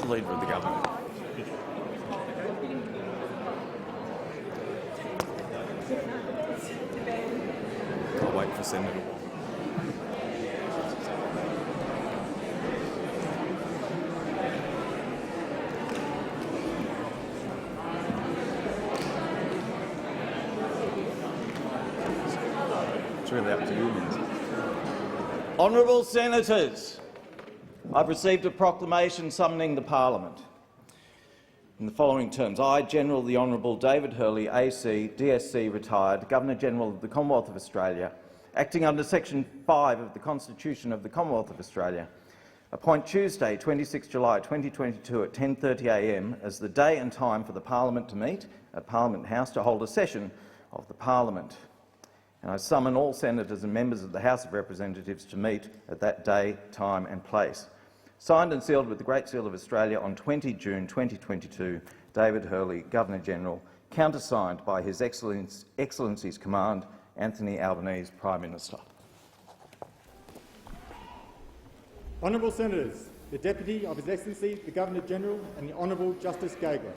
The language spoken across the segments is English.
the Leader of the Government. I'll wait for Senator Wong. It's really up to you, Minister. Honourable Senators, I've received a proclamation summoning the Parliament in the following terms. I, General the Honourable David Hurley, AC, DSC, retired, Governor-General of the Commonwealth of Australia, acting under Section 5 of the Constitution of the Commonwealth of Australia, appoint Tuesday, 26 July 2022 at 10:30 a.m. as the day and time for the Parliament to meet at Parliament House to hold a session of the Parliament. And I summon all Senators and members of the House of Representatives to meet at that day, time and place. Signed and sealed with the Great Seal of Australia on 20 June 2022, David Hurley, Governor-General, countersigned by His Excellency's Command, Anthony Albanese, Prime Minister. Honourable Senators, the Deputy of His Excellency the Governor-General and the Honourable Justice Gageler.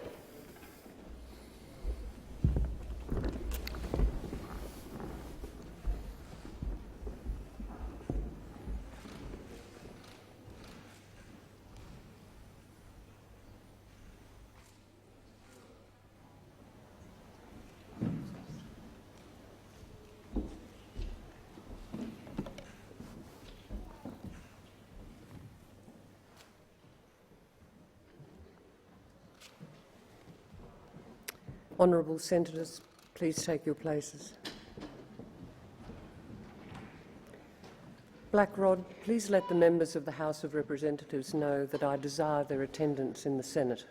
Honourable Senators, please take your places. Blackrod, please let the members of the House of Representatives know that I desire their attendance in the Senate.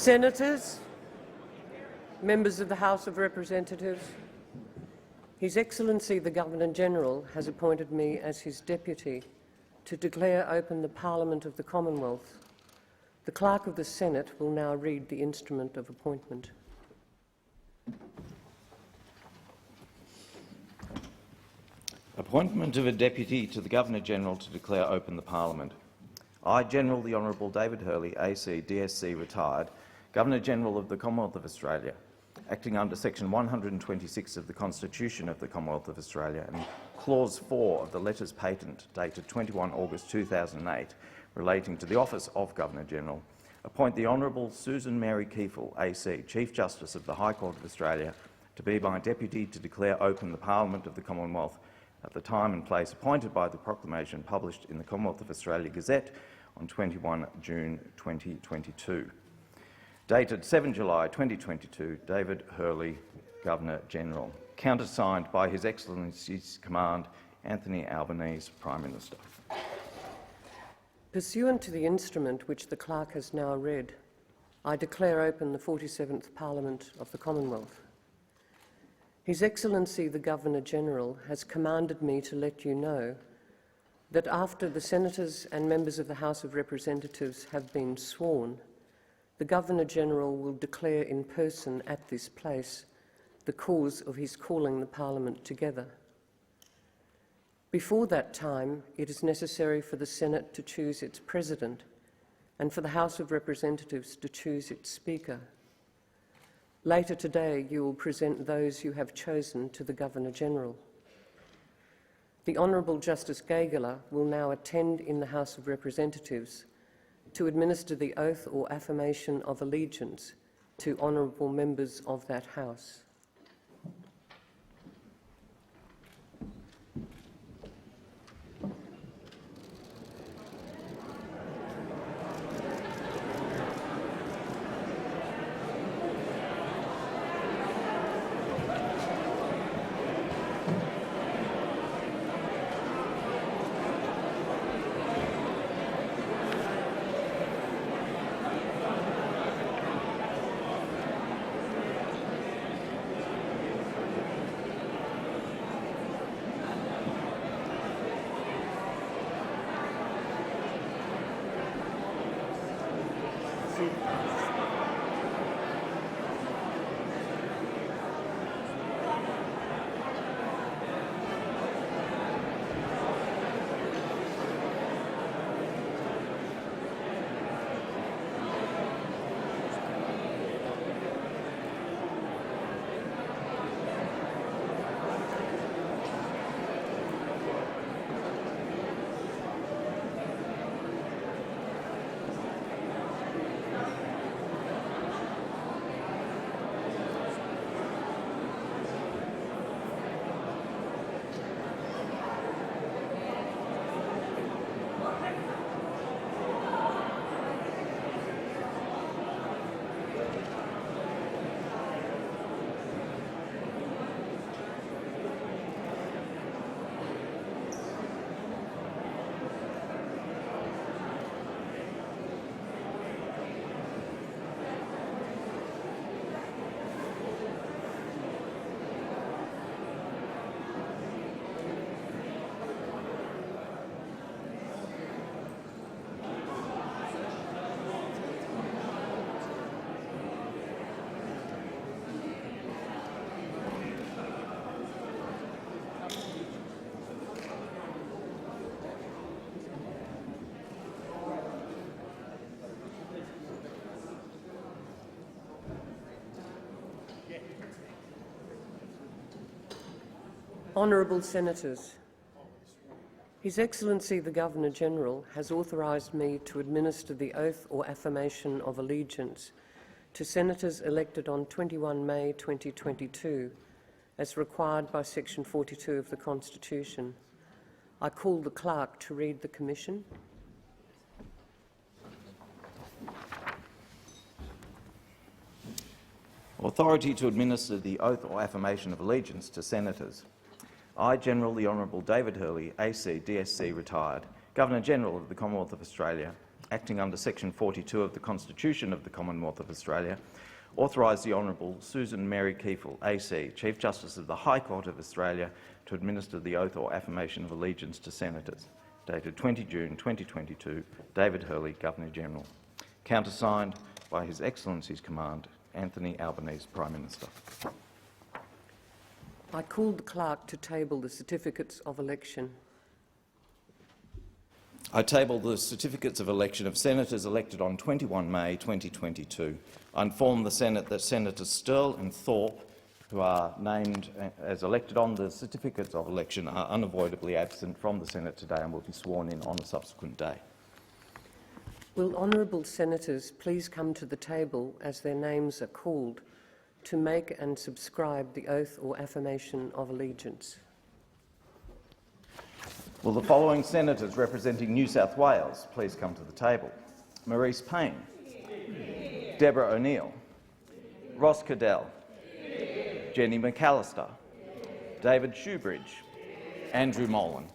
Senators, members of the House of Representatives, His Excellency the Governor-General has appointed me as his deputy to declare open the Parliament of the Commonwealth. The Clerk of the Senate will now read the instrument of appointment. Appointment of a Deputy to the Governor-General to declare open the Parliament. I, General the Honourable David Hurley, AC, DSC, retired, Governor-General of the Commonwealth of Australia, acting under Section 126 of the Constitution of the Commonwealth of Australia and Clause 4 of the Letters Patent dated 21 August 2008 relating to the office of Governor-General, appoint the Honourable Susan Mary Kiefel, AC, Chief Justice of the High Court of Australia, to be my Deputy to declare open the Parliament of the Commonwealth at the time and place appointed by the proclamation published in the Commonwealth of Australia Gazette on 21 June 2022. Dated 7 July 2022, David Hurley, Governor-General. Countersigned by His Excellency's Command, Anthony Albanese, Prime Minister. Pursuant to the instrument which the Clerk has now read, I declare open the 47th Parliament of the Commonwealth. His Excellency the Governor-General has commanded me to let you know that after the Senators and members of the House of Representatives have been sworn, the Governor-General will declare in person at this place the cause of his calling the Parliament together. Before that time, it is necessary for the Senate to choose its President and for the House of Representatives to choose its Speaker. Later today, you will present those you have chosen to the Governor-General. The Honourable Justice Gageler will now attend in the House of Representatives to administer the oath or affirmation of allegiance to honourable members of that House. Honourable Senators, His Excellency the Governor-General has authorised me to administer the oath or affirmation of allegiance to Senators elected on 21 May 2022, as required by Section 42 of the Constitution. I call the Clerk to read the commission. Authority to administer the oath or affirmation of allegiance to Senators. I, General the Honourable David Hurley, AC, DSC, retired, Governor-General of the Commonwealth of Australia, acting under Section 42 of the Constitution of the Commonwealth of Australia, authorise the Honourable Susan Mary Kiefel, AC, Chief Justice of the High Court of Australia, to administer the oath or affirmation of allegiance to senators. Dated 20 June 2022, David Hurley, Governor-General. Countersigned by His Excellency's Command, Anthony Albanese, Prime Minister. I call the clerk to table the certificates of election. I table the certificates of election of senators elected on 21 May 2022. I inform the Senate that Senators Sterle and Thorpe, who are named as elected on the certificates of election, are unavoidably absent from the Senate today and will be sworn in on a subsequent day. Will honourable senators please come to the table as their names are called to make and subscribe the oath or affirmation of allegiance? Will the following senators representing New South Wales please come to the table? Maurice Payne. Deborah O'Neill. Ross Cadell. Jenny McAllister. David Shoebridge. Andrew Molan.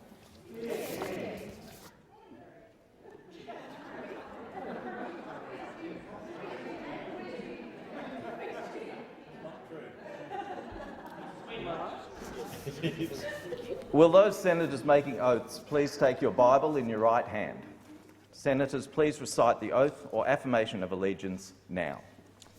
Will those senators making oaths please take your Bible in your right hand? Senators, please recite the oath or affirmation of allegiance now.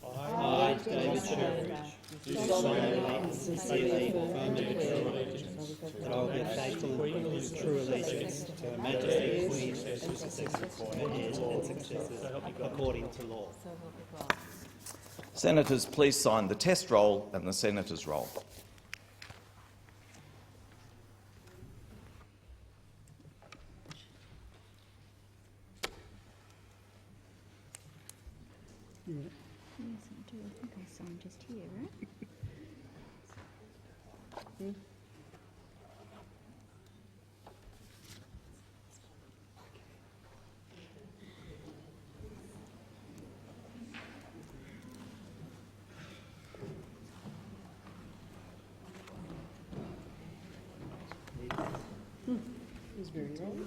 I, David Shoebridge, do solemnly and sincerely affirm to true allegiance that I will bear faithful and true allegiance to Her Majesty the Queen, her heirs and successors, according to law. Senators, please sign the test roll and the senator's roll. Yes, I do. I think I signed just here, right? It was very old.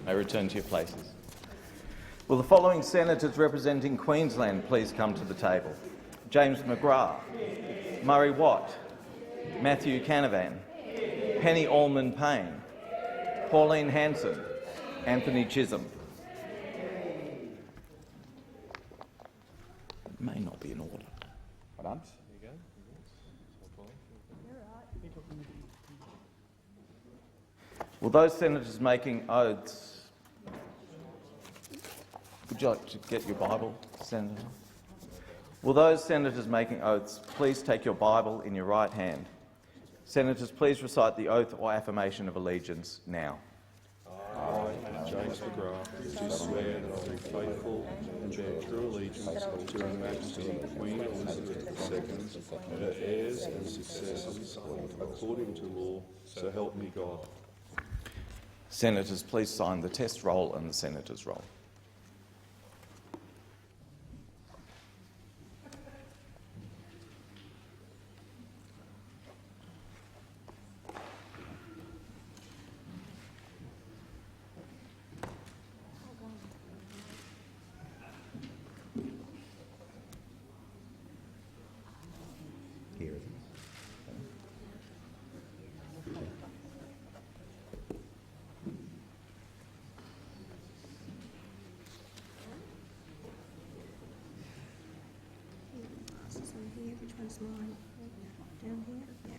May return to your places. Will the following senators representing Queensland please come to the table? James McGrath, Murray Watt, Matthew Canavan, Penny Allman Payne, Pauline Hanson, Anthony Chisholm. It may not be in order. Well done. Will those senators making oaths... Would you like to get your Bible, Senator? Will those senators making oaths please take your Bible in your right hand? Senators, please recite the oath or affirmation of allegiance now. I, James McGrath, do swear that I will be faithful and bear true allegiance to Her Majesty Queen Elizabeth II and her heirs and successors, according to law, so help me God. Senators, please sign the test roll and the senator's roll. Here. Which one's mine? Down here? Yeah.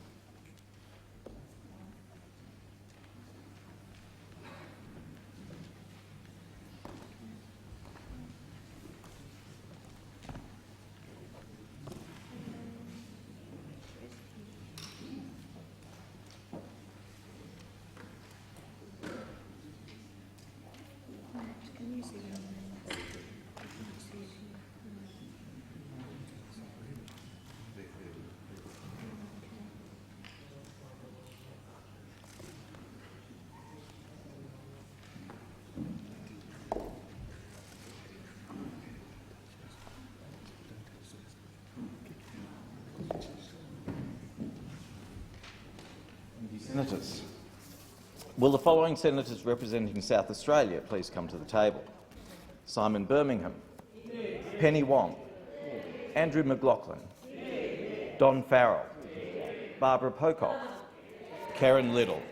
Can you see it? Senators. Will the following senators representing South Australia please come to the table? Simon Birmingham. Penny Wong. Andrew McLaughlin. Don Farrell. Barbara Pocock. Karen Little.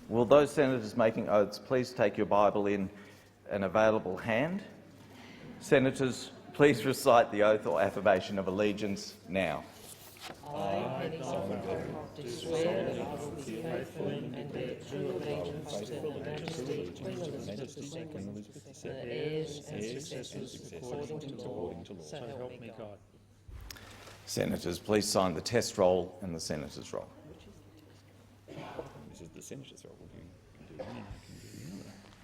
Will those senators making oaths please take your Bible in an available hand? Senators, please recite the oath or affirmation of allegiance now. I, Penny Wong, do swear that I will be faithful and bear true allegiance to Her Majesty Queen Elizabeth II, and her heirs and successors according to law, so help me God. Senators, please sign the test roll and the senator's roll. This is the senator's roll. You can do one, you can do the other.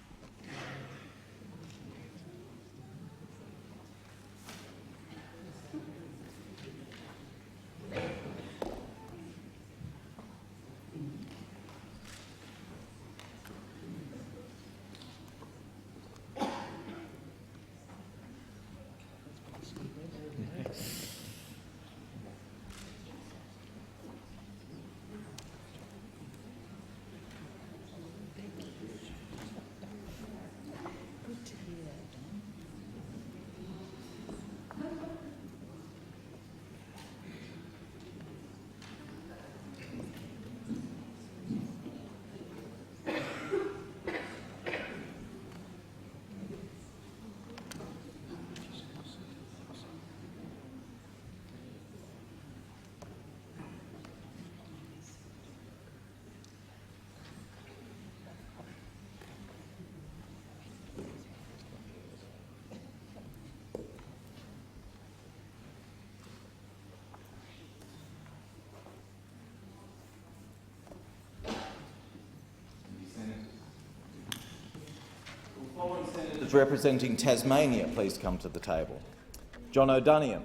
Senators representing Tasmania, please come to the table. John O'Donian.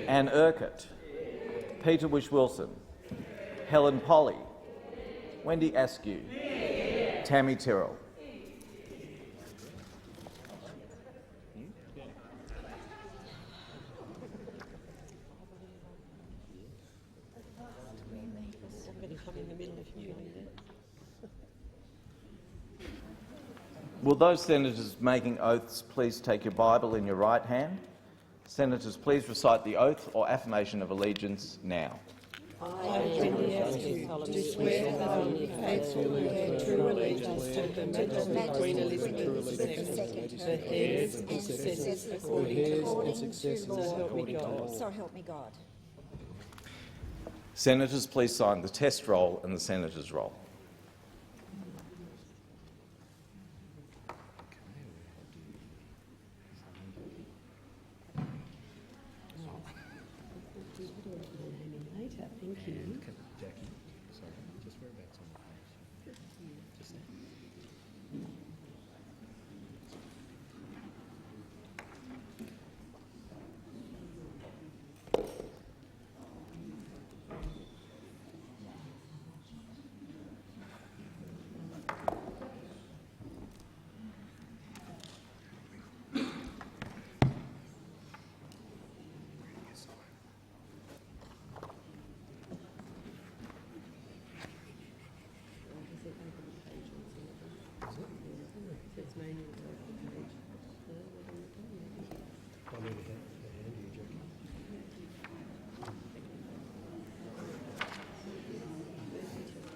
Anne Urquhart. Peter Whish-Wilson. Helen Polly. Wendy Askew. Tammy Tyrrell. Will those senators making oaths please take your Bible in your right hand? Senators, please recite the oath or affirmation of allegiance now. I, Wendy Askew, do swear that I will be faithful and bear true allegiance to Her Majesty Queen Elizabeth II, her heirs and successors according to law, So help me God. Senators, please sign the test roll and the senator's roll. Thank you. Jackie, sorry, just whereabouts on the page? Just there.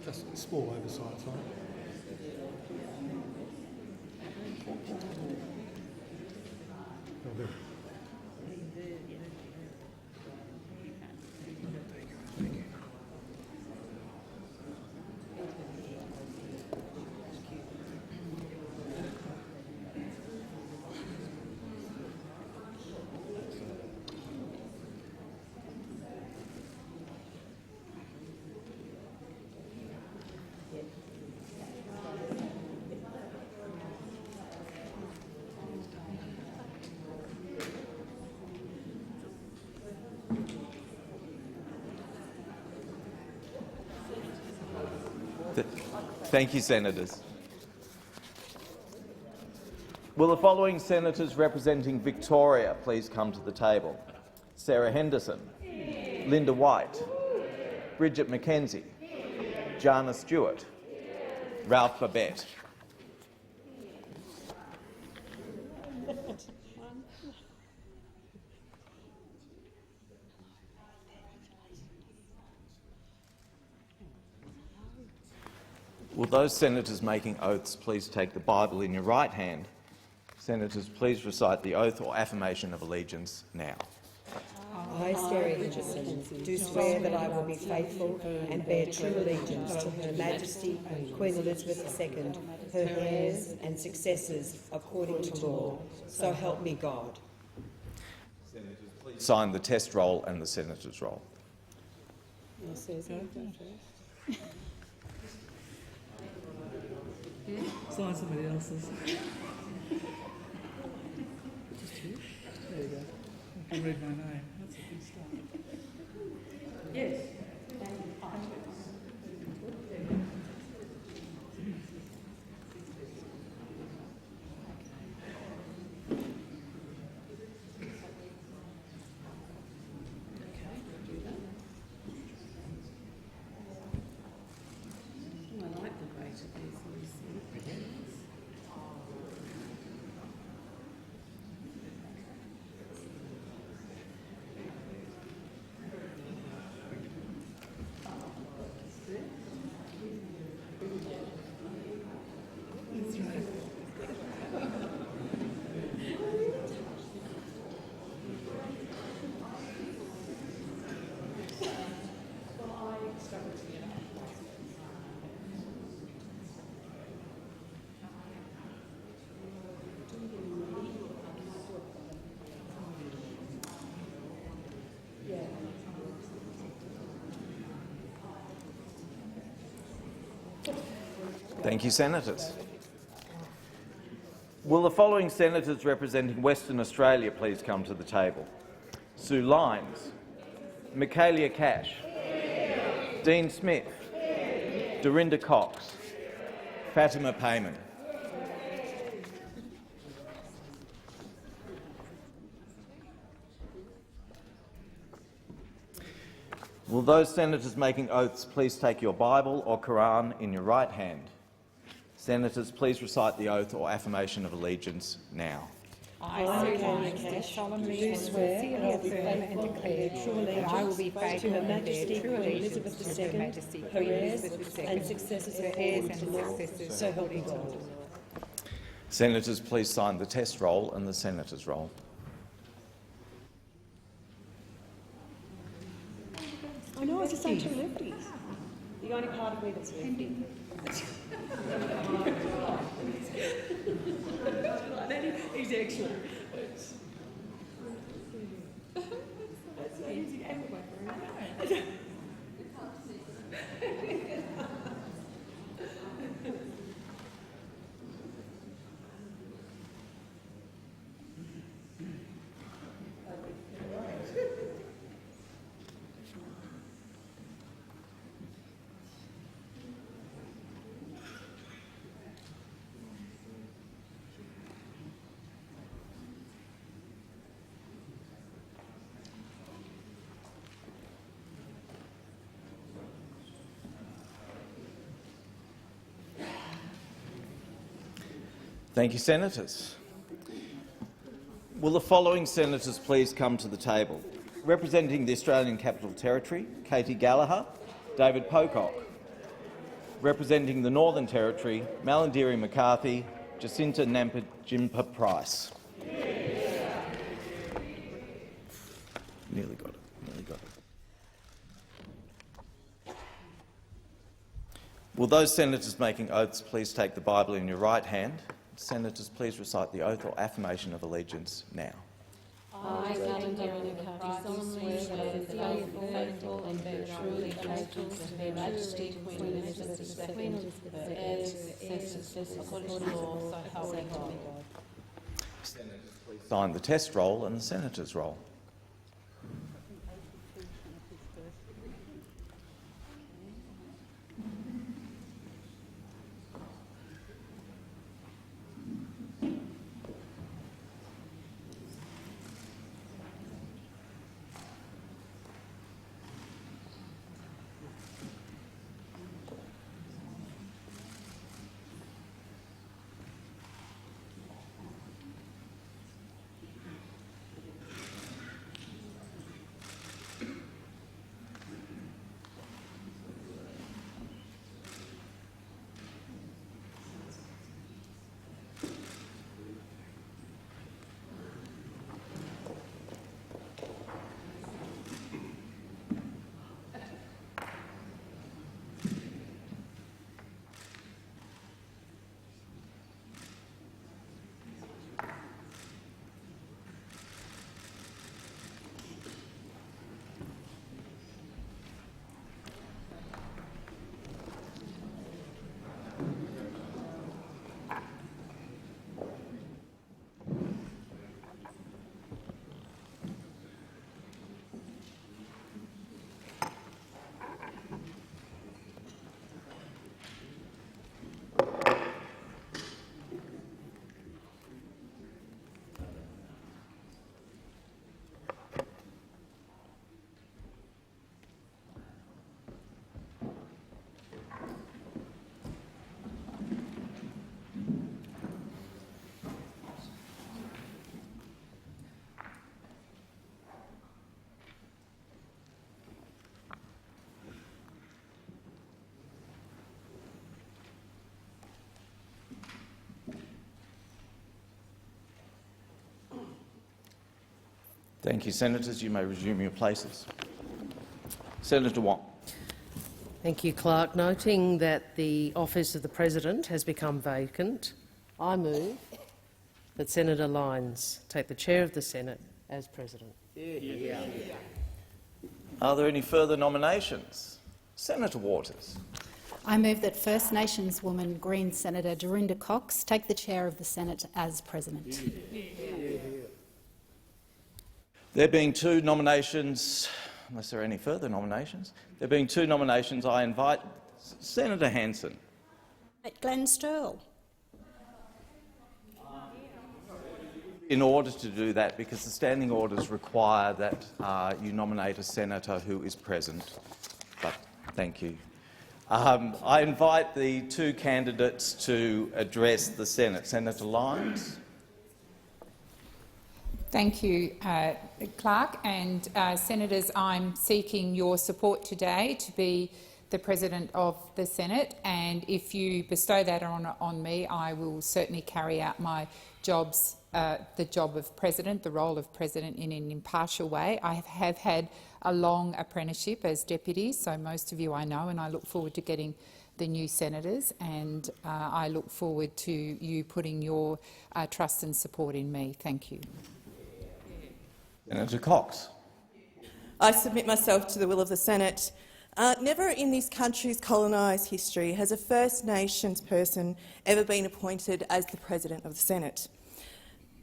Just a small oversight, sorry. Will do. Thank you, Senators. Will the following senators representing Victoria please come to the table? Sarah Henderson, Linda White, Bridget McKenzie, Jana Stewart, Ralph Babette. Will those senators making oaths please take the Bible in your right hand? Senators, please recite the oath or affirmation of allegiance now. I, Sarah Henderson, do swear that I will be faithful and bear true allegiance to Her Majesty Queen Elizabeth II, her heirs and successors, according to law. So help me God. Senators, please sign the test roll and the senator's roll. Sign somebody else's. There you go. I can read my name. That's a good start. Yes. Thank you, Senators. Will the following senators representing Western Australia please come to the table? Sue Lyons, Michaelia Cash, Dean Smith, Dorinda Cox, Fatima Payman. Will those senators making oaths please take your Bible or Quran in your right hand? Senators, please recite the oath or affirmation of allegiance now. I, Sarah Cash, do swear that I will be faithful and declare true allegiance to Her Majesty Queen Elizabeth II, her heirs and successors according to law. So help me God. Senators, please sign the test roll and the senator's roll. I know, I was just saying two lefties. The only part of me that's lefty. He's excellent. Thank you, Senators. Will the following senators please come to the table? Representing the Australian Capital Territory, Katie Gallagher, David Pocock. representing the Northern Territory, Malarndirri McCarthy, Jacinta Nampijinpa Price. Nearly got it. Nearly got it. Will those senators making oaths please take the Bible in your right hand? Senators, please recite the oath or affirmation of allegiance now. I, Malarndirri McCarthy, solemnly swear that I will be faithful and bear true allegiance to Her Majesty Queen Elizabeth II, her heirs, successors, according to law, so help me God. Senators, please sign the test roll and the senator's roll. Thank you, Senators. You may resume your places. Senator Wong. Thank you, Clerk. Noting that the office of the President has become vacant, I move that Senator Lyons take the chair of the Senate as President. Are there any further nominations? Senator Waters. I move that First Nations woman Green Senator Dorinda Cox take the chair of the Senate as President. There being two nominations, unless there are any further nominations, there being two nominations, I invite Senator Hanson. Glenn Sterle. In order to do that, because the standing orders require that you nominate a senator who is present. But thank you. I invite the two candidates to address the Senate. Senator Lyons. Thank you, Clerk. And Senators, I'm seeking your support today to be the President of the Senate, and if you bestow that on me, I will certainly carry out my jobs, the job of President, the role of President, in an impartial way. I have had a long apprenticeship as Deputy, so most of you I know, and I look forward to getting the new senators, and I look forward to you putting your trust and support in me. Thank you. Senator Cox. I submit myself to the will of the Senate. Never in this country's colonised history has a First Nations person ever been appointed as the President of the Senate.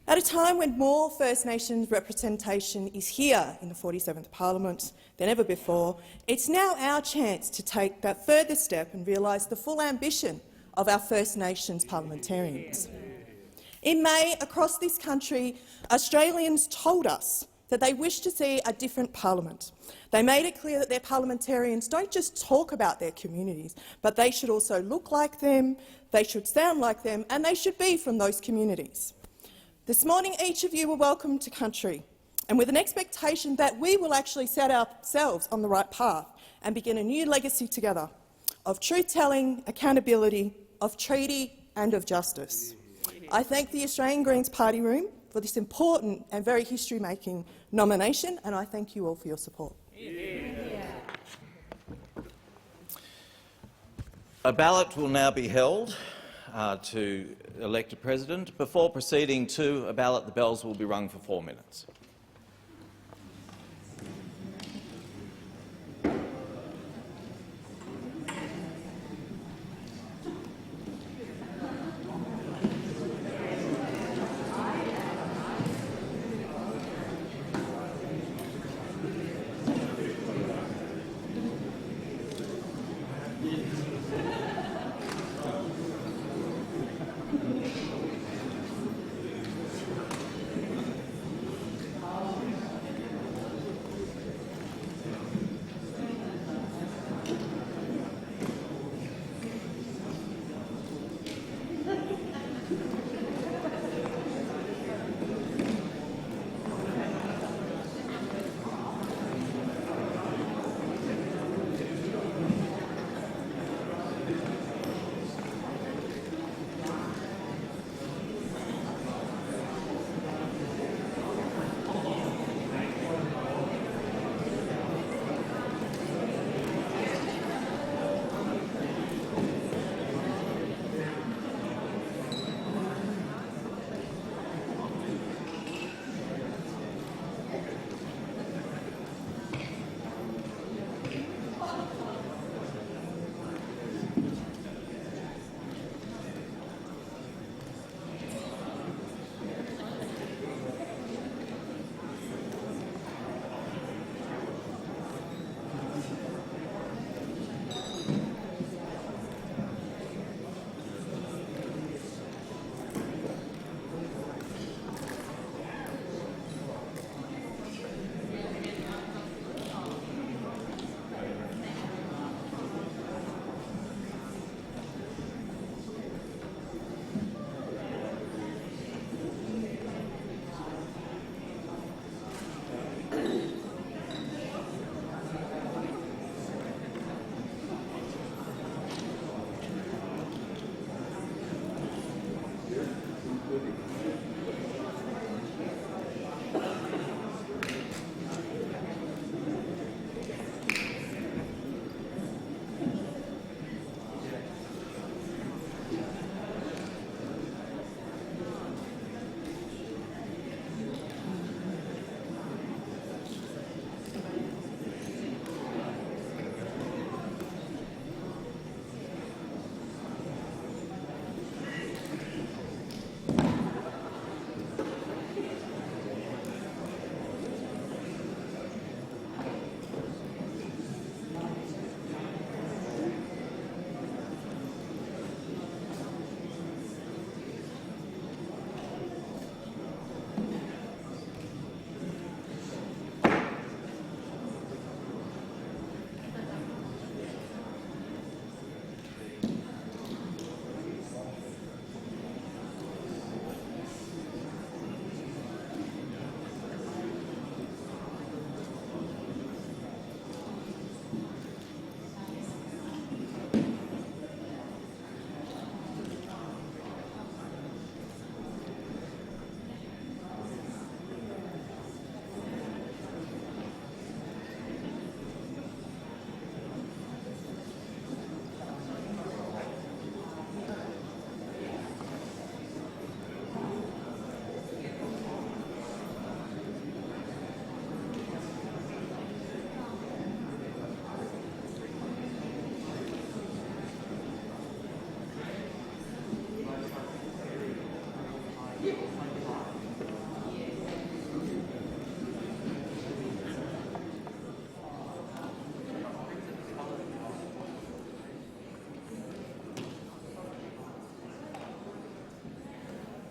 At a time when more First Nations representation is here in the 47th Parliament than ever before, it's now our chance to take that further step and realise the full ambition of our First Nations parliamentarians. In May, across this country, Australians told us that they wish to see a different parliament. They made it clear that their parliamentarians don't just talk about their communities, but they should also look like them, they should sound like them, and they should be from those communities. This morning, each of you were welcome to country, and with an expectation that we will actually set ourselves on the right path and begin a new legacy together of truth-telling, accountability, of treaty and of justice. I thank the Australian Greens Party Room for this important and very history-making nomination, and I thank you all for your support. A ballot will now be held to elect a president. Before proceeding to a ballot, the bells will be rung for 4 minutes.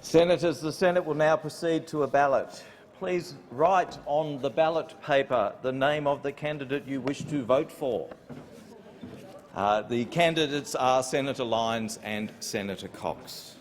Senators, the Senate will now proceed to a ballot. Please write on the ballot paper the name of the candidate you wish to vote for. The candidates are Senator Lyons and Senator Cox.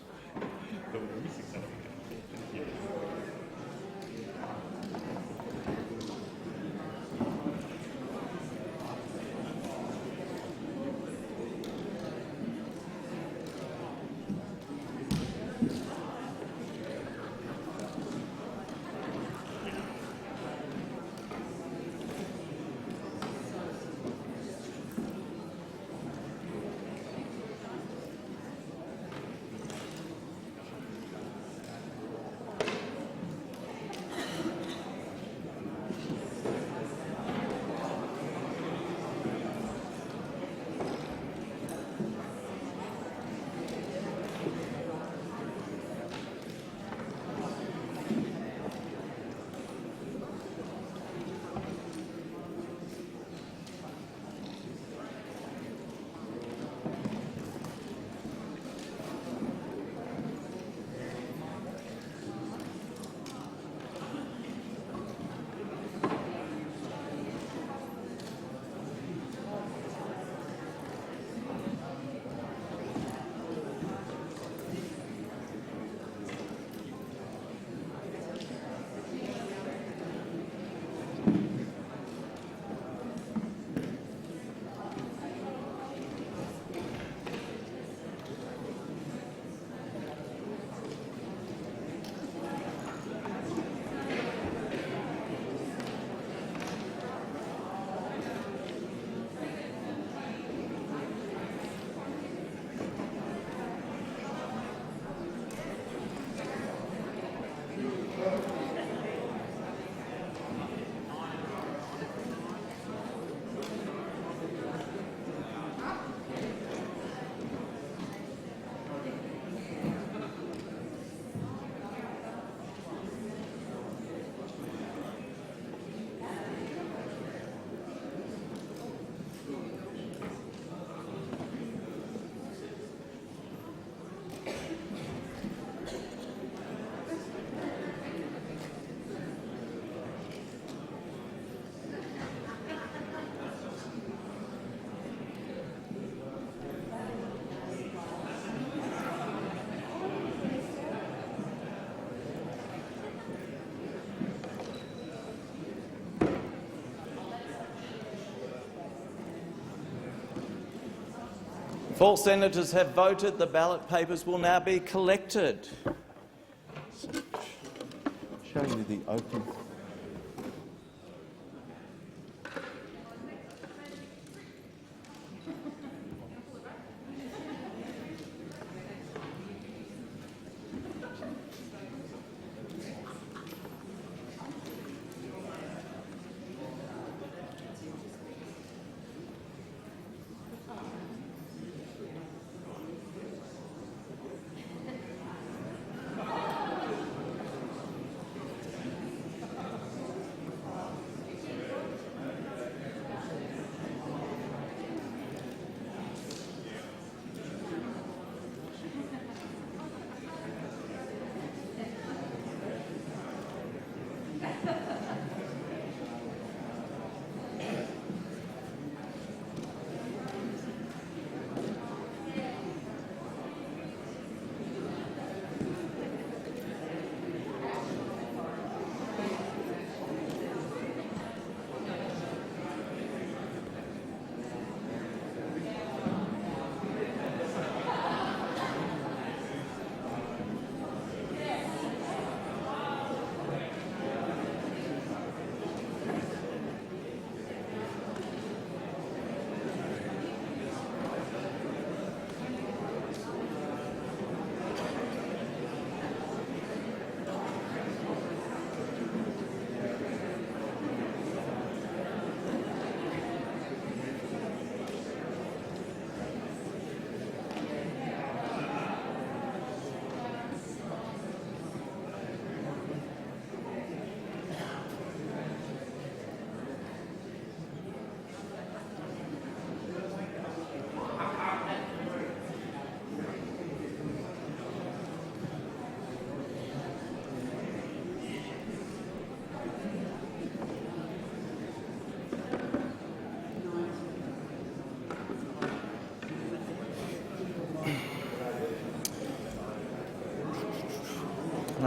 If all senators have voted, the ballot papers will now be collected. Show you the open.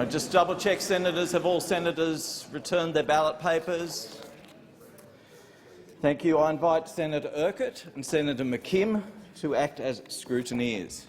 Just double-check, senators. Have all senators returned their ballot papers? Thank you. I invite Senator Urquhart and Senator McKim to act as scrutineers.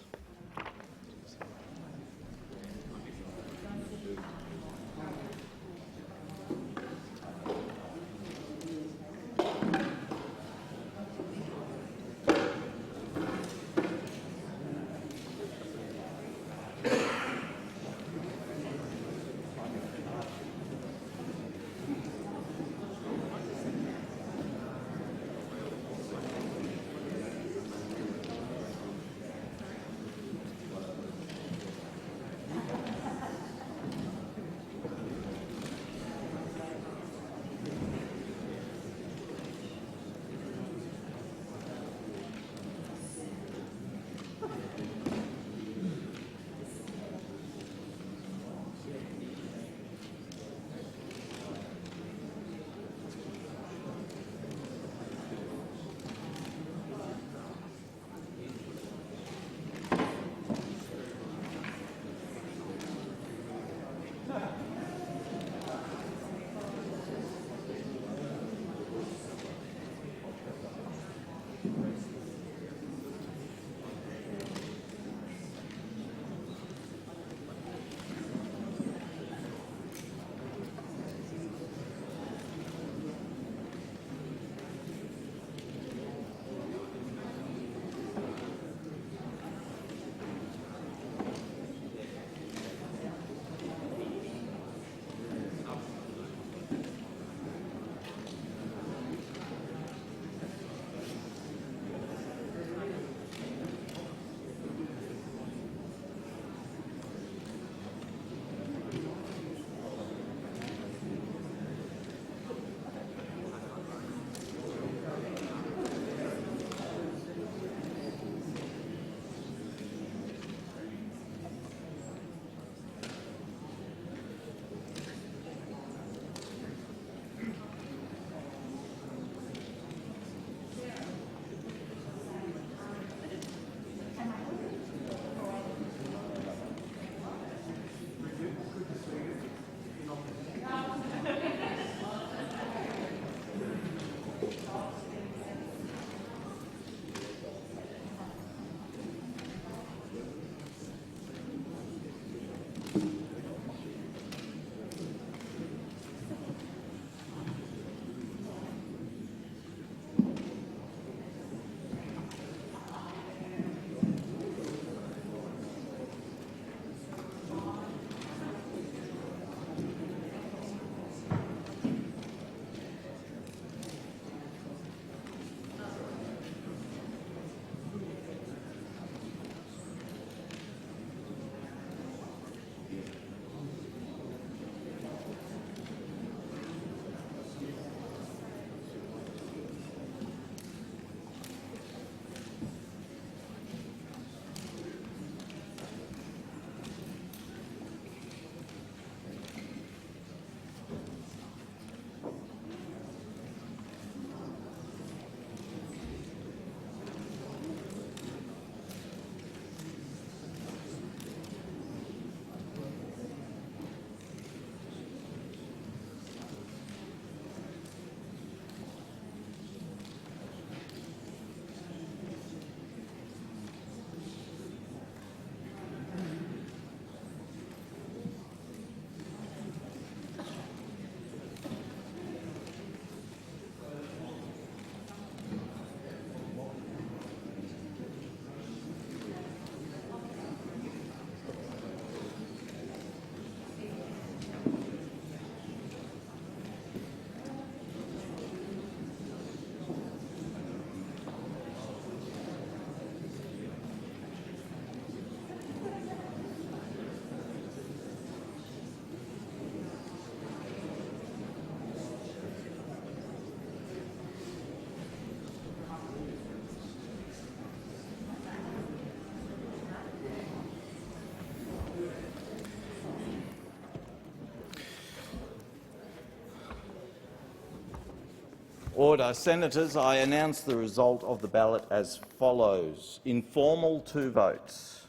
Order. Senators, I announce the result of the ballot as follows. Informal 2 votes.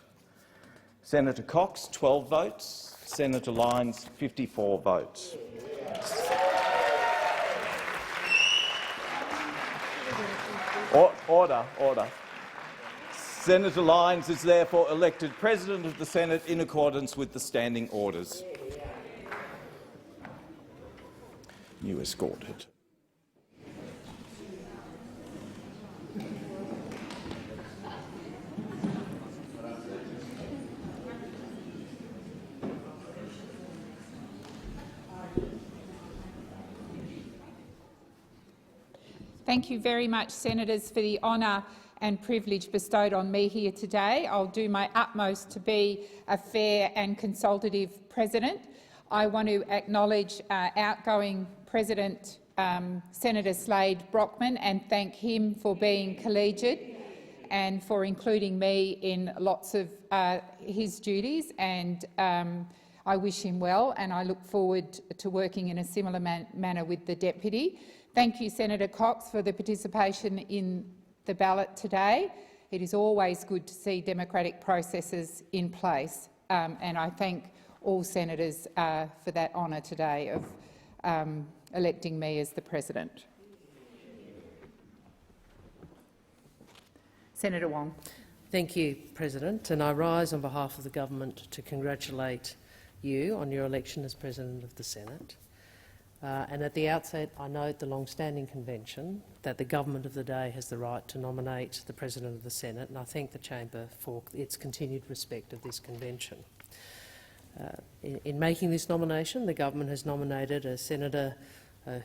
Senator Cox 12 votes. Senator Lyons 54 votes. Order. Senator Lyons is therefore elected President of the Senate in accordance with the standing orders. You escorted. Thank you very much, Senators, for the honour and privilege bestowed on me here today. I'll do my utmost to be a fair and consultative President. I want to acknowledge outgoing President Senator Slade Brockman and thank him for being collegiate and for including me in lots of his duties. And I wish him well, and I look forward to working in a similar manner with the Deputy. Thank you, Senator Cox, for the participation in the ballot today. It is always good to see democratic processes in place, and I thank all senators for that honour today of electing me as the President. Senator Wong. Thank you, President, and I rise on behalf of the government to congratulate you on your election as President of the Senate. And at the outset, I note the long-standing convention that the government of the day has the right to nominate the President of the Senate, and I thank the Chamber for its continued respect of this convention. In making this nomination, the government has nominated a senator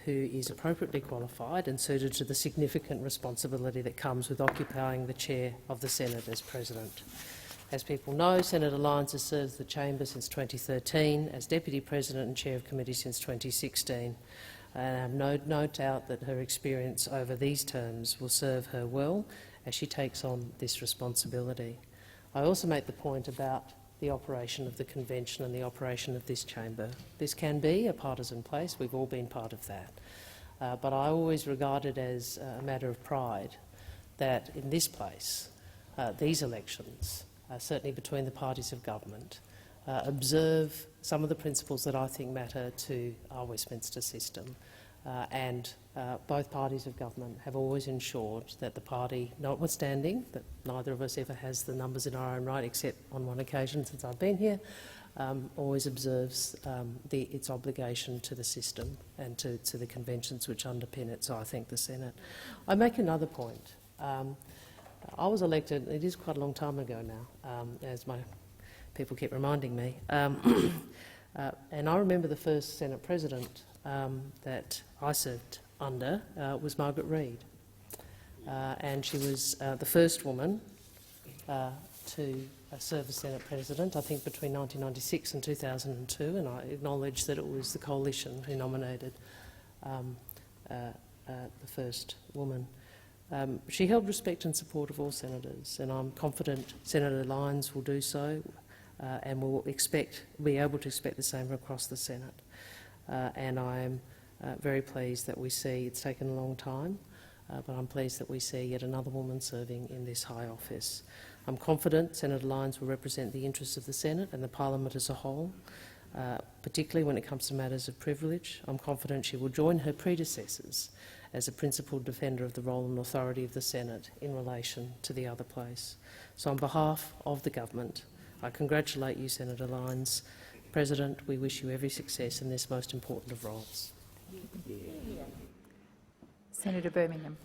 who is appropriately qualified and suited to the significant responsibility that comes with occupying the chair of the Senate as President. As people know, Senator Lyons has served the chamber since 2013, as Deputy President and Chair of Committee since 2016, and I have no doubt that her experience over these terms will serve her well as she takes on this responsibility. I also make the point about the operation of the convention and the operation of this chamber. This can be a partisan place, we've all been part of that, but I always regard it as a matter of pride that in this place, these elections, certainly between the parties of government, observe some of the principles that I think matter to our Westminster system. And both parties of government have always ensured that the party, notwithstanding that neither of us ever has the numbers in our own right, except on one occasion since I've been here, always observes its obligation to the system and to the conventions which underpin it. So I thank the Senate. I make another point. I was elected, it is quite a long time ago now, as my people keep reminding me, and I remember the first Senate President that I served under was Margaret Reid, and she was the first woman to serve as Senate President, I think between 1996 and 2002, and I acknowledge that it was the coalition who nominated the first woman. She held respect and support of all senators, and I'm confident Senator Lyons will do so, and will be able to expect the same across the Senate. And I am very pleased that we see, it's taken a long time, but I'm pleased that we see yet another woman serving in this high office. I'm confident Senator Lyons will represent the interests of the Senate and the Parliament as a whole, particularly when it comes to matters of privilege. I'm confident she will join her predecessors as a principled defender of the role and authority of the Senate in relation to the other place. So on behalf of the government, I congratulate you, Senator Lyons. President, we wish you every success in this most important of roles. Senator Birmingham.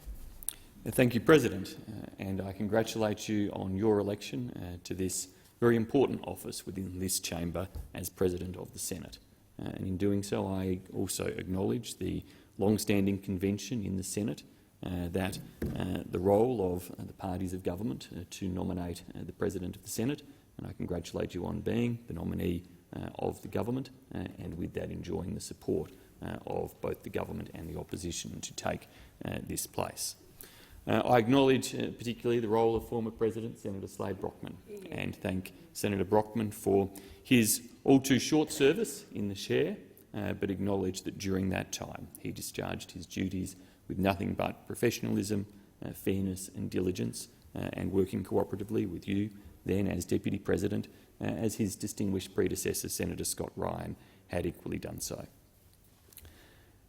Thank you, President, and I congratulate you on your election to this very important office within this chamber as President of the Senate. And in doing so, I also acknowledge the long-standing convention in the Senate that the role of the parties of government to nominate the President of the Senate, and I congratulate you on being the nominee of the government and with that enjoying the support of both the government and the opposition to take this place. I acknowledge particularly the role of former President Senator Slade Brockman and thank Senator Brockman for his all-too-short service in the chair, but acknowledge that during that time he discharged his duties with nothing but professionalism, fairness and diligence, and working cooperatively with you then as Deputy President, as his distinguished predecessor, Senator Scott Ryan, had equally done so.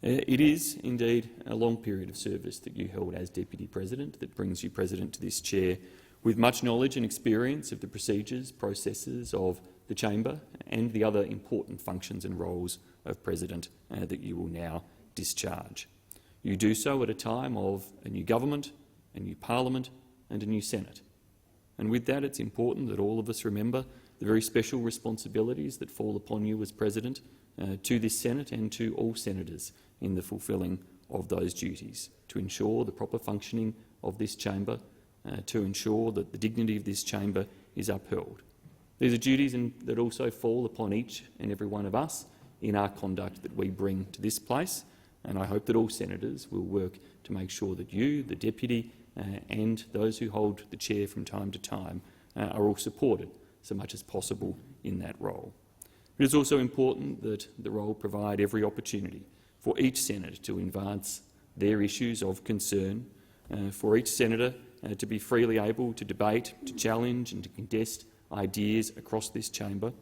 It is indeed a long period of service that you held as Deputy President that brings you President to this chair with much knowledge and experience of the procedures, processes of the chamber and the other important functions and roles of President that you will now discharge. You do so at a time of a new government, a new parliament and a new Senate. And with that, it's important that all of us remember the very special responsibilities that fall upon you as President to this Senate and to all senators in the fulfilling of those duties, to ensure the proper functioning of this chamber, to ensure that the dignity of this chamber is upheld. These are duties that also fall upon each and every one of us in our conduct that we bring to this place, and I hope that all senators will work to make sure that you, the Deputy, and those who hold the chair from time to time are all supported so much as possible in that role. It is also important that the role provide every opportunity for each senator to advance their issues of concern, for each senator to be freely able to debate, to challenge and to contest ideas across this chamber,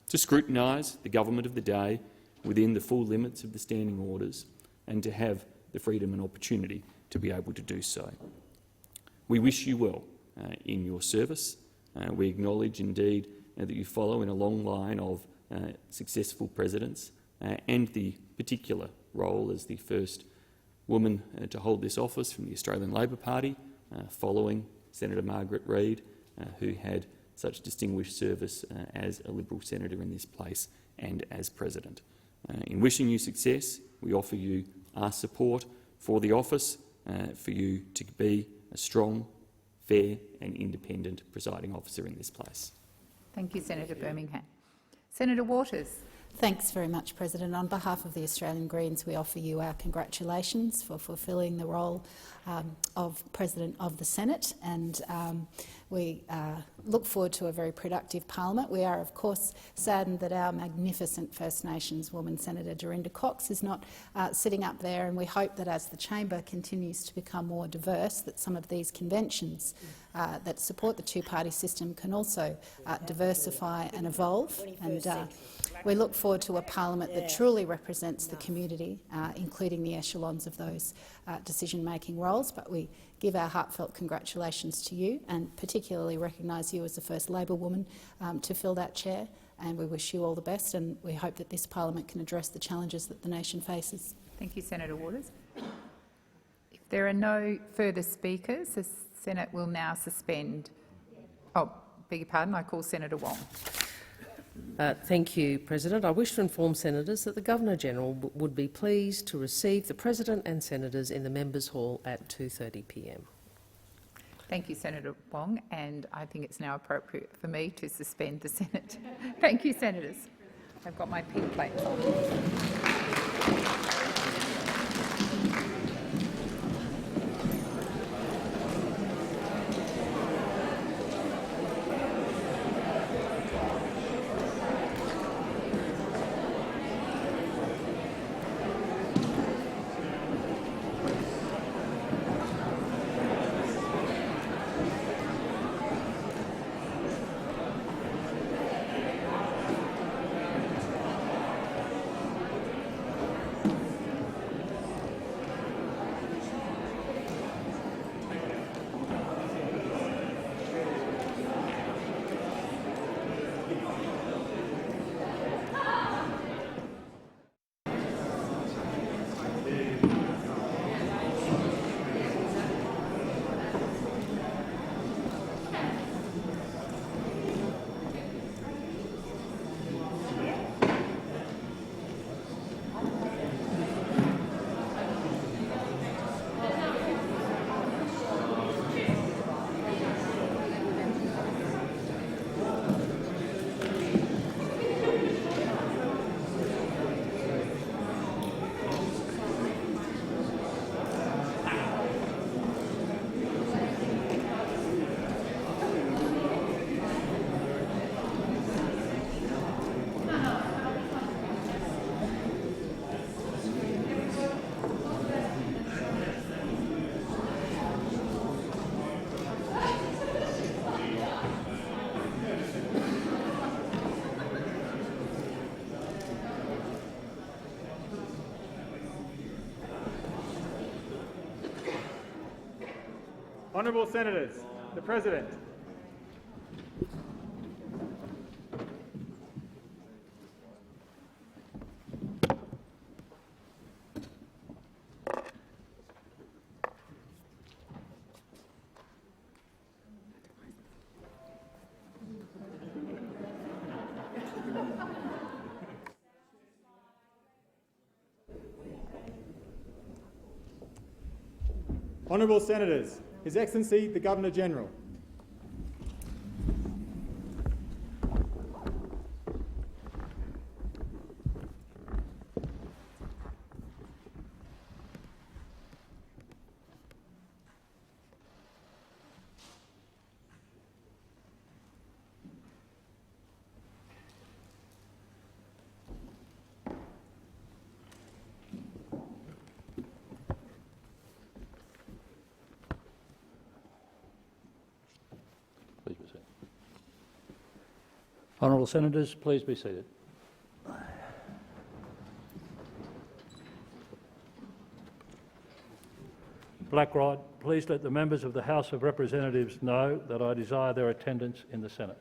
to scrutinise the government of the day within the full limits of the standing orders, and to have the freedom and opportunity to be able to do so. We wish you well in your service. We acknowledge indeed that you follow in a long line of successful presidents and the particular role as the first woman to hold this office from the Australian Labor Party, following Senator Margaret Reid, who had such distinguished service as a Liberal senator in this place and as President. In wishing you success, we offer you our support for the office, for you to be a strong, fair and independent presiding officer in this place. Thank you, Senator Birmingham. Senator Waters. Thanks very much, President. On behalf of the Australian Greens, we offer you our congratulations for fulfilling the role of President of the Senate, and we look forward to a very productive parliament. We are, of course, saddened that our magnificent First Nations woman, Senator Dorinda Cox, is not sitting up there, and we hope that as the chamber continues to become more diverse, that some of these conventions that support the two-party system can also diversify and evolve. And we look forward to a parliament that truly represents the community, including the echelons of those decision-making roles. But we give our heartfelt congratulations to you, and particularly recognise you as the first Labor woman to fill that chair. And we wish you all the best, and we hope that this parliament can address the challenges that the nation faces. Thank you, Senator Waters. If there are no further speakers, the Senate will now suspend. Oh, beg your pardon, I call Senator Wong. Thank you, President. I wish to inform senators that the Governor-General would be pleased to receive the President and senators in the Members' Hall at 2:30 p.m. Thank you, Senator Wong, and I think it's now appropriate for me to suspend the Senate. Thank you, senators. I've got my pink plates on. Honourable Senators, the President. Honourable Senators, His Excellency the Governor-General. Honourable Senators, please be seated. Blackrod, please let the members of the House of Representatives know that I desire their attendance in the Senate.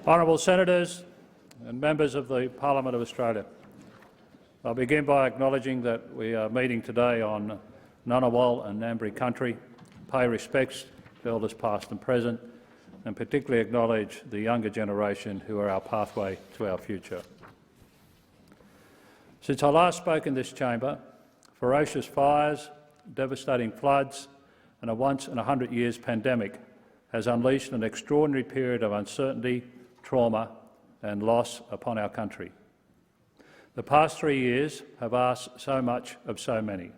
Honourable Senators and members of the Parliament of Australia, I'll begin by acknowledging that we are meeting today on Ngunnawal and Ngambri country, pay respects to elders past and present, and particularly acknowledge the younger generation who are our pathway to our future. Since I last spoke in this chamber, ferocious fires, devastating floods and a once-in-a-100-years pandemic has unleashed an extraordinary period of uncertainty, trauma and loss upon our country. The past 3 years have asked so much of so many.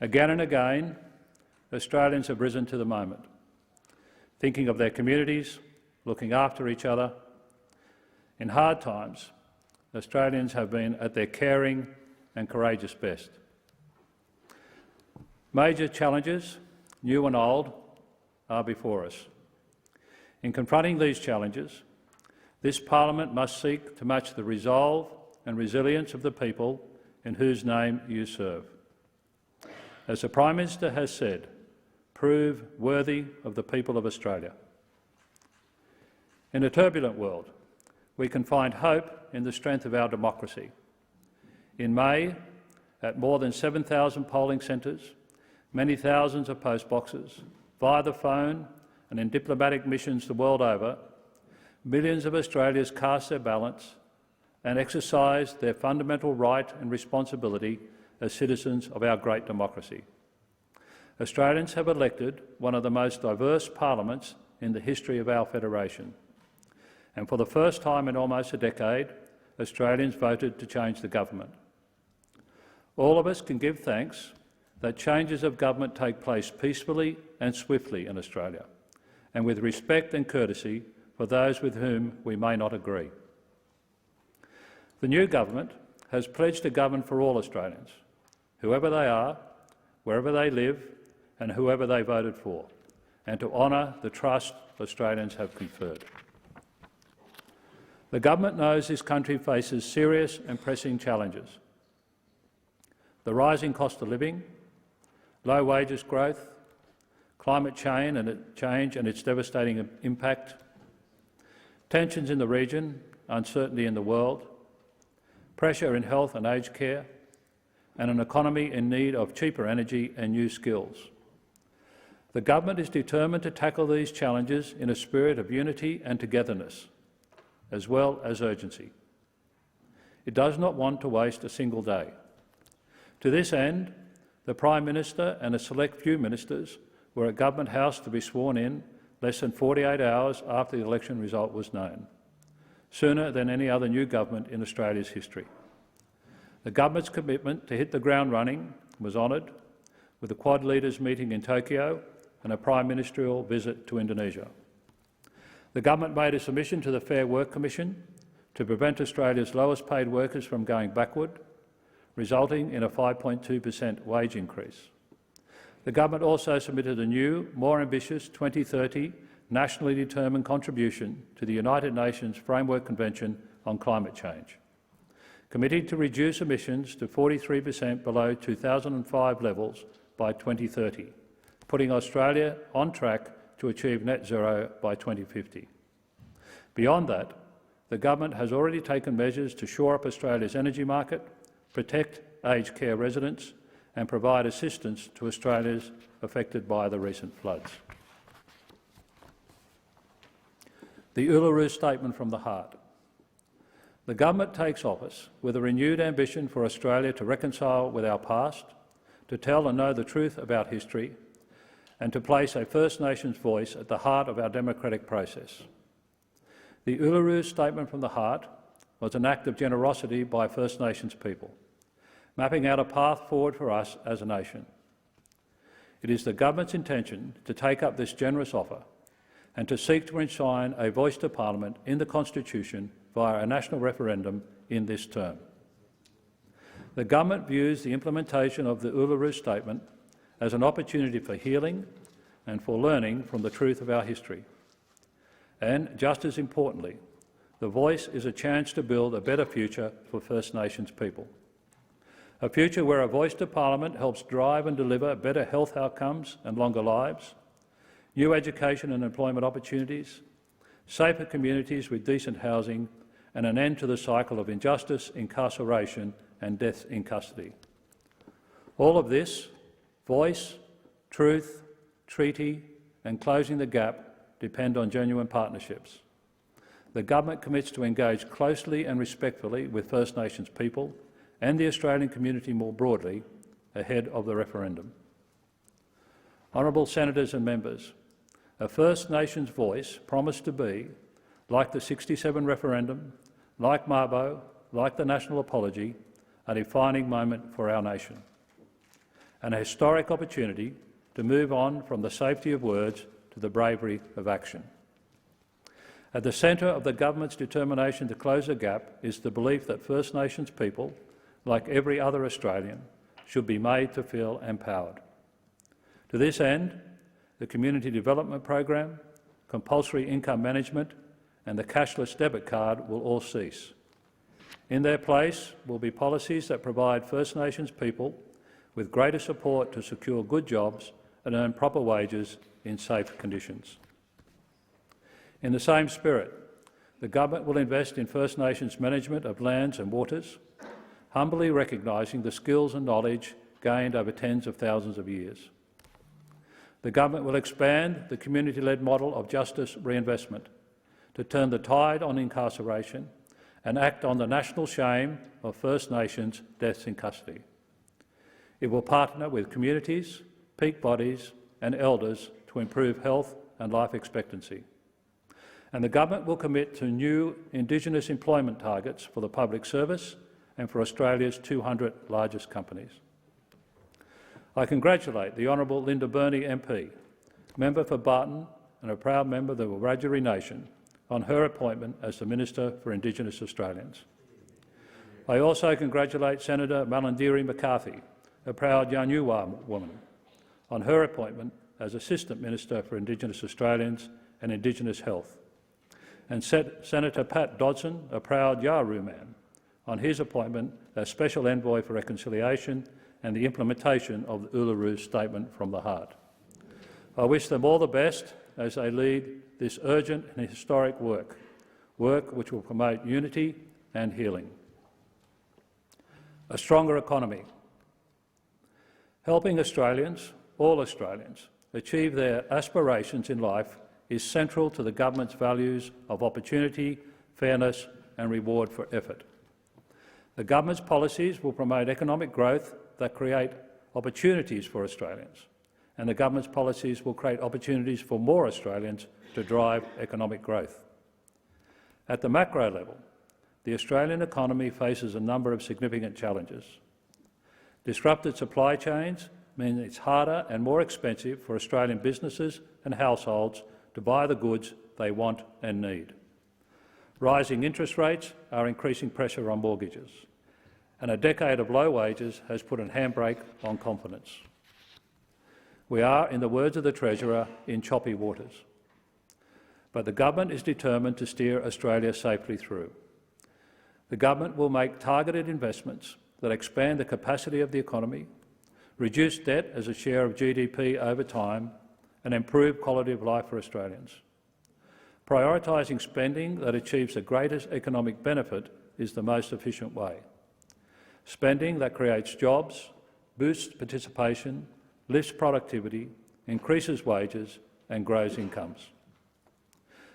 Again and again, Australians have risen to the moment, thinking of their communities, looking after each other. In hard times, Australians have been at their caring and courageous best. Major challenges, new and old, are before us. In confronting these challenges, this Parliament must seek to match the resolve and resilience of the people in whose name you serve. As the Prime Minister has said, prove worthy of the people of Australia. In a turbulent world, we can find hope in the strength of our democracy. In May, at more than 7,000 polling centres, many thousands of post boxes, via the phone and in diplomatic missions the world over, millions of Australians cast their ballots and exercised their fundamental right and responsibility as citizens of our great democracy. Australians have elected one of the most diverse parliaments in the history of our federation. And for the first time in almost a decade, Australians voted to change the government. All of us can give thanks that changes of government take place peacefully and swiftly in Australia, and with respect and courtesy for those with whom we may not agree. The new government has pledged to govern for all Australians, whoever they are, wherever they live and whoever they voted for, and to honour the trust Australians have conferred. The government knows this country faces serious and pressing challenges. The rising cost of living, low wages growth, climate change and its devastating impact, tensions in the region, uncertainty in the world, pressure in health and aged care, and an economy in need of cheaper energy and new skills. The government is determined to tackle these challenges in a spirit of unity and togetherness, as well as urgency. It does not want to waste a single day. To this end, the Prime Minister and a select few ministers were at Government House to be sworn in less than 48 hours after the election result was known, sooner than any other new government in Australia's history. The government's commitment to hit the ground running was honoured with the Quad leaders meeting in Tokyo and a Prime Ministerial visit to Indonesia. The government made a submission to the Fair Work Commission to prevent Australia's lowest paid workers from going backward, resulting in a 5.2% wage increase. The government also submitted a new, more ambitious 2030 nationally determined contribution to the United Nations Framework Convention on Climate Change, committing to reduce emissions to 43% below 2005 levels by 2030, putting Australia on track to achieve net zero by 2050. Beyond that, the government has already taken measures to shore up Australia's energy market, protect aged care residents and provide assistance to Australians affected by the recent floods. The Uluru Statement from the Heart. The government takes office with a renewed ambition for Australia to reconcile with our past, to tell and know the truth about history, and to place a First Nations voice at the heart of our democratic process. The Uluru Statement from the Heart was an act of generosity by First Nations people, mapping out a path forward for us as a nation. It is the government's intention to take up this generous offer and to seek to enshrine a voice to Parliament in the Constitution via a national referendum in this term. The government views the implementation of the Uluru Statement as an opportunity for healing and for learning from the truth of our history. And, just as importantly, the voice is a chance to build a better future for First Nations people. A future where a voice to Parliament helps drive and deliver better health outcomes and longer lives, new education and employment opportunities, safer communities with decent housing and an end to the cycle of injustice, incarceration and deaths in custody. All of this, voice, truth, treaty and closing the gap, depend on genuine partnerships. The government commits to engage closely and respectfully with First Nations people and the Australian community more broadly ahead of the referendum. Honourable Senators and Members, a First Nations voice promised to be, like the '67 referendum, like Mabo, like the National Apology, a defining moment for our nation, and a historic opportunity to move on from the safety of words to the bravery of action. At the centre of the government's determination to close the gap is the belief that First Nations people, like every other Australian, should be made to feel empowered. To this end, the Community Development Program, compulsory income management and the cashless debit card will all cease. In their place will be policies that provide First Nations people with greater support to secure good jobs and earn proper wages in safe conditions. In the same spirit, the government will invest in First Nations management of lands and waters, humbly recognising the skills and knowledge gained over tens of thousands of years. The government will expand the community-led model of justice reinvestment to turn the tide on incarceration and act on the national shame of First Nations deaths in custody. It will partner with communities, peak bodies and elders to improve health and life expectancy. And the government will commit to new Indigenous employment targets for the public service and for Australia's 200 largest companies. I congratulate the Honourable Linda Burney MP, member for Barton and a proud member of the Wiradjuri Nation, on her appointment as the Minister for Indigenous Australians. I also congratulate Senator Malarndirri McCarthy, a proud Yanyuwa woman, on her appointment as Assistant Minister for Indigenous Australians and Indigenous Health, and Senator Pat Dodson, a proud Yawuru man, on his appointment as Special Envoy for Reconciliation and the implementation of the Uluru Statement from the Heart. I wish them all the best as they lead this urgent and historic work which will promote unity and healing. A stronger economy. Helping Australians, all Australians, achieve their aspirations in life is central to the government's values of opportunity, fairness and reward for effort. The government's policies will promote economic growth that create opportunities for Australians, and the government's policies will create opportunities for more Australians to drive economic growth. At the macro level, the Australian economy faces a number of significant challenges. Disrupted supply chains mean it's harder and more expensive for Australian businesses and households to buy the goods they want and need. Rising interest rates are increasing pressure on mortgages, and a decade of low wages has put a handbrake on confidence. We are, in the words of the Treasurer, in choppy waters. But the government is determined to steer Australia safely through. The government will make targeted investments that expand the capacity of the economy, reduce debt as a share of GDP over time, and improve quality of life for Australians. Prioritising spending that achieves the greatest economic benefit is the most efficient way. Spending that creates jobs, boosts participation, lifts productivity, increases wages and grows incomes.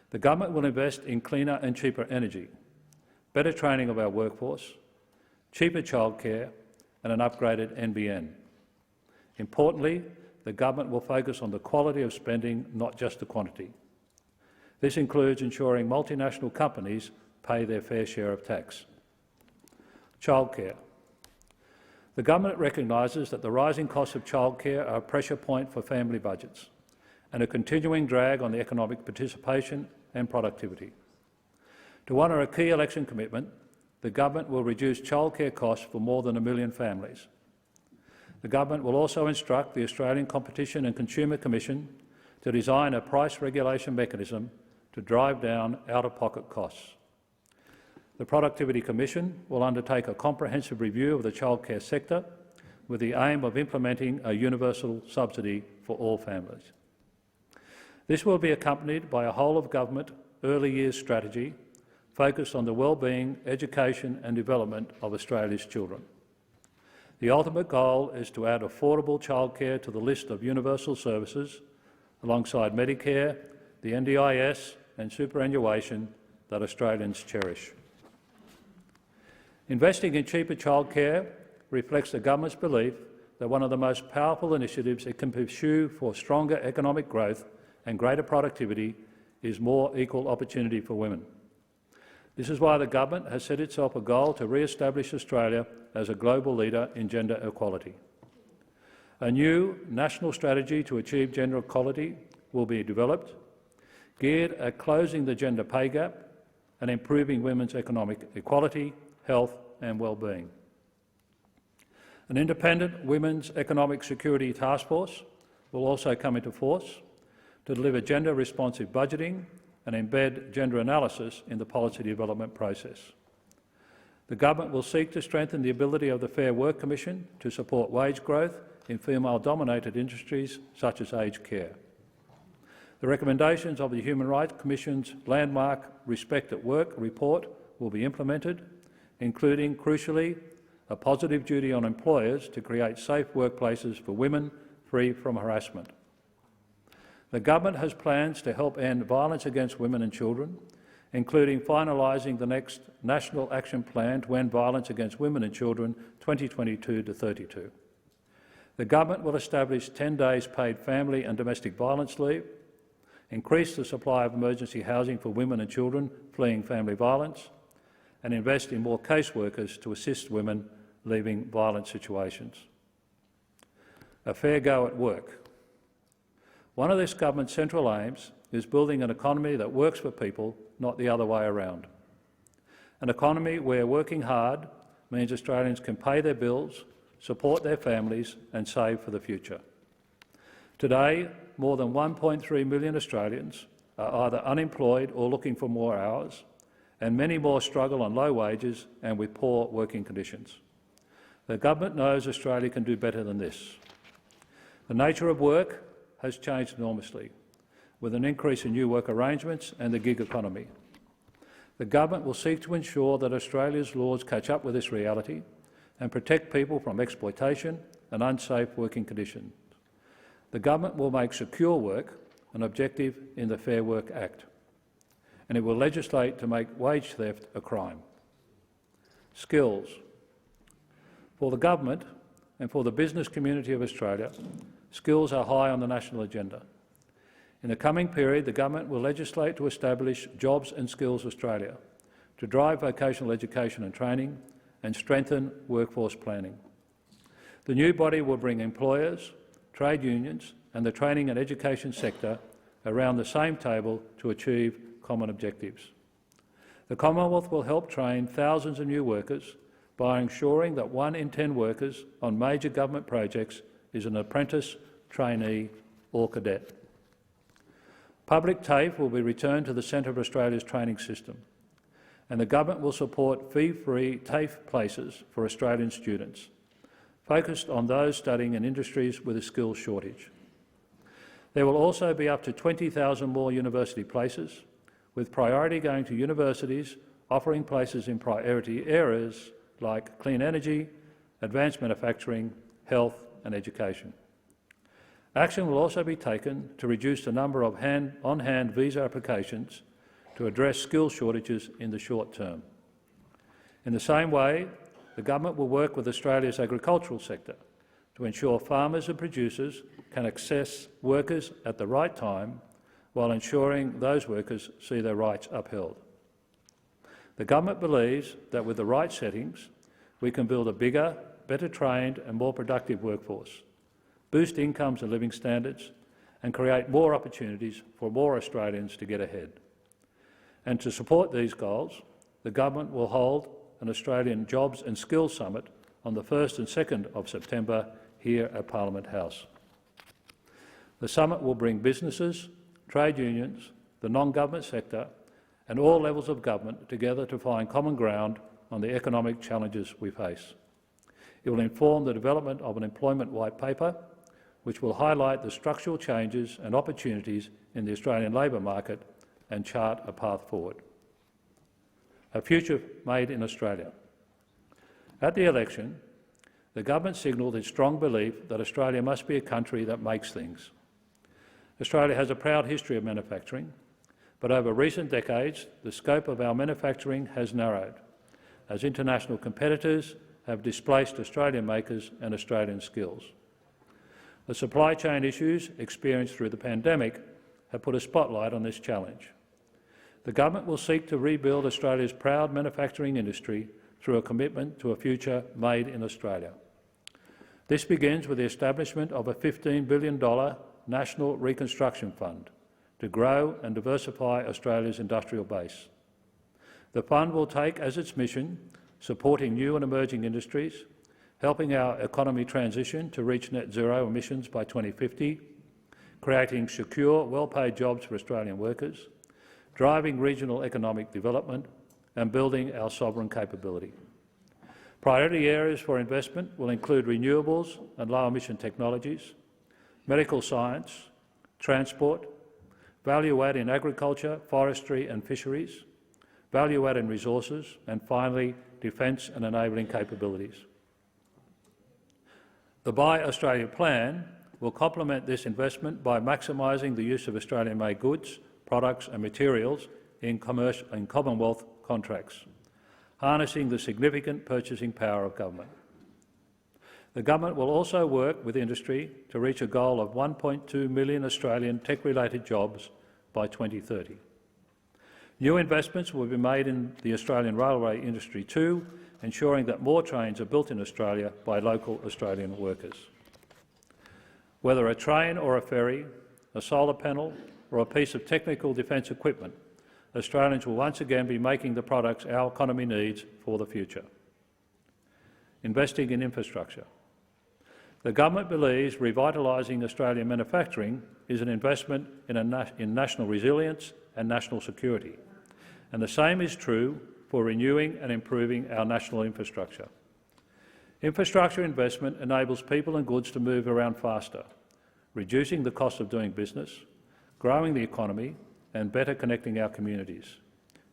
The government will invest in cleaner and cheaper energy, better training of our workforce, cheaper childcare and an upgraded NBN. Importantly, the government will focus on the quality of spending, not just the quantity. This includes ensuring multinational companies pay their fair share of tax. Childcare. The government recognises that the rising costs of childcare are a pressure point for family budgets and a continuing drag on the economic participation and productivity. To honour a key election commitment, the government will reduce childcare costs for more than 1 million families. The government will also instruct the Australian Competition and Consumer Commission to design a price regulation mechanism to drive down out-of-pocket costs. The Productivity Commission will undertake a comprehensive review of the childcare sector with the aim of implementing a universal subsidy for all families. This will be accompanied by a whole-of-government early years strategy focused on the well-being, education and development of Australia's children. The ultimate goal is to add affordable childcare to the list of universal services alongside Medicare, the NDIS and superannuation that Australians cherish. Investing in cheaper childcare reflects the government's belief that one of the most powerful initiatives it can pursue for stronger economic growth and greater productivity is more equal opportunity for women. This is why the government has set itself a goal to re-establish Australia as a global leader in gender equality. A new national strategy to achieve gender equality will be developed, geared at closing the gender pay gap and improving women's economic equality, health and well-being. An independent Women's Economic Security Task Force will also come into force to deliver gender-responsive budgeting and embed gender analysis in the policy development process. The government will seek to strengthen the ability of the Fair Work Commission to support wage growth in female-dominated industries such as aged care. The recommendations of the Human Rights Commission's landmark Respect at Work report will be implemented, including, crucially, a positive duty on employers to create safe workplaces for women free from harassment. The government has plans to help end violence against women and children, including finalising the next National Action Plan to End Violence Against Women and Children 2022-32. The government will establish 10 days paid family and domestic violence leave, increase the supply of emergency housing for women and children fleeing family violence, and invest in more caseworkers to assist women leaving violent situations. A fair go at work. One of this government's central aims is building an economy that works for people, not the other way around. An economy where working hard means Australians can pay their bills, support their families and save for the future. Today, more than 1.3 million Australians are either unemployed or looking for more hours, and many more struggle on low wages and with poor working conditions. The government knows Australia can do better than this. The nature of work has changed enormously, with an increase in new work arrangements and the gig economy. The government will seek to ensure that Australia's laws catch up with this reality and protect people from exploitation and unsafe working conditions. The government will make secure work an objective in the Fair Work Act, and it will legislate to make wage theft a crime. Skills. For the government and for the business community of Australia, skills are high on the national agenda. In the coming period, the government will legislate to establish Jobs and Skills Australia, to drive vocational education and training and strengthen workforce planning. The new body will bring employers, trade unions and the training and education sector around the same table to achieve common objectives. The Commonwealth will help train thousands of new workers by ensuring that 1 in 10 workers on major government projects is an apprentice, trainee or cadet. Public TAFE will be returned to the centre of Australia's training system, and the government will support fee-free TAFE places for Australian students, focused on those studying in industries with a skills shortage. There will also be up to 20,000 more university places, with priority going to universities offering places in priority areas like clean energy, advanced manufacturing, health and education. Action will also be taken to reduce the number of on-hand visa applications to address skills shortages in the short term. In the same way, the government will work with Australia's agricultural sector to ensure farmers and producers can access workers at the right time while ensuring those workers see their rights upheld. The government believes that with the right settings, we can build a bigger, better trained and more productive workforce, boost incomes and living standards and create more opportunities for more Australians to get ahead. And to support these goals, the government will hold an Australian Jobs and Skills Summit on the 1st and 2nd of September here at Parliament House. The summit will bring businesses, trade unions, the non-government sector and all levels of government together to find common ground on the economic challenges we face. It will inform the development of an employment white paper, which will highlight the structural changes and opportunities in the Australian labour market and chart a path forward. A future made in Australia. At the election, the government signalled its strong belief that Australia must be a country that makes things. Australia has a proud history of manufacturing, but over recent decades the scope of our manufacturing has narrowed, as international competitors have displaced Australian makers and Australian skills. The supply chain issues experienced through the pandemic have put a spotlight on this challenge. The government will seek to rebuild Australia's proud manufacturing industry through a commitment to a future made in Australia. This begins with the establishment of a $15 billion National Reconstruction Fund to grow and diversify Australia's industrial base. The fund will take as its mission supporting new and emerging industries, helping our economy transition to reach net zero emissions by 2050, creating secure, well-paid jobs for Australian workers, driving regional economic development and building our sovereign capability. Priority areas for investment will include renewables and low-emission technologies, medical science, transport, value-add in agriculture, forestry and fisheries, value-add in resources, and finally, defence and enabling capabilities. The Buy Australia plan will complement this investment by maximising the use of Australian-made goods, products and materials in Commonwealth contracts, harnessing the significant purchasing power of government. The government will also work with industry to reach a goal of 1.2 million Australian tech-related jobs by 2030. New investments will be made in the Australian railway industry too, ensuring that more trains are built in Australia by local Australian workers. Whether a train or a ferry, a solar panel or a piece of technical defence equipment, Australians will once again be making the products our economy needs for the future. Investing in infrastructure. The government believes revitalising Australian manufacturing is an investment in national resilience and national security, and the same is true for renewing and improving our national infrastructure. Infrastructure investment enables people and goods to move around faster, reducing the cost of doing business, growing the economy and better connecting our communities,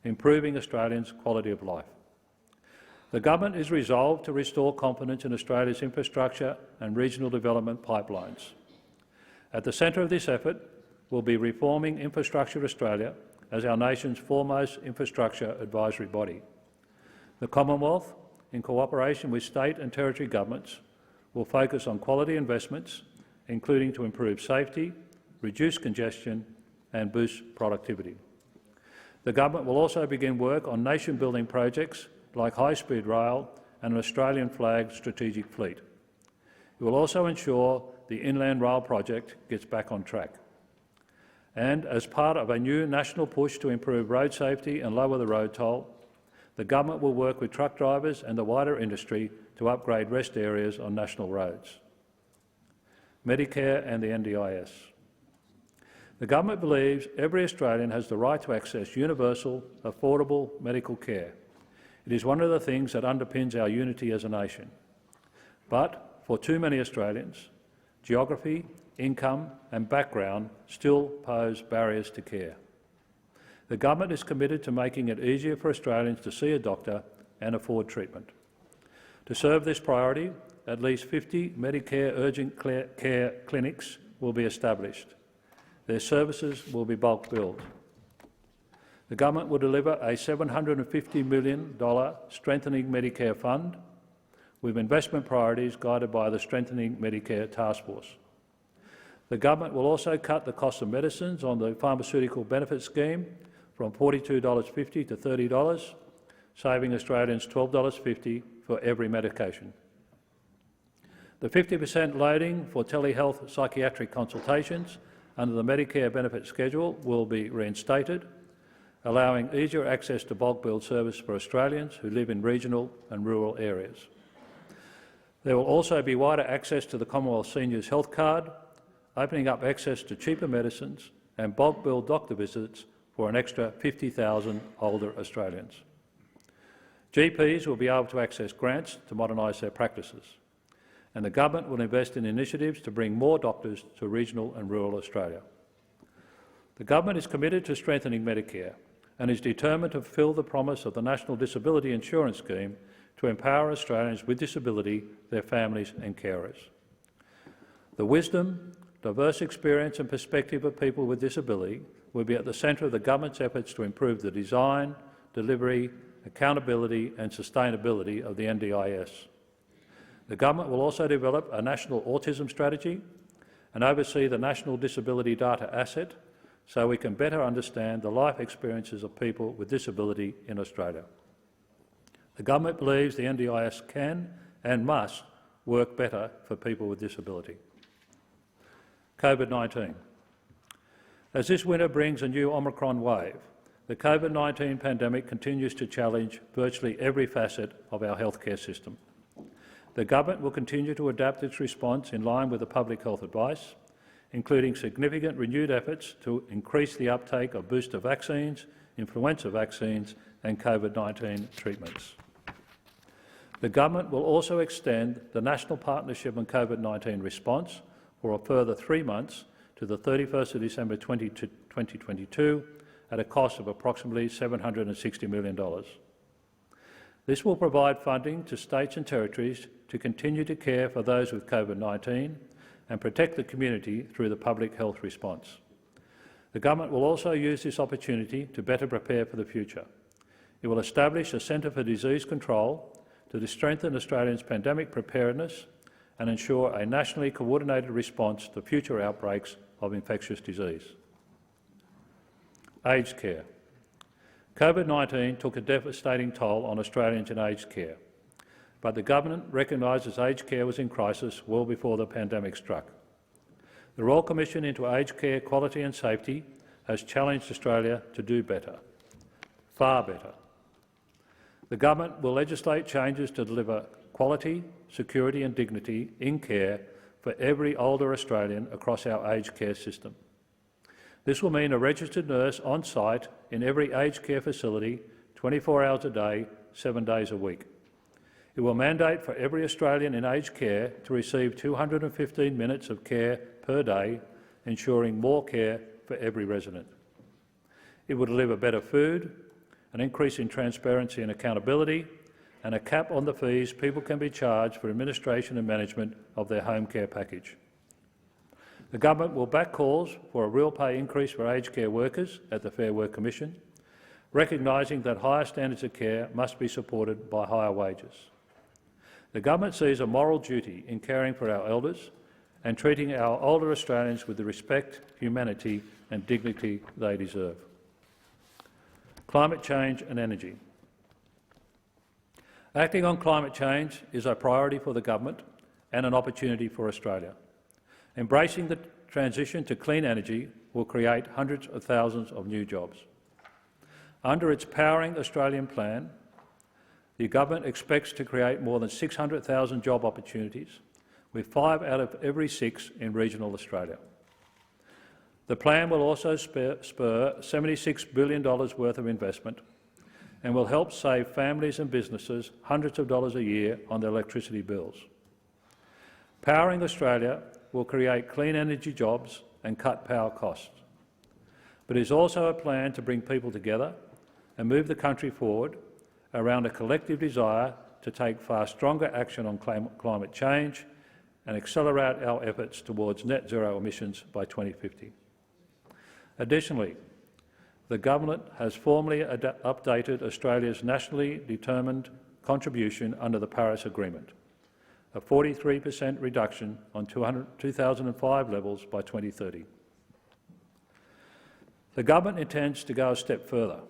improving Australians' quality of life. The government is resolved to restore confidence in Australia's infrastructure and regional development pipelines. At the centre of this effort will be reforming Infrastructure Australia as our nation's foremost infrastructure advisory body. The Commonwealth, in cooperation with state and territory governments, will focus on quality investments, including to improve safety, reduce congestion and boost productivity. The government will also begin work on nation-building projects like high-speed rail and an Australian-flagged strategic fleet. It will also ensure the Inland Rail project gets back on track. And as part of a new national push to improve road safety and lower the road toll, the government will work with truck drivers and the wider industry to upgrade rest areas on national roads. Medicare and the NDIS. The government believes every Australian has the right to access universal, affordable medical care. It is one of the things that underpins our unity as a nation. But for too many Australians, geography, income and background still pose barriers to care. The government is committed to making it easier for Australians to see a doctor and afford treatment. To serve this priority, at least 50 Medicare urgent care clinics will be established. Their services will be bulk billed. The government will deliver a $750 million Strengthening Medicare Fund, with investment priorities guided by the Strengthening Medicare Task Force. The government will also cut the cost of medicines on the Pharmaceutical Benefit Scheme from $42.50 to $30, saving Australians $12.50 for every medication. The 50% loading for telehealth psychiatric consultations under the Medicare benefit schedule will be reinstated, allowing easier access to bulk billed service for Australians who live in regional and rural areas. There will also be wider access to the Commonwealth Seniors Health Card, opening up access to cheaper medicines and bulk billed doctor visits for an extra 50,000 older Australians. GPs will be able to access grants to modernise their practices, and the government will invest in initiatives to bring more doctors to regional and rural Australia. The government is committed to strengthening Medicare and is determined to fulfil the promise of the National Disability Insurance Scheme to empower Australians with disability, their families and carers. The wisdom, diverse experience and perspective of people with disability will be at the centre of the government's efforts to improve the design, delivery, accountability and sustainability of the NDIS. The government will also develop a national autism strategy and oversee the National Disability Data Asset so we can better understand the life experiences of people with disability in Australia. The government believes the NDIS can and must work better for people with disability. COVID-19. As this winter brings a new Omicron wave, the COVID-19 pandemic continues to challenge virtually every facet of our healthcare system. The government will continue to adapt its response in line with the public health advice, including significant renewed efforts to increase the uptake of booster vaccines, influenza vaccines and COVID-19 treatments. The government will also extend the National Partnership on COVID-19 response for a further 3 months to the 31st of December 2022 at a cost of approximately $760 million. This will provide funding to states and territories to continue to care for those with COVID-19 and protect the community through the public health response. The government will also use this opportunity to better prepare for the future. It will establish a Centre for Disease Control to strengthen Australians' pandemic preparedness and ensure a nationally coordinated response to future outbreaks of infectious disease. Aged care. COVID-19 took a devastating toll on Australians in aged care, but the government recognises aged care was in crisis well before the pandemic struck. The Royal Commission into Aged Care Quality and Safety has challenged Australia to do better, far better. The government will legislate changes to deliver quality, security and dignity in care for every older Australian across our aged care system. This will mean a registered nurse on site in every aged care facility 24 hours a day, 7 days a week. It will mandate for every Australian in aged care to receive 215 minutes of care per day, ensuring more care for every resident. It will deliver better food, an increase in transparency and accountability, and a cap on the fees people can be charged for administration and management of their home care package. The government will back calls for a real pay increase for aged care workers at the Fair Work Commission, recognising that higher standards of care must be supported by higher wages. The government sees a moral duty in caring for our elders and treating our older Australians with the respect, humanity and dignity they deserve. Climate change and energy. Acting on climate change is a priority for the government and an opportunity for Australia. Embracing the transition to clean energy will create hundreds of thousands of new jobs. Under its Powering Australian plan, the government expects to create more than 600,000 job opportunities, with 5 out of every 6 in regional Australia. The plan will also spur $76 billion worth of investment and will help save families and businesses hundreds of dollars a year on their electricity bills. Powering Australia will create clean energy jobs and cut power costs. But it is also a plan to bring people together and move the country forward around a collective desire to take far stronger action on climate change and accelerate our efforts towards net zero emissions by 2050. Additionally, the government has formally updated Australia's nationally determined contribution under the Paris Agreement, a 43% reduction on 2005 levels by 2030. The government intends to go a step further,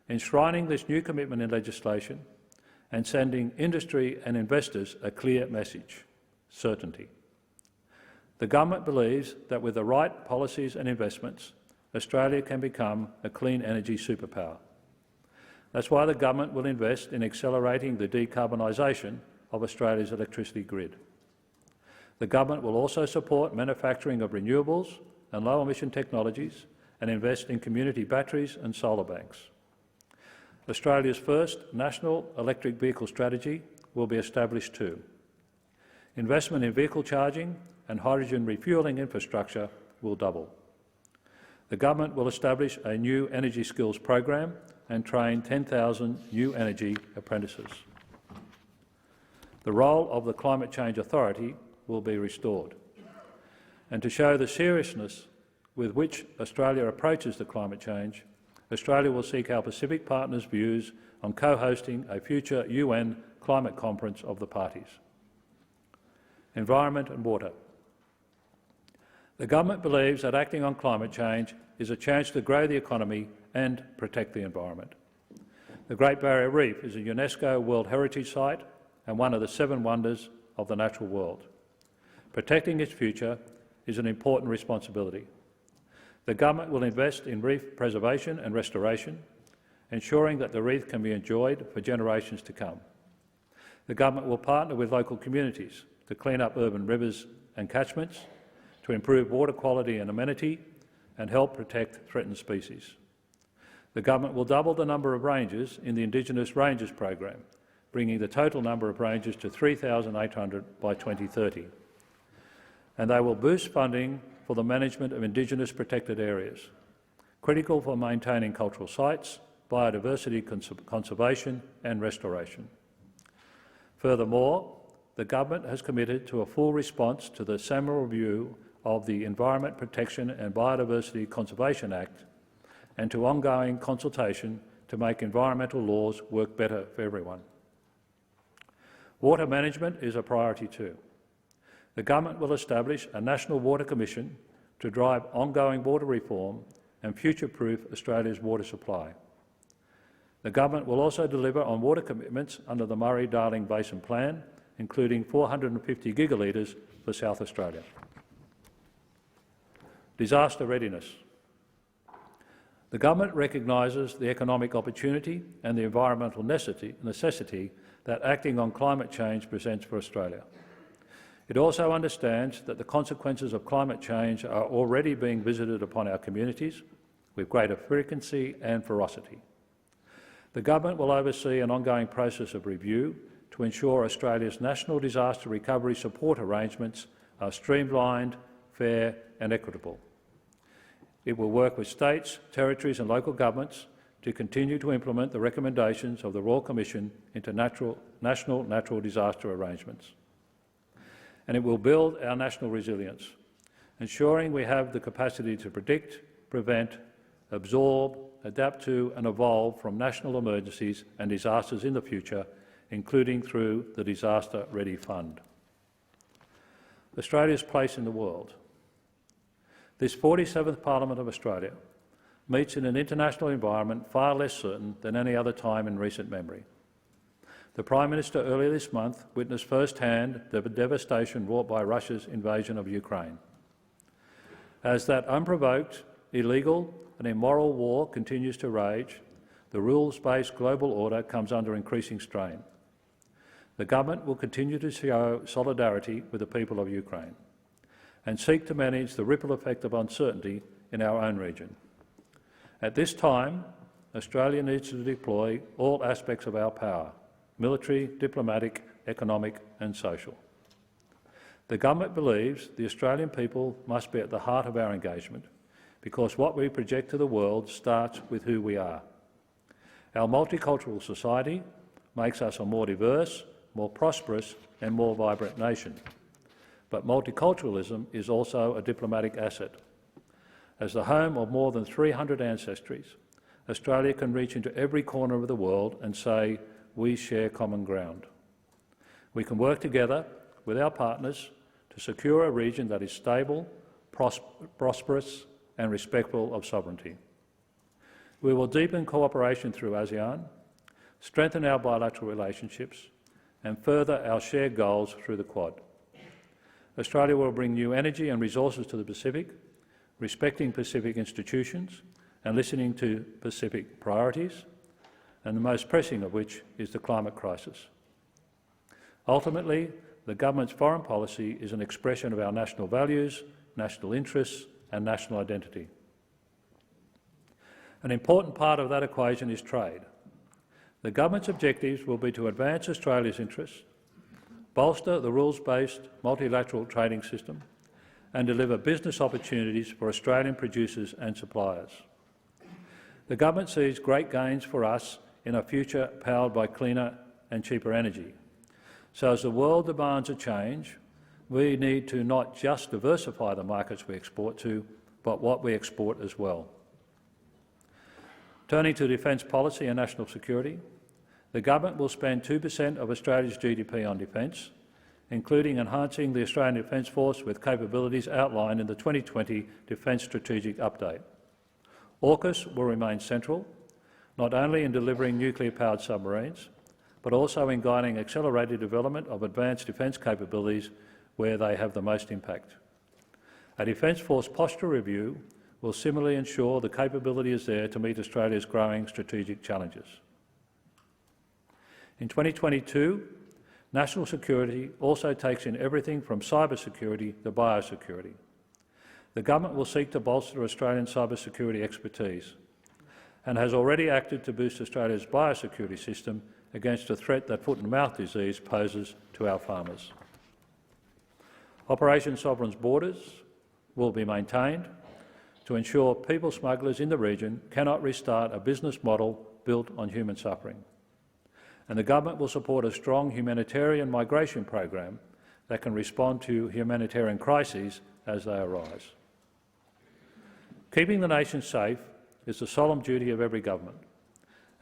enshrining this new commitment in legislation and sending industry and investors a clear message: certainty. The government believes that with the right policies and investments, Australia can become a clean energy superpower. That's why the government will invest in accelerating the decarbonisation of Australia's electricity grid. The government will also support manufacturing of renewables and low-emission technologies and invest in community batteries and solar banks. Australia's first national electric vehicle strategy will be established too. Investment in vehicle charging and hydrogen refuelling infrastructure will double. The government will establish a new energy skills program and train 10,000 new energy apprentices. The role of the Climate Change Authority will be restored. And to show the seriousness with which Australia approaches the climate change, Australia will seek our Pacific partners' views on co-hosting a future UN climate conference of the parties. Environment and water. The government believes that acting on climate change is a chance to grow the economy and protect the environment. The Great Barrier Reef is a UNESCO World Heritage Site and one of the 7 wonders of the natural world. Protecting its future is an important responsibility. The government will invest in reef preservation and restoration, ensuring that the reef can be enjoyed for generations to come. The government will partner with local communities to clean up urban rivers and catchments, to improve water quality and amenity, and help protect threatened species. The government will double the number of rangers in the Indigenous Rangers program, bringing the total number of rangers to 3,800 by 2030. And they will boost funding for the management of Indigenous protected areas, critical for maintaining cultural sites, biodiversity conservation and restoration. Furthermore, the government has committed to a full response to the seminal review of the Environment Protection and Biodiversity Conservation Act and to ongoing consultation to make environmental laws work better for everyone. Water management is a priority too. The government will establish a National Water Commission to drive ongoing water reform and future-proof Australia's water supply. The government will also deliver on water commitments under the Murray-Darling Basin Plan, including 450 gigalitres for South Australia. Disaster readiness. The government recognises the economic opportunity and the environmental necessity that acting on climate change presents for Australia. It also understands that the consequences of climate change are already being visited upon our communities with greater frequency and ferocity. The government will oversee an ongoing process of review to ensure Australia's national disaster recovery support arrangements are streamlined, fair and equitable. It will work with states, territories and local governments to continue to implement the recommendations of the Royal Commission into national natural disaster arrangements. And it will build our national resilience, ensuring we have the capacity to predict, prevent, absorb, adapt to and evolve from national emergencies and disasters in the future, including through the Disaster Ready Fund. Australia's place in the world. This 47th Parliament of Australia meets in an international environment far less certain than any other time in recent memory. The Prime Minister earlier this month witnessed firsthand the devastation wrought by Russia's invasion of Ukraine. As that unprovoked, illegal and immoral war continues to rage, the rules-based global order comes under increasing strain. The government will continue to show solidarity with the people of Ukraine and seek to manage the ripple effect of uncertainty in our own region. At this time, Australia needs to deploy all aspects of our power: military, diplomatic, economic and social. The government believes the Australian people must be at the heart of our engagement because what we project to the world starts with who we are. Our multicultural society makes us a more diverse, more prosperous and more vibrant nation. But multiculturalism is also a diplomatic asset. As the home of more than 300 ancestries, Australia can reach into every corner of the world and say, we share common ground. We can work together with our partners to secure a region that is stable, prosperous and respectful of sovereignty. We will deepen cooperation through ASEAN, strengthen our bilateral relationships and further our shared goals through the Quad. Australia will bring new energy and resources to the Pacific, respecting Pacific institutions and listening to Pacific priorities, and the most pressing of which is the climate crisis. Ultimately, the government's foreign policy is an expression of our national values, national interests and national identity. An important part of that equation is trade. The government's objectives will be to advance Australia's interests, bolster the rules-based multilateral trading system and deliver business opportunities for Australian producers and suppliers. The government sees great gains for us in a future powered by cleaner and cheaper energy. So as the world demands a change, we need to not just diversify the markets we export to, but what we export as well. Turning to defence policy and national security, the government will spend 2% of Australia's GDP on defence, including enhancing the Australian Defence Force with capabilities outlined in the 2020 Defence Strategic Update. AUKUS will remain central, not only in delivering nuclear-powered submarines, but also in guiding accelerated development of advanced defence capabilities where they have the most impact. A Defence Force posture review will similarly ensure the capability is there to meet Australia's growing strategic challenges. In 2022, national security also takes in everything from cyber security to biosecurity. The government will seek to bolster Australian cyber security expertise and has already acted to boost Australia's biosecurity system against the threat that foot-and-mouth disease poses to our farmers. Operation Sovereign's borders will be maintained to ensure people smugglers in the region cannot restart a business model built on human suffering. And the government will support a strong humanitarian migration program that can respond to humanitarian crises as they arise. Keeping the nation safe is the solemn duty of every government,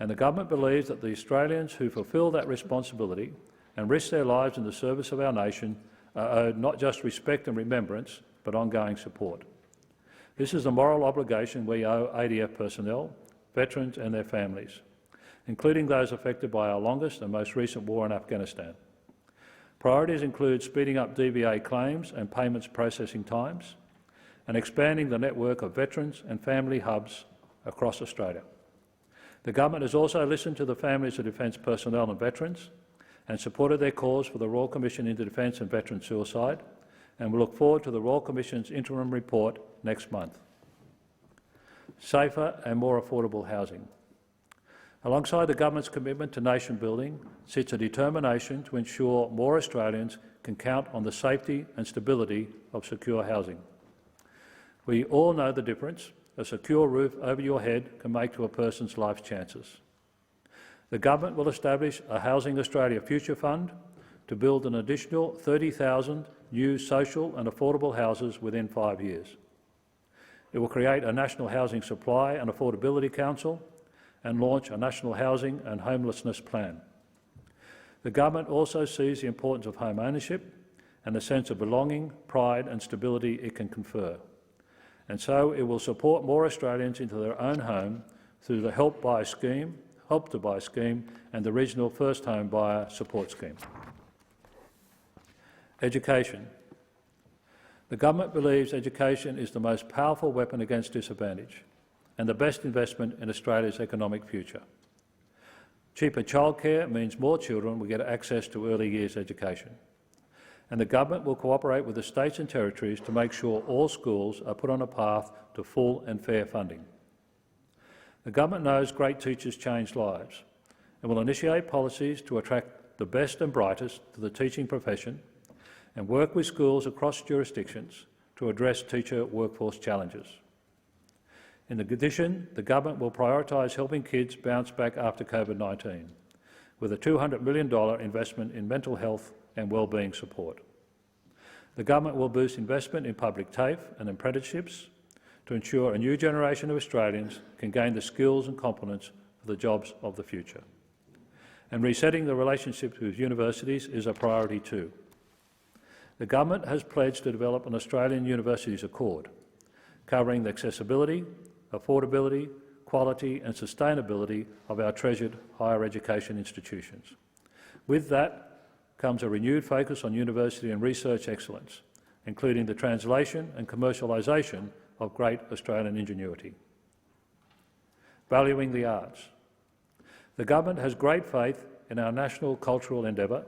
and the government believes that the Australians who fulfil that responsibility and risk their lives in the service of our nation are owed not just respect and remembrance, but ongoing support. This is a moral obligation we owe ADF personnel, veterans and their families, including those affected by our longest and most recent war in Afghanistan. Priorities include speeding up DVA claims and payments processing times, and expanding the network of veterans and family hubs across Australia. The government has also listened to the families of defence personnel and veterans and supported their calls for the Royal Commission into Defence and Veteran Suicide, and we look forward to the Royal Commission's interim report next month. Safer and more affordable housing. Alongside the government's commitment to nation building sits a determination to ensure more Australians can count on the safety and stability of secure housing. We all know the difference a secure roof over your head can make to a person's life chances. The government will establish a Housing Australia Future Fund to build an additional 30,000 new social and affordable houses within 5 years. It will create a National Housing Supply and Affordability Council and launch a National Housing and Homelessness Plan. The government also sees the importance of home ownership and the sense of belonging, pride and stability it can confer, and so it will support more Australians into their own home through the Help to Buy scheme and the Regional First Home Buyer Support Scheme. Education. The government believes education is the most powerful weapon against disadvantage and the best investment in Australia's economic future. Cheaper childcare means more children will get access to early years education, and the government will cooperate with the states and territories to make sure all schools are put on a path to full and fair funding. The government knows great teachers change lives and will initiate policies to attract the best and brightest to the teaching profession and work with schools across jurisdictions to address teacher workforce challenges. In addition, the government will prioritise helping kids bounce back after COVID-19 with a $200 million investment in mental health and wellbeing support. The government will boost investment in public TAFE and apprenticeships to ensure a new generation of Australians can gain the skills and competence for the jobs of the future. And resetting the relationships with universities is a priority too. The government has pledged to develop an Australian Universities Accord, covering the accessibility, affordability, quality and sustainability of our treasured higher education institutions. With that comes a renewed focus on university and research excellence, including the translation and commercialisation of great Australian ingenuity. Valuing the arts. The government has great faith in our national cultural endeavour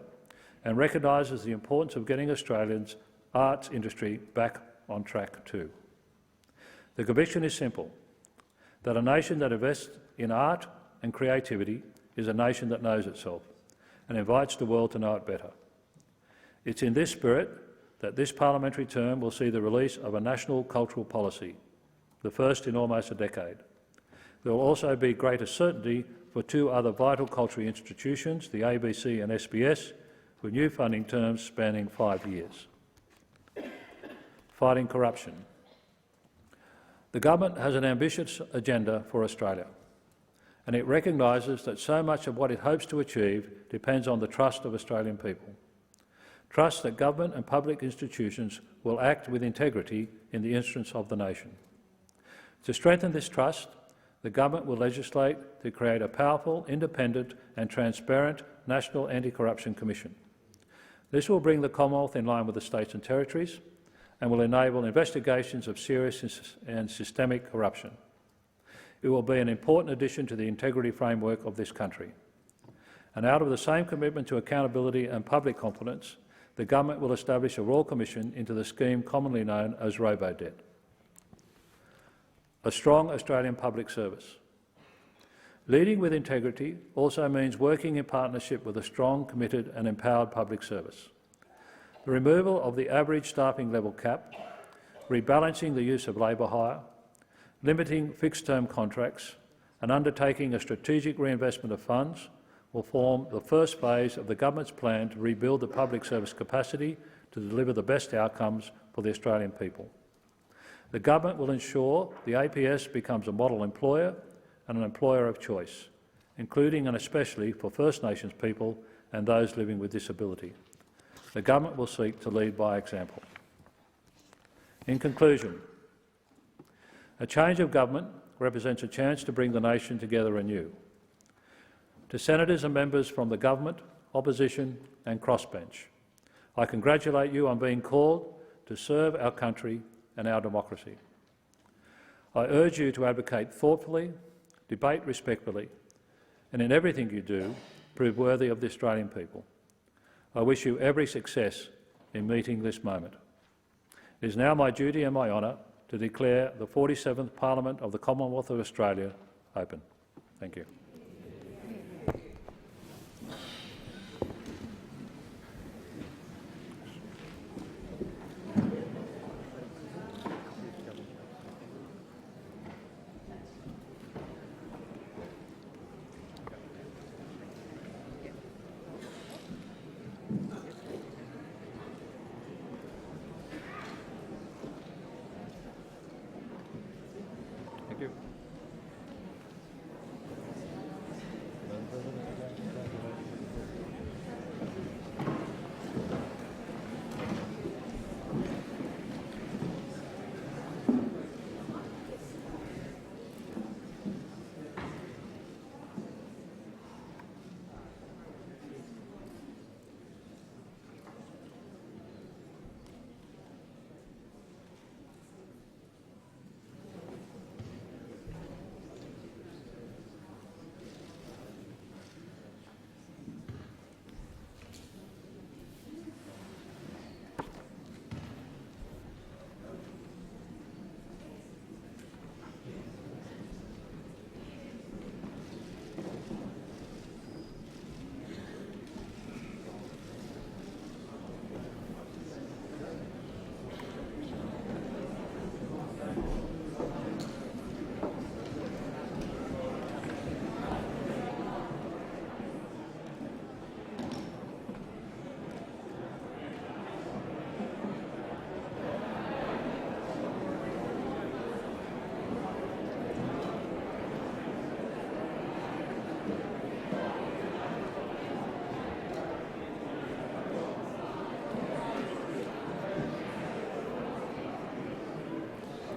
and recognises the importance of getting Australians' arts industry back on track too. The conviction is simple, that a nation that invests in art and creativity is a nation that knows itself and invites the world to know it better. It's in this spirit that this parliamentary term will see the release of a national cultural policy, the first in almost a decade. There will also be greater certainty for two other vital cultural institutions, the ABC and SBS, with new funding terms spanning 5 years. Fighting corruption. The government has an ambitious agenda for Australia, and it recognises that so much of what it hopes to achieve depends on the trust of Australian people. Trust that government and public institutions will act with integrity in the interests of the nation. To strengthen this trust, the government will legislate to create a powerful, independent and transparent National Anti-Corruption Commission. This will bring the Commonwealth in line with the states and territories and will enable investigations of serious and systemic corruption. It will be an important addition to the integrity framework of this country. And out of the same commitment to accountability and public confidence, the government will establish a Royal Commission into the scheme commonly known as Robodebt. A strong Australian public service. Leading with integrity also means working in partnership with a strong, committed and empowered public service. The removal of the average staffing level cap, rebalancing the use of labour hire, limiting fixed-term contracts and undertaking a strategic reinvestment of funds will form the first phase of the government's plan to rebuild the public service capacity to deliver the best outcomes for the Australian people. The government will ensure the APS becomes a model employer and an employer of choice, including and especially for First Nations people and those living with disability. The government will seek to lead by example. In conclusion, a change of government represents a chance to bring the nation together anew. To senators and members from the government, opposition and crossbench, I congratulate you on being called to serve our country and our democracy. I urge you to advocate thoughtfully, debate respectfully, and in everything you do, prove worthy of the Australian people. I wish you every success in meeting this moment. It is now my duty and my honour to declare the 47th Parliament of the Commonwealth of Australia open. Thank you.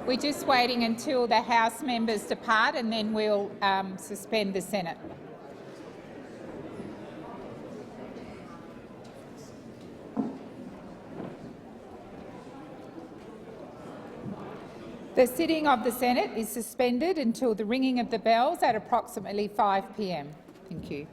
We're just waiting until the House members depart and then we'll suspend the Senate. The sitting of the Senate is suspended until the ringing of the bells at approximately 5 p.m. Thank you.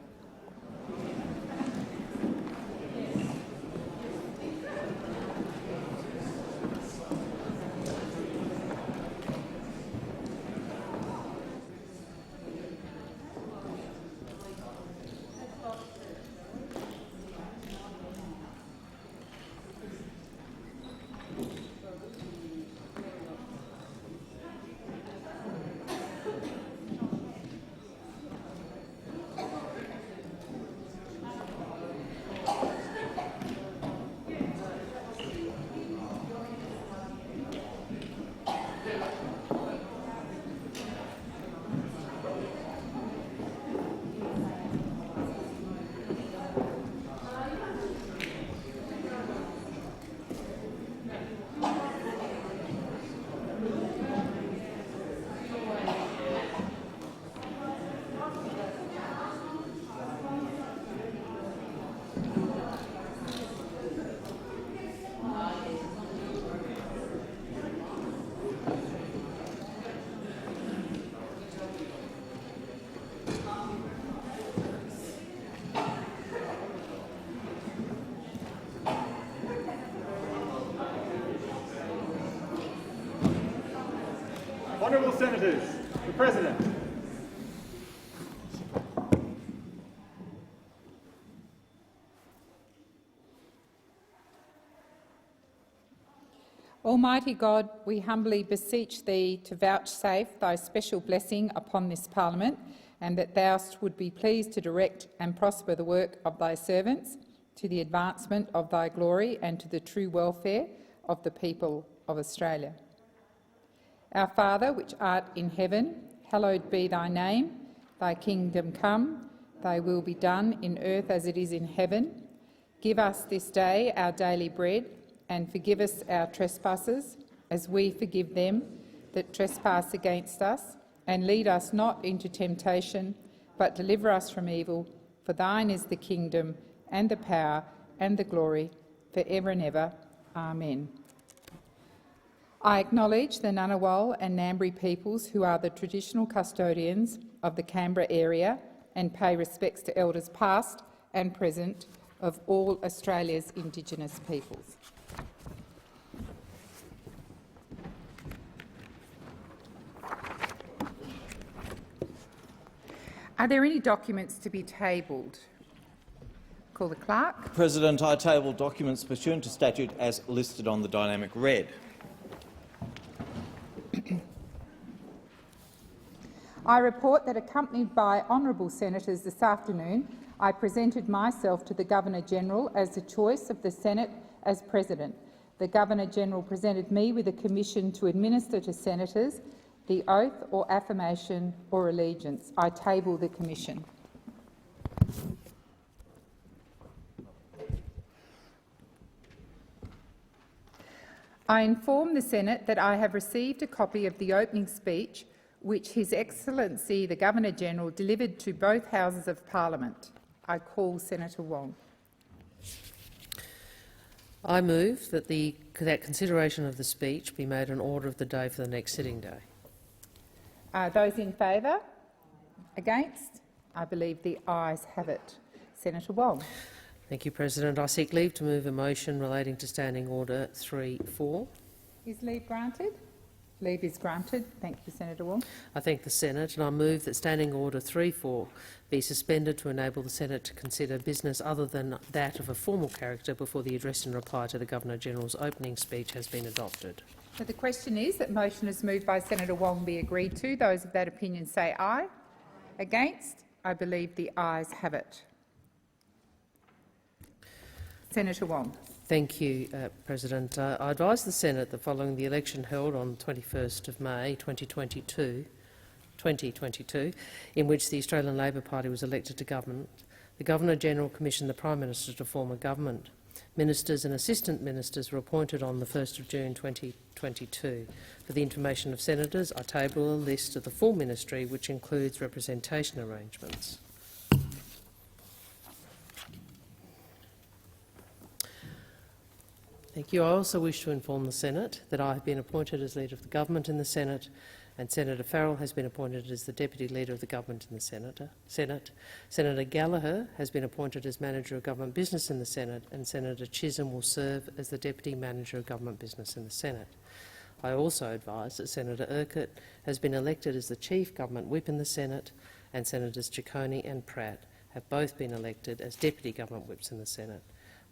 Honourable Senators, the President. Almighty God, we humbly beseech Thee to vouchsafe Thy special blessing upon this Parliament, and that Thou would be pleased to direct and prosper the work of Thy servants to the advancement of Thy glory and to the true welfare of the people of Australia. Our Father, which art in heaven, hallowed be Thy name. Thy kingdom come, Thy will be done in earth as it is in heaven. Give us this day our daily bread, and forgive us our trespasses, as we forgive them that trespass against us. And lead us not into temptation, but deliver us from evil. For Thine is the kingdom, and the power, and the glory, for ever and ever. Amen. I acknowledge the Ngunnawal and Ngambri peoples who are the traditional custodians of the Canberra area, and pay respects to elders past and present of all Australia's Indigenous peoples. Are there any documents to be tabled? Call the clerk. President, I table documents pursuant to statute as listed on the dynamic red. I report that, accompanied by honourable senators this afternoon, I presented myself to the Governor-General as the choice of the Senate as President. The Governor-General presented me with a commission to administer to senators the oath or affirmation or allegiance. I table the commission. I inform the Senate that I have received a copy of the opening speech which His Excellency the Governor-General delivered to both Houses of Parliament. I call Senator Wong. I move that that consideration of the speech be made an order of the day for the next sitting day. Those in favour? Against? I believe the ayes have it. Senator Wong. Thank you, President. I seek leave to move a motion relating to Standing Order 3.4. Is leave granted? Leave is granted. Thank you, Senator Wong. I thank the Senate, and I move that Standing Order 3.4 be suspended to enable the Senate to consider business other than that of a formal character before the address and reply to the Governor-General's opening speech has been adopted. So the question is that motion is moved by Senator Wong be agreed to. Those of that opinion say aye. Against? I believe the ayes have it. Senator Wong. Thank you, President. I advise the Senate that following the election held on 21st of May 2022, in which the Australian Labor Party was elected to government, the Governor-General commissioned the Prime Minister to form a government. Ministers and assistant ministers were appointed on the 1st of June 2022. For the information of senators, I table a list of the full ministry, which includes representation arrangements. Thank you. I also wish to inform the Senate that I have been appointed as Leader of the Government in the Senate, and Senator Farrell has been appointed as the Deputy Leader of the Government in the Senate. Senator Gallagher has been appointed as Manager of Government Business in the Senate, and Senator Chisholm will serve as the Deputy Manager of Government Business in the Senate. I also advise that Senator Urquhart has been elected as the Chief Government Whip in the Senate, and Senators Ciccone and Pratt have both been elected as Deputy Government Whips in the Senate.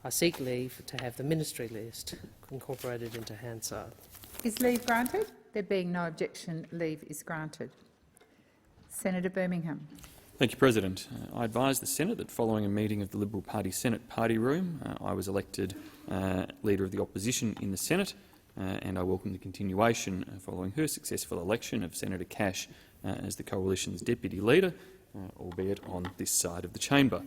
I seek leave to have the ministry list incorporated into Hansard. Is leave granted? There being no objection, leave is granted. Senator Birmingham. Thank you, President. I advise the Senate that following a meeting of the Liberal Party Senate Party Room, I was elected Leader of the Opposition in the Senate, and I welcome the continuation following her successful election of Senator Cash as the Coalition's Deputy Leader, albeit on this side of the chamber.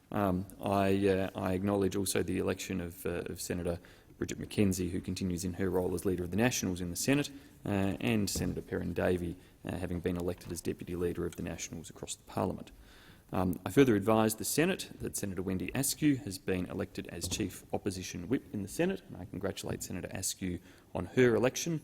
I acknowledge also the election of Senator Bridget McKenzie, who continues in her role as Leader of the Nationals in the Senate, and Senator Perrin Davey, having been elected as Deputy Leader of the Nationals across the Parliament. I further advise the Senate that Senator Wendy Askew has been elected as Chief Opposition Whip in the Senate, and I congratulate Senator Askew on her election,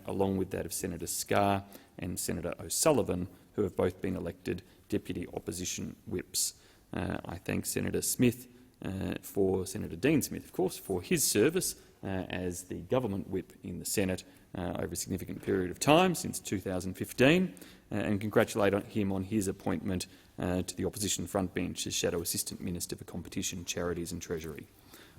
along with that of Senator Scarr and Senator O'Sullivan, who have both been elected Deputy Opposition Whips. I thank Senator Smith, Senator Dean Smith, of course, for his service as the government whip in the Senate over a significant period of time since 2015, and congratulate him on his appointment to the opposition frontbench as Shadow Assistant Minister for Competition, Charities and Treasury.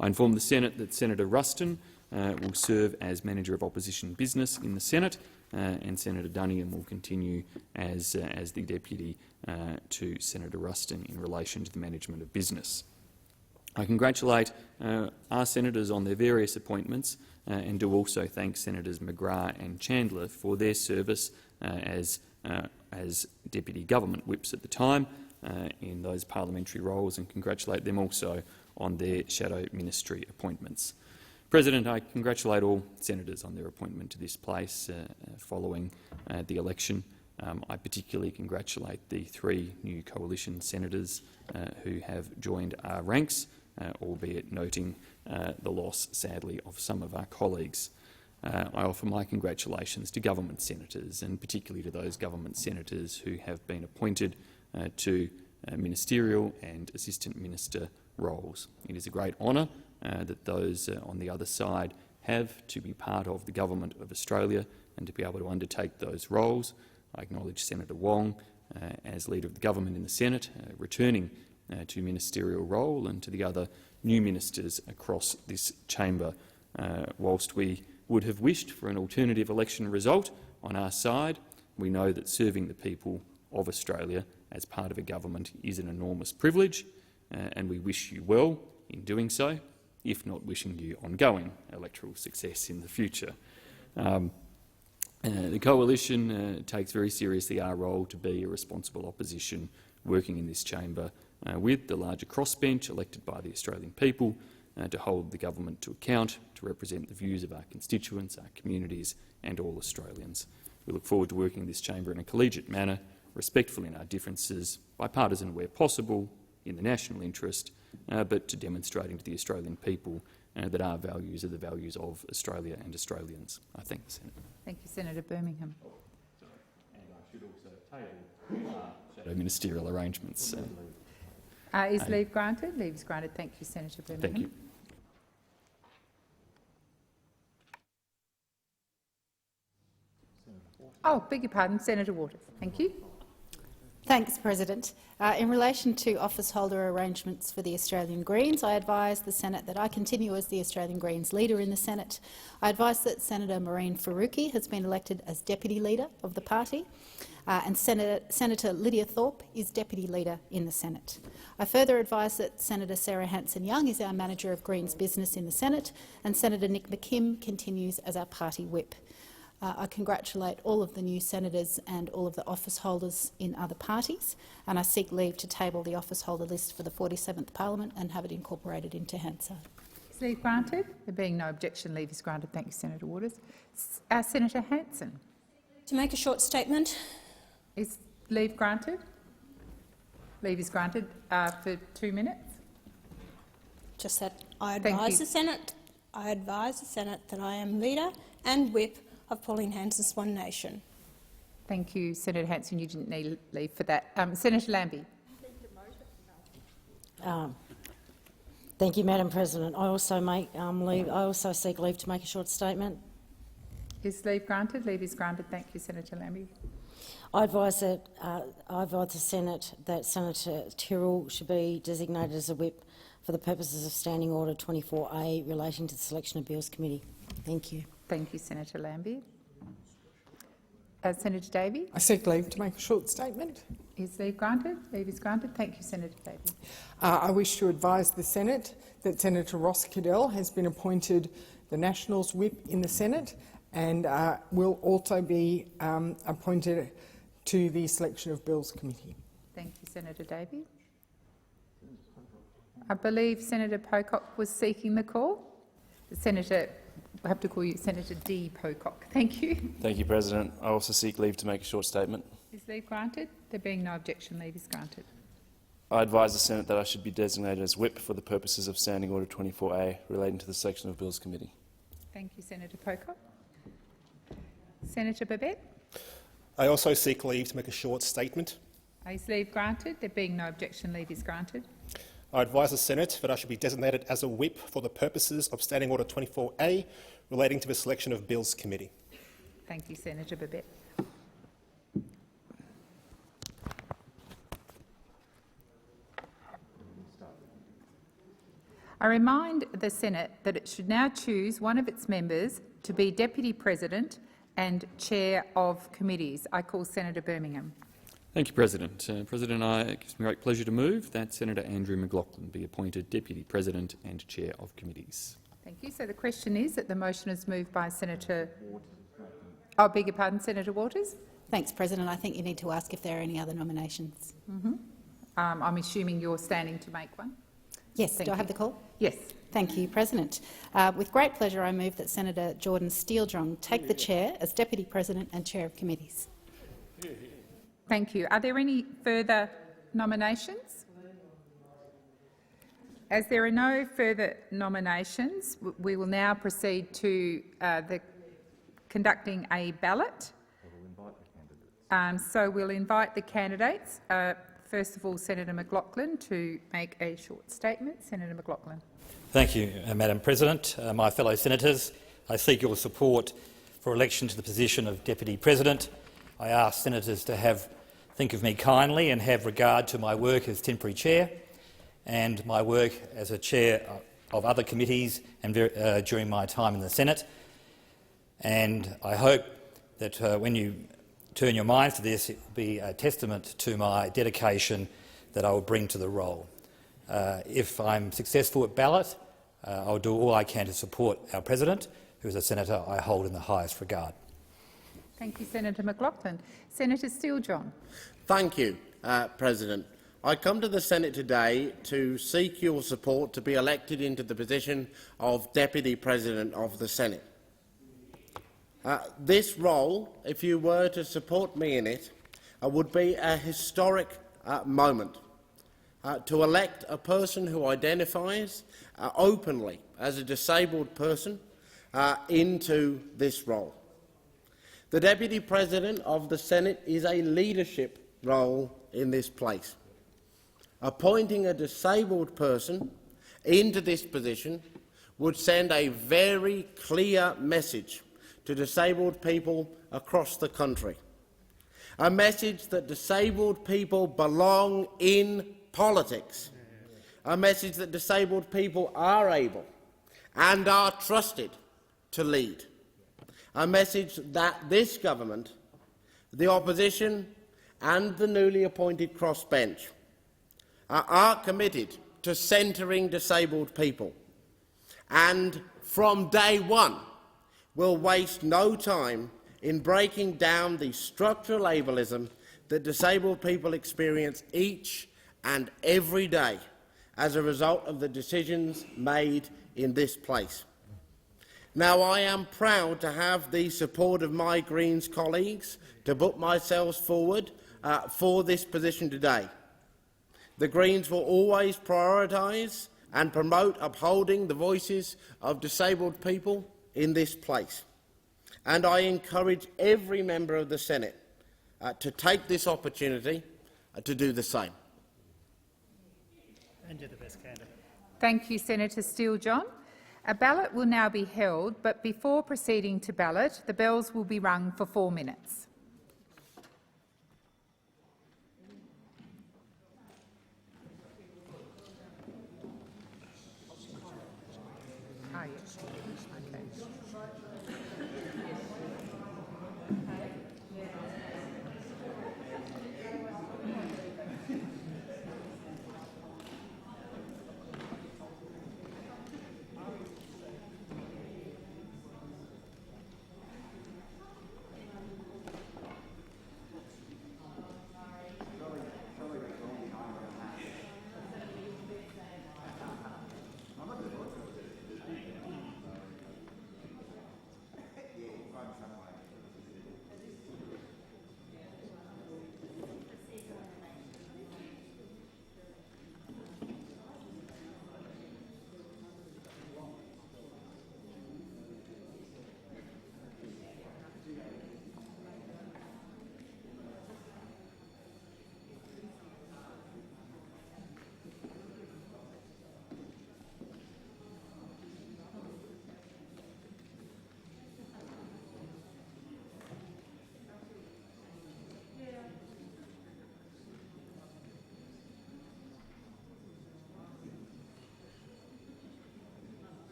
I inform the Senate that Senator Ruston will serve as Manager of Opposition Business in the Senate, and Senator Duniam will continue as the Deputy to Senator Ruston in relation to the management of business. I congratulate our senators on their various appointments and do also thank Senators McGrath and Chandler for their service as Deputy Government Whips at the time in those parliamentary roles, and congratulate them also on their shadow ministry appointments. President, I congratulate all senators on their appointment to this place following the election. I particularly congratulate the 3 new coalition senators who have joined our ranks, albeit noting the loss, sadly, of some of our colleagues. I offer my congratulations to government senators, and particularly to those government senators who have been appointed to ministerial and assistant minister roles. It is a great honour that those on the other side have to be part of the Government of Australia and to be able to undertake those roles. I acknowledge Senator Wong as Leader of the Government in the Senate, returning to ministerial role, and to the other new ministers across this chamber. Whilst we would have wished for an alternative election result on our side, we know that serving the people of Australia as part of a government is an enormous privilege, and we wish you well in doing so, if not wishing you ongoing electoral success in the future. The Coalition takes very seriously our role to be a responsible opposition working in this chamber with the larger crossbench elected by the Australian people to hold the government to account, to represent the views of our constituents, our communities and all Australians. We look forward to working in this chamber in a collegiate manner, respectful in our differences, bipartisan where possible, in the national interest, but to demonstrating to the Australian people that our values are the values of Australia and Australians. I thank the Senate. Thank you, Senator Birmingham. And I should also table shadow ministerial arrangements. Is leave granted? Leave is granted. Thank you, Senator Birmingham. Thank you. Oh, beg your pardon, Senator Waters. Thank you. Thanks, President. In relation to office holder arrangements for the Australian Greens, I advise the Senate that I continue as the Australian Greens leader in the Senate. I advise that Senator Maureen Faruqi has been elected as deputy leader of the party, and Senator Lydia Thorpe is deputy leader in the Senate. I further advise that Senator Sarah Hanson-Young is our manager of Greens business in the Senate, and Senator Nick McKim continues as our party whip. I congratulate all of the new senators and all of the office holders in other parties, and I seek leave to table the office holder list for the 47th Parliament and have it incorporated into Hansard. Is leave granted? There being no objection, leave is granted. Thank you, Senator Waters. Senator Hanson. To make a short statement. Is leave granted? Leave is granted for 2 minutes. Just that I advise the Senate. I advise the Senate that I am leader and whip of Pauline Hanson's One Nation. Thank you, Senator Hanson. You didn't need leave for that. Senator Lambie. Thank you, Madam President. I also seek leave to make a short statement. Is leave granted? Leave is granted. Thank you, Senator Lambie. I advise the Senate that Senator Tyrrell should be designated as a whip for the purposes of Standing Order 24A relating to the Selection of Bills Committee. Thank you. Thank you, Senator Lambie. Senator Davey. I seek leave to make a short statement. Is leave granted? Leave is granted. Thank you, Senator Davey. I wish to advise the Senate that Senator Ross Cadell has been appointed the Nationals whip in the Senate and will also be appointed to the Selection of Bills Committee. Thank you, Senator Davey. I believe Senator Pocock was seeking the call. I have to call you Senator D. Pocock. Thank you. Thank you, President. I also seek leave to make a short statement. Is leave granted? There being no objection, leave is granted. I advise the Senate that I should be designated as whip for the purposes of Standing Order 24A relating to the Selection of Bills Committee. Thank you, Senator Pocock. Senator Babet. I also seek leave to make a short statement. Is leave granted? There being no objection, leave is granted. I advise the Senate that I should be designated as a whip for the purposes of Standing Order 24A relating to the selection of Bills Committee. Thank you, Senator Babet. I remind the Senate that it should now choose one of its members to be Deputy President and Chair of Committees. I call Senator Birmingham. Thank you, President. It gives me great pleasure to move that Senator Andrew McLaughlin be appointed Deputy President and Chair of Committees. Thank you. So the question is that the motion is moved by Senator... I beg your pardon, Senator Waters? Thanks, President. I think you need to ask if there are any other nominations. I'm assuming you're standing to make one? Yes. Do I have the call? Yes. Thank you, President. With great pleasure, I move that Senator Jordan Steele-Drong take the chair as Deputy President and Chair of Committees. Thank you. Are there any further nominations? As there are no further nominations, we will now proceed to conducting a ballot. So we'll invite the candidates. First of all, Senator McLaughlin to make a short statement. Senator McLaughlin. Thank you, Madam President. My fellow senators, I seek your support for election to the position of Deputy President. I ask senators to think of me kindly and have regard to my work as temporary chair and my work as a chair of other committees and during my time in the Senate. And I hope that when you turn your minds to this, it will be a testament to my dedication that I will bring to the role. If I'm successful at ballot, I'll do all I can to support our President, who is a senator I hold in the highest regard. Thank you, Senator McLaughlin. Senator Steele-Drong. Thank you, President. I come to the Senate today to seek your support to be elected into the position of Deputy President of the Senate. This role, if you were to support me in it, would be a historic moment to elect a person who identifies openly as a disabled person into this role. The Deputy President of the Senate is a leadership role in this place. Appointing a disabled person into this position would send a very clear message to disabled people across the country. A message that disabled people belong in politics. A message that disabled people are able and are trusted to lead. A message that this government, the opposition and the newly appointed crossbench are committed to centring disabled people and from day one will waste no time in breaking down the structural ableism that disabled people experience each and every day as a result of the decisions made in this place. Now, I am proud to have the support of my Greens colleagues to put myself forward for this position today. The Greens will always prioritise and promote upholding the voices of disabled people in this place. And I encourage every member of the Senate to take this opportunity to do the same. And you're the best candidate. Thank you, Senator Steele-Drong. A ballot will now be held, but before proceeding to ballot, the bells will be rung for 4 minutes. Ah, yes. Okay.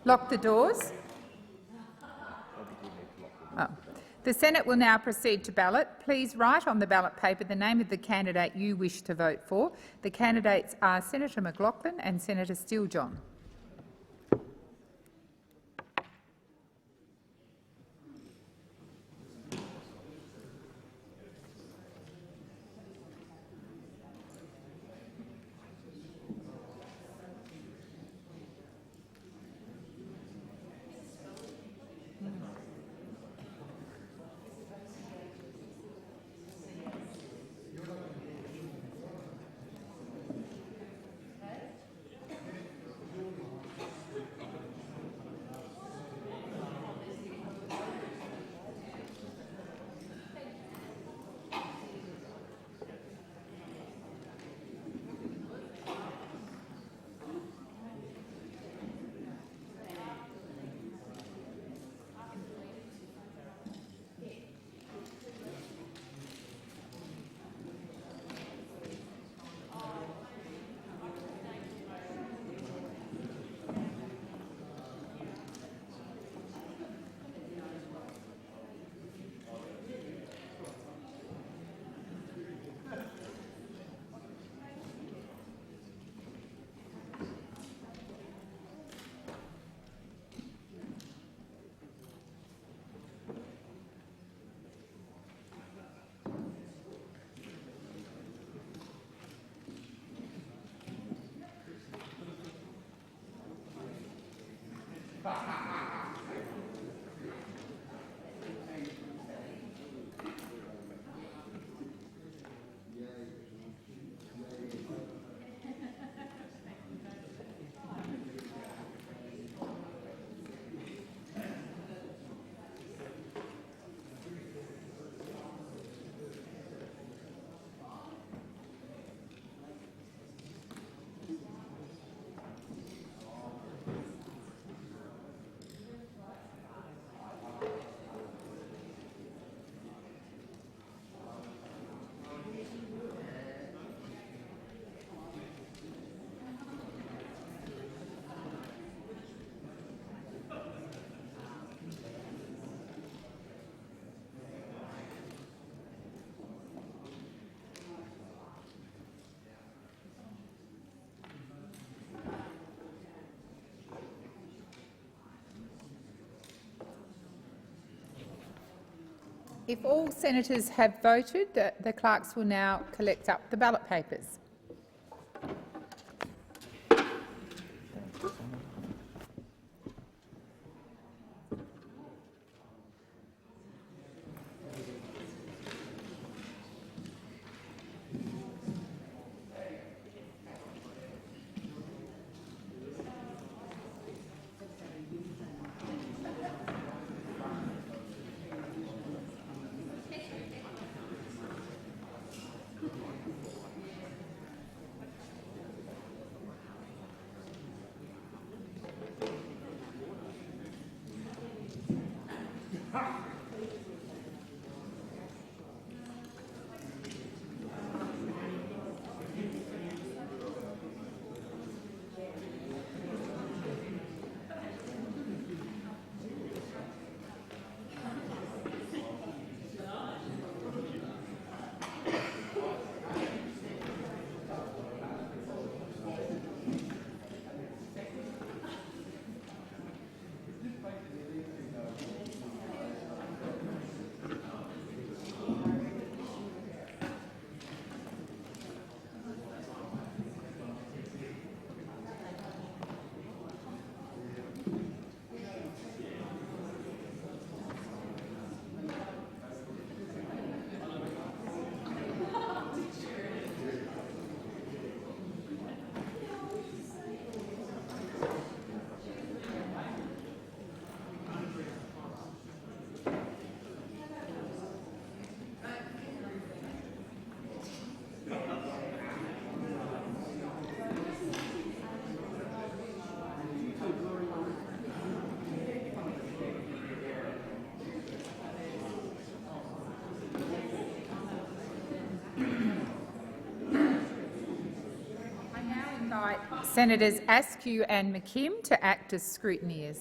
Lock the doors. Oh. The Senate will now proceed to ballot. Please write on the ballot paper the name of the candidate you wish to vote for. The candidates are Senator McLaughlin and Senator Steele-John. If all senators have voted, the clerks will now collect up the ballot papers. Senators Askew and McKim to act as scrutineers.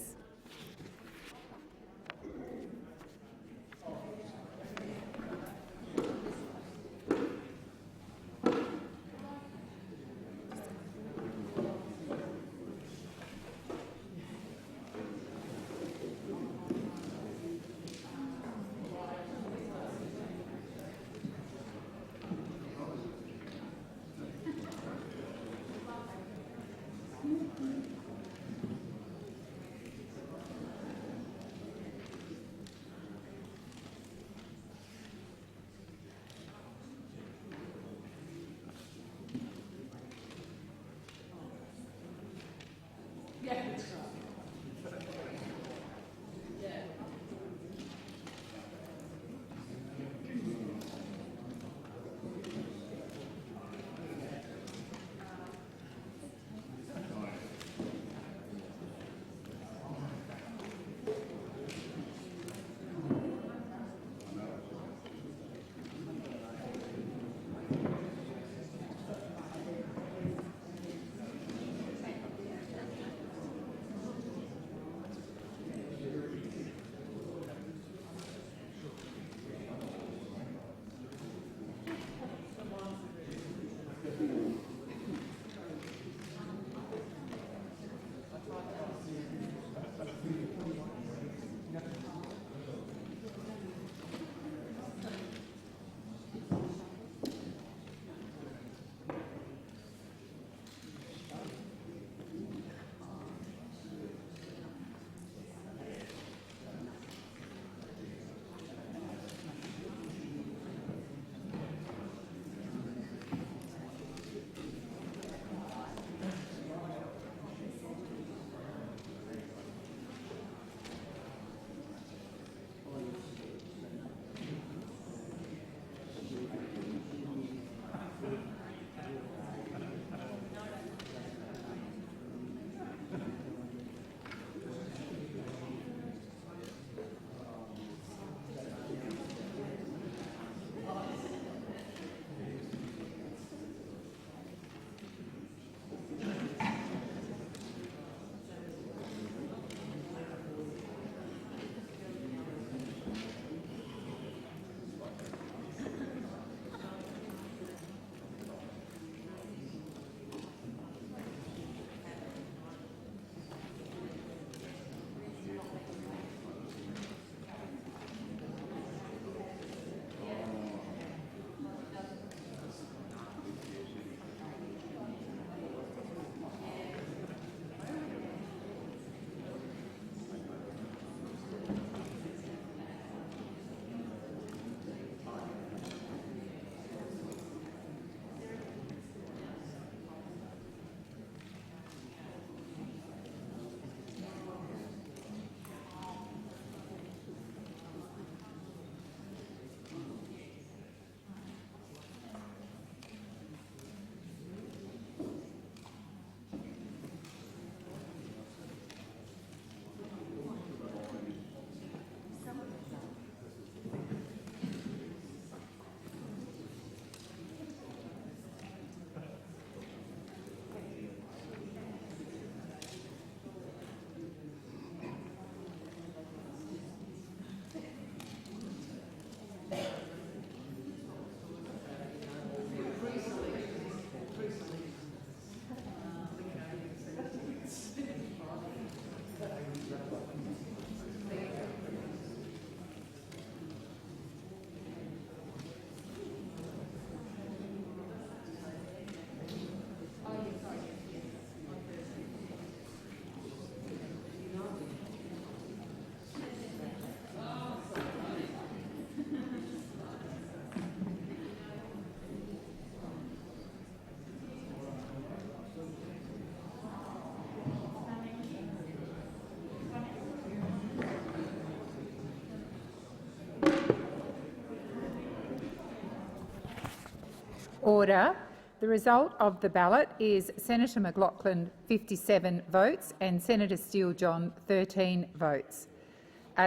Order. The result of the ballot is Senator McLaughlin 57 votes and Senator Steele-John 13 votes.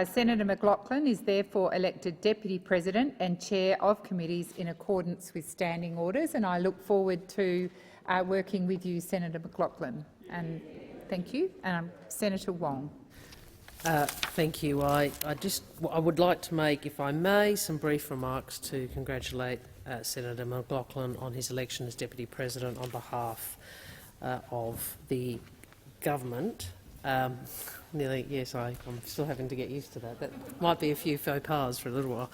Senator McLaughlin is therefore elected Deputy President and Chair of Committees in accordance with standing orders, and I look forward to working with you, Senator McLaughlin. And thank you. And Senator Wong. Thank you. I would like to make, if I may, some brief remarks to congratulate Senator McLaughlin on his election as Deputy President on behalf of the government. Yes, I'm still having to get used to that. That might be a few faux pas for a little while.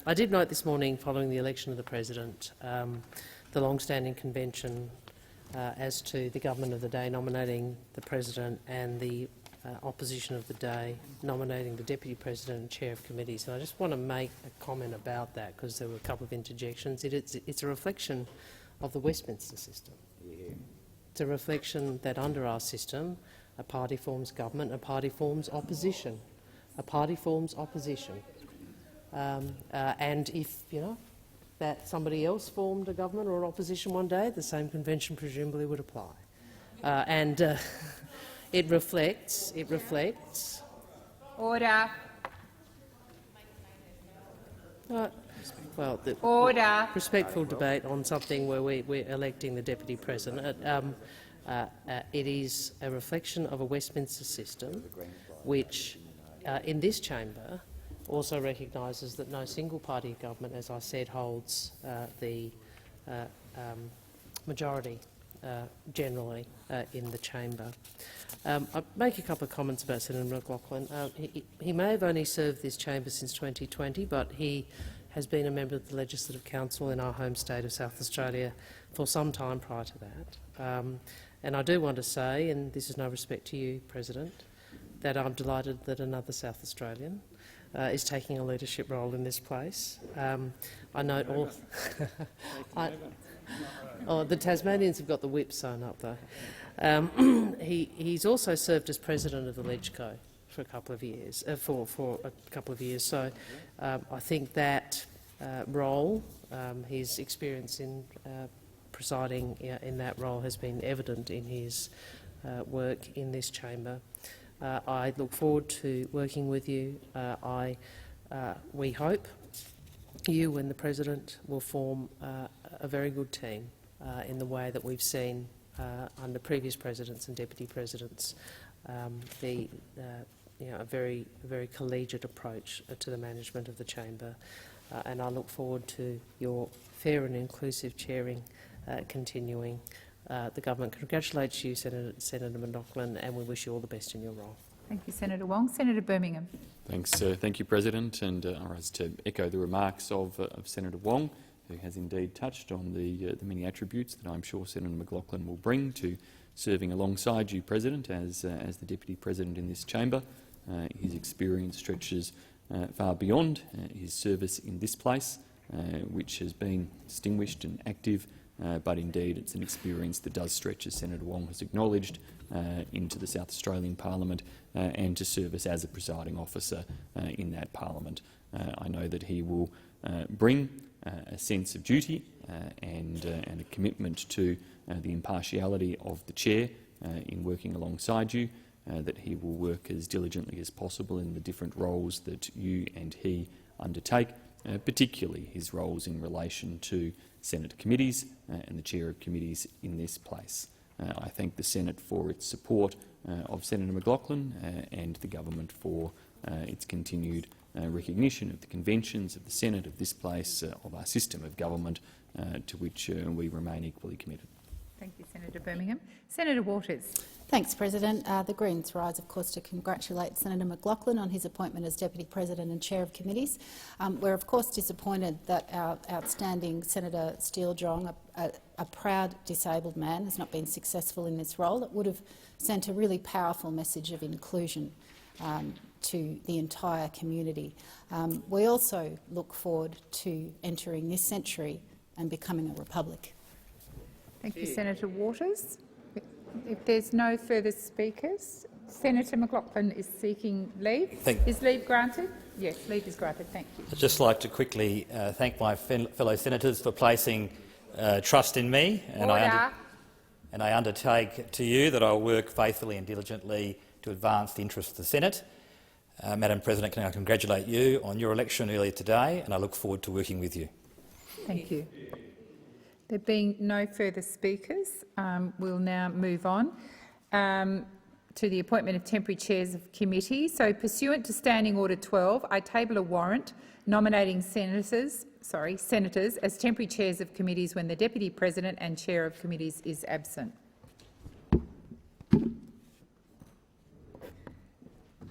I did note this morning, following the election of the President, the long-standing convention as to the government of the day nominating the President and the opposition of the day nominating the Deputy President and Chair of Committees. And I just want to make a comment about that because there were a couple of interjections. It's a reflection of the Westminster system. It's a reflection that under our system a party forms government, a party forms opposition. A party forms opposition. And if, that somebody else formed a government or an opposition one day, the same convention presumably would apply. It reflects. Order. Well, order. Respectful debate on something where we're electing the Deputy President. It is a reflection of a Westminster system which, in this chamber, also recognises that no single party government, as I said, holds the majority generally in the chamber. I'll make a couple of comments about Senator McLaughlin. He may have only served this chamber since 2020, but he has been a member of the Legislative Council in our home state of South Australia for some time prior to that. And I do want to say, and this is no respect to you, President, that I'm delighted that another South Australian is taking a leadership role in this place. I note all. The Tasmanians have got the whip sewn up, though. He's also served as president of the LegCo for a couple of years. So I think that role, his experience in presiding in that role, has been evident in his work in this chamber. I look forward to working with you. We hope you and the President will form a very good team in the way that we've seen under previous presidents and deputy presidents, a very collegiate approach to the management of the chamber. And I look forward to your fair and inclusive chairing continuing. The government congratulates you, Senator McLaughlin, and we wish you all the best in your role. Thank you, Senator Wong. Senator Birmingham. Thanks. Thank you, President. And I rise to echo the remarks of Senator Wong, who has indeed touched on the many attributes that I'm sure Senator McLaughlin will bring to serving alongside you, President, as the Deputy President in this chamber. His experience stretches far beyond his service in this place, which has been distinguished and active, but indeed it's an experience that does stretch, as Senator Wong has acknowledged, into the South Australian Parliament and to service as a presiding officer in that Parliament. I know that he will bring a sense of duty and a commitment to the impartiality of the chair in working alongside you, that he will work as diligently as possible in the different roles that you and he undertake, particularly his roles in relation to Senate committees and the chair of committees in this place. I thank the Senate for its support of Senator McLaughlin and the government for its continued recognition of the conventions of the Senate of this place, of our system of government, to which we remain equally committed. Thank you, Senator Birmingham. Senator Waters. Thanks, President. The Greens rise, of course, to congratulate Senator McLaughlin on his appointment as Deputy President and Chair of Committees. We're, of course, disappointed that our outstanding Senator Steele-Drong, a proud disabled man, has not been successful in this role. It would have sent a really powerful message of inclusion to the entire community. We also look forward to entering this century and becoming a republic. Thank you, Senator Waters. If there's no further speakers, Senator McLaughlin is seeking leave. Is leave granted? Yes, leave is granted. Thank you. I'd just like to quickly thank my fellow senators for placing trust in me, and I undertake to you that I will work faithfully and diligently to advance the interests of the Senate. Madam President, can I congratulate you on your election earlier today, and I look forward to working with you. Thank you. There being no further speakers, we'll now move on to the appointment of temporary chairs of committees. So, pursuant to Standing Order 12, I table a warrant nominating senators as temporary chairs of committees when the Deputy President and Chair of committees is absent.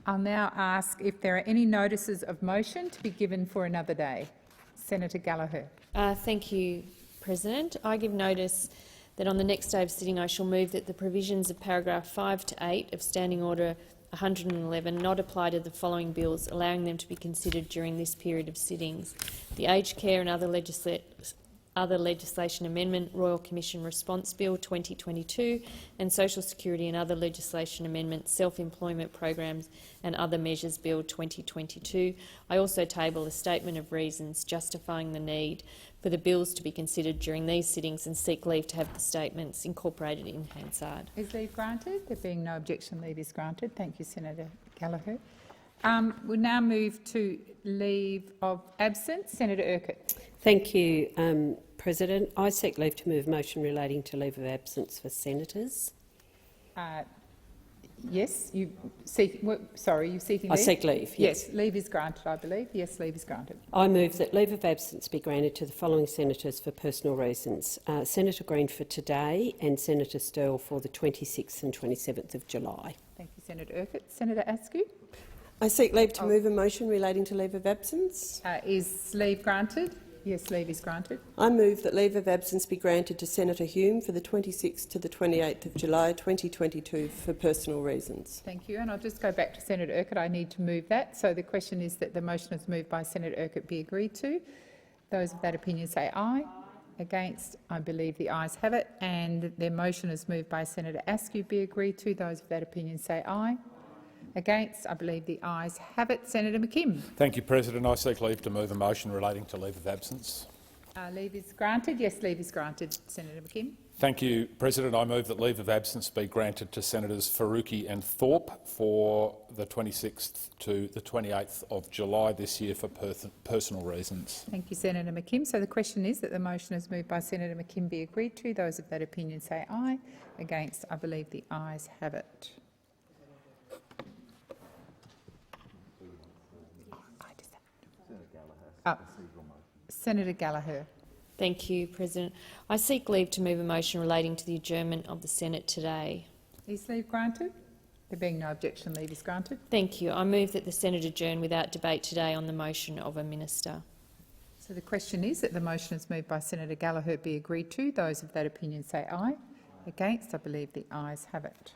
I'll now ask if there are any notices of motion to be given for another day. Senator Gallagher. Thank you, President. I give notice that on the next day of sitting I shall move that the provisions of paragraph 5 to 8 of Standing Order 111 not apply to the following bills, allowing them to be considered during this period of sittings: the Aged Care and Other Legislation Amendment Royal Commission Response Bill 2022 and Social Security and Other Legislation Amendment Self-Employment Programs and Other Measures Bill 2022. I also table a statement of reasons justifying the need for the bills to be considered during these sittings and seek leave to have the statements incorporated in Hansard. Is leave granted? There being no objection, leave is granted. Thank you, Senator Gallagher. We'll now move to leave of absence. Senator Urquhart. Thank you, President. I seek leave to move motion relating to leave of absence for senators. Yes, you seek. Sorry, you seeking leave? I seek leave. Yes, leave is granted, I believe. Yes, leave is granted. I move that leave of absence be granted to the following senators for personal reasons: Senator Green for today and Senator Sterle for the 26th and 27th of July. Thank you, Senator Urquhart. Senator Askew. I seek leave to move a motion relating to leave of absence. Is leave granted? Yes, leave is granted. I move that leave of absence be granted to Senator Hume for the 26th to the 28th of July 2022 for personal reasons. Thank you. And I'll just go back to Senator Urquhart. I need to move that. So the question is that the motion is moved by Senator Urquhart be agreed to. Those of that opinion say aye. Against, I believe the ayes have it. And their motion is moved by Senator Askew be agreed to. Those of that opinion say aye. Against, I believe the ayes have it. Senator McKim. Thank you, President. I seek leave to move a motion relating to leave of absence. Leave is granted. Yes, leave is granted. Senator McKim. Thank you, President. I move that leave of absence be granted to Senators Faruqi and Thorpe for the 26th to the 28th of July this year for personal reasons. Thank you, Senator McKim. So the question is that the motion is moved by Senator McKim be agreed to. Those of that opinion say aye. Against, I believe the ayes have it. Senator Gallagher. Thank you, President. I seek leave to move a motion relating to the adjournment of the Senate today. Is leave granted? There being no objection, leave is granted. Thank you. I move that the Senate adjourn without debate today on the motion of a minister. So the question is that the motion is moved by Senator Gallagher be agreed to. Those of that opinion say aye. Against, I believe the ayes have it.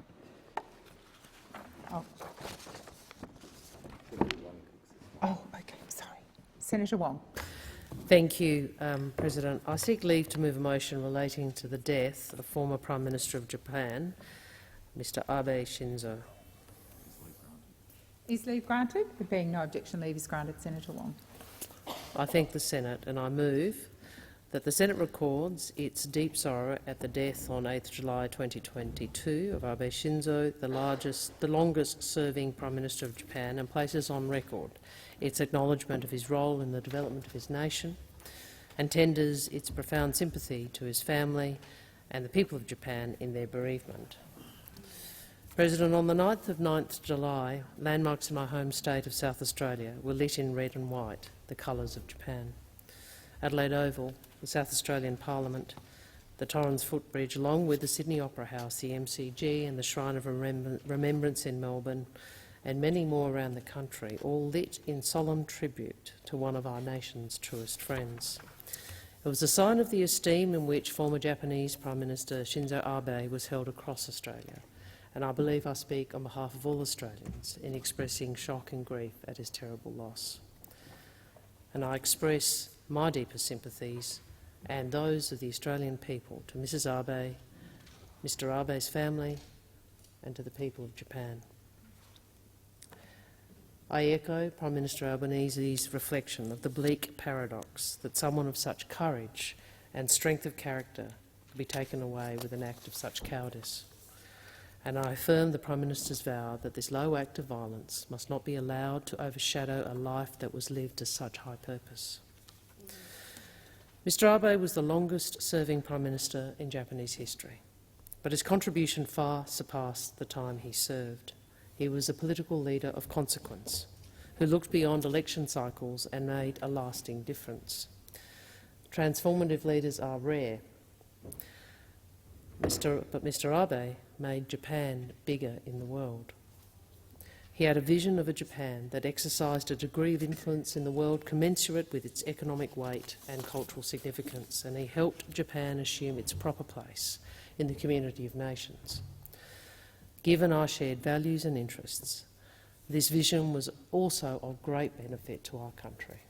Okay, sorry. Senator Wong. Thank you, President. I seek leave to move a motion relating to the death of former Prime Minister of Japan, Mr Abe Shinzo. Is leave granted? There being no objection, leave is granted. Senator Wong. I thank the Senate and I move that the Senate records its deep sorrow at the death on 8 July 2022 of Abe Shinzo, the longest-serving Prime Minister of Japan, and places on record its acknowledgement of his role in the development of his nation and tenders its profound sympathy to his family and the people of Japan in their bereavement. President, on the 9th July, landmarks in my home state of South Australia were lit in red and white, the colours of Japan. Adelaide Oval, the South Australian Parliament, the Torrens Footbridge, along with the Sydney Opera House, the MCG and the Shrine of Remembrance in Melbourne, and many more around the country, all lit in solemn tribute to one of our nation's truest friends. It was a sign of the esteem in which former Japanese Prime Minister Shinzo Abe was held across Australia, and I believe I speak on behalf of all Australians in expressing shock and grief at his terrible loss. And I express my deepest sympathies and those of the Australian people to Mrs Abe, Mr Abe's family and to the people of Japan. I echo Prime Minister Albanese's reflection of the bleak paradox that someone of such courage and strength of character could be taken away with an act of such cowardice. And I affirm the Prime Minister's vow that this low act of violence must not be allowed to overshadow a life that was lived to such high purpose. Mr Abe was the longest-serving Prime Minister in Japanese history, but his contribution far surpassed the time he served. He was a political leader of consequence, who looked beyond election cycles and made a lasting difference. Transformative leaders are rare, but Mr Abe made Japan bigger in the world. He had a vision of a Japan that exercised a degree of influence in the world commensurate with its economic weight and cultural significance, and he helped Japan assume its proper place in the community of nations. Given our shared values and interests, this vision was also of great benefit to our country.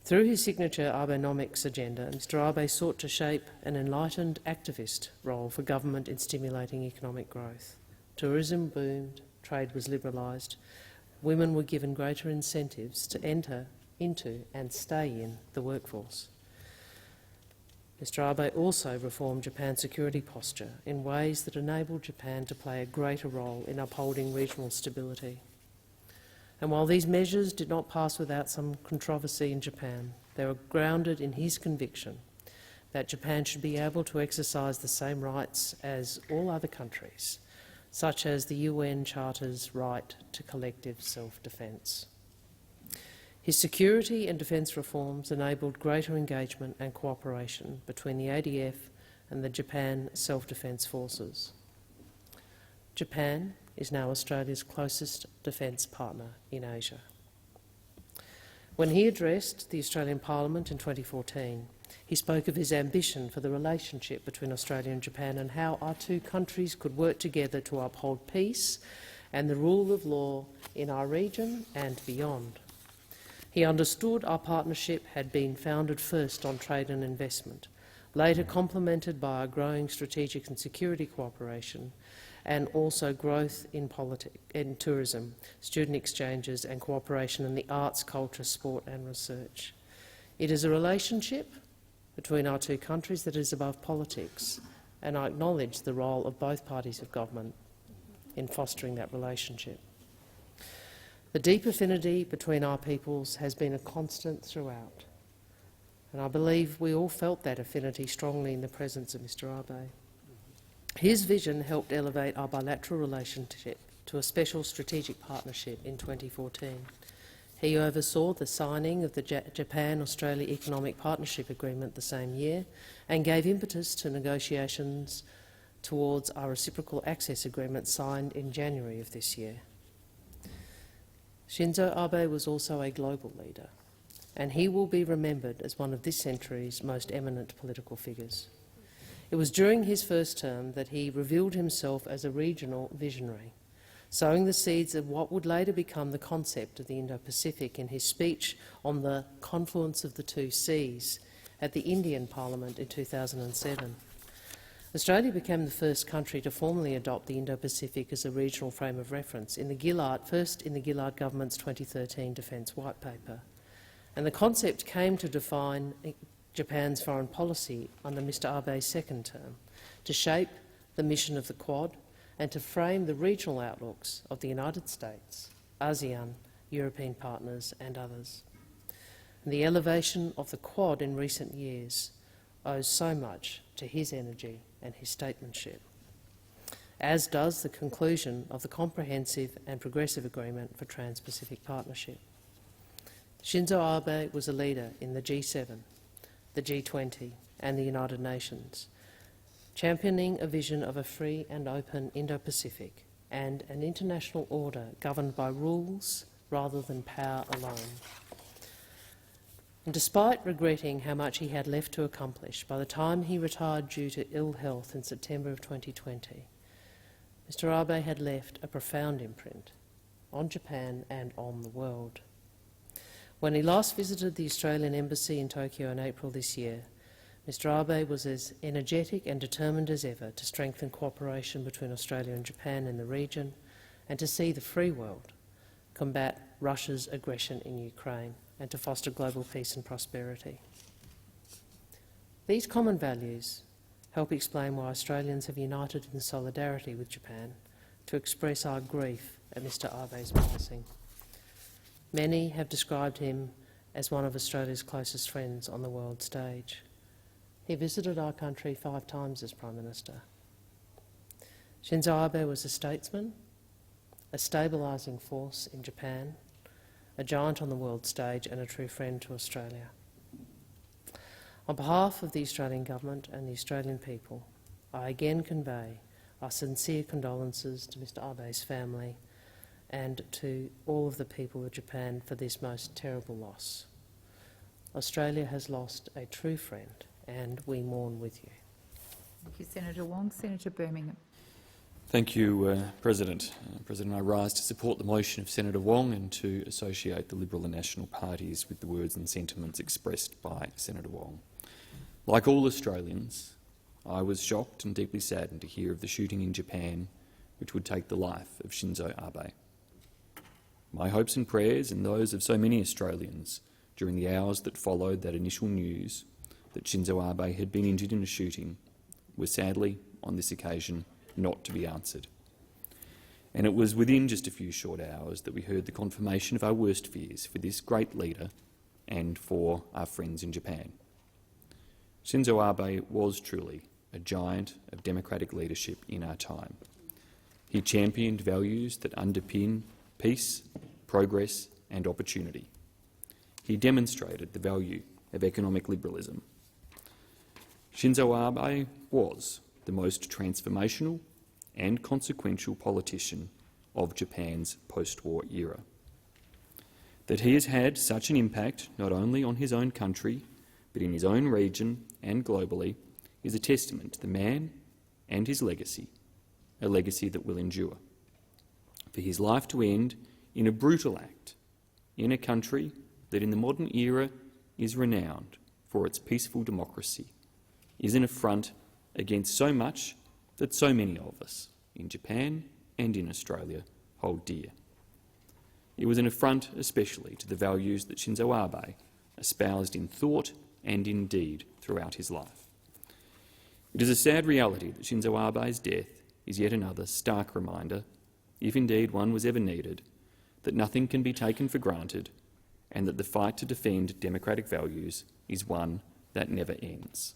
Through his signature Abenomics agenda, Mr Abe sought to shape an enlightened activist role for government in stimulating economic growth. Tourism boomed, trade was liberalised, women were given greater incentives to enter into and stay in the workforce. Mr Abe also reformed Japan's security posture in ways that enabled Japan to play a greater role in upholding regional stability. And while these measures did not pass without some controversy in Japan, they were grounded in his conviction that Japan should be able to exercise the same rights as all other countries, such as the UN Charter's right to collective self-defence. His security and defence reforms enabled greater engagement and cooperation between the ADF and the Japan Self-Defence Forces. Japan is now Australia's closest defence partner in Asia. When he addressed the Australian Parliament in 2014, he spoke of his ambition for the relationship between Australia and Japan and how our two countries could work together to uphold peace and the rule of law in our region and beyond. He understood our partnership had been founded first on trade and investment, later complemented by our growing strategic and security cooperation, and also growth in tourism, student exchanges and cooperation in the arts, culture, sport and research. It is a relationship between our two countries that is above politics, and I acknowledge the role of both parties of government in fostering that relationship. The deep affinity between our peoples has been a constant throughout, and I believe we all felt that affinity strongly in the presence of Mr Abe. His vision helped elevate our bilateral relationship to a special strategic partnership in 2014. He oversaw the signing of the Japan-Australia Economic Partnership Agreement the same year and gave impetus to negotiations towards our Reciprocal Access Agreement signed in January of this year. Shinzo Abe was also a global leader, and he will be remembered as one of this century's most eminent political figures. It was during his first term that he revealed himself as a regional visionary, sowing the seeds of what would later become the concept of the Indo-Pacific in his speech on the confluence of the two seas at the Indian Parliament in 2007. Australia became the first country to formally adopt the Indo-Pacific as a regional frame of reference, first in the Gillard government's 2013 Defence White Paper. And the concept came to define Japan's foreign policy under Mr Abe's second term, to shape the mission of the Quad and to frame the regional outlooks of the United States, ASEAN, European partners and others. And the elevation of the Quad in recent years owes so much to his energy and his statesmanship, as does the conclusion of the Comprehensive and Progressive Agreement for Trans-Pacific Partnership. Shinzo Abe was a leader in the G7, the G20 and the United Nations, championing a vision of a free and open Indo-Pacific and an international order governed by rules rather than power alone. And despite regretting how much he had left to accomplish, by the time he retired due to ill health in September of 2020, Mr Abe had left a profound imprint on Japan and on the world. When he last visited the Australian Embassy in Tokyo in April this year, Mr Abe was as energetic and determined as ever to strengthen cooperation between Australia and Japan in the region and to see the free world combat Russia's aggression in Ukraine and to foster global peace and prosperity. These common values help explain why Australians have united in solidarity with Japan to express our grief at Mr Abe's passing. Many have described him as one of Australia's closest friends on the world stage. He visited our country 5 times as Prime Minister. Shinzo Abe was a statesman, a stabilising force in Japan, a giant on the world stage and a true friend to Australia. On behalf of the Australian Government and the Australian people, I again convey our sincere condolences to Mr Abe's family and to all of the people of Japan for this most terrible loss. Australia has lost a true friend and we mourn with you. Thank you, Senator Wong. Senator Birmingham. Thank you, President. President, I rise to support the motion of Senator Wong and to associate the Liberal and National parties with the words and sentiments expressed by Senator Wong. Like all Australians, I was shocked and deeply saddened to hear of the shooting in Japan which would take the life of Shinzo Abe. My hopes and prayers, and those of so many Australians during the hours that followed that initial news that Shinzo Abe had been injured in a shooting, were sadly, on this occasion, not to be answered. And it was within just a few short hours that we heard the confirmation of our worst fears for this great leader and for our friends in Japan. Shinzo Abe was truly a giant of democratic leadership in our time. He championed values that underpin peace, progress and opportunity. He demonstrated the value of economic liberalism. Shinzo Abe was the most transformational and consequential politician of Japan's post-war era. That he has had such an impact not only on his own country but in his own region and globally is a testament to the man and his legacy, a legacy that will endure. For his life to end in a brutal act in a country that in the modern era is renowned for its peaceful democracy is an affront against so much that so many of us in Japan and in Australia hold dear. It was an affront especially to the values that Shinzo Abe espoused in thought and in deed throughout his life. It is a sad reality that Shinzo Abe's death is yet another stark reminder, if indeed one was ever needed, that nothing can be taken for granted and that the fight to defend democratic values is one that never ends.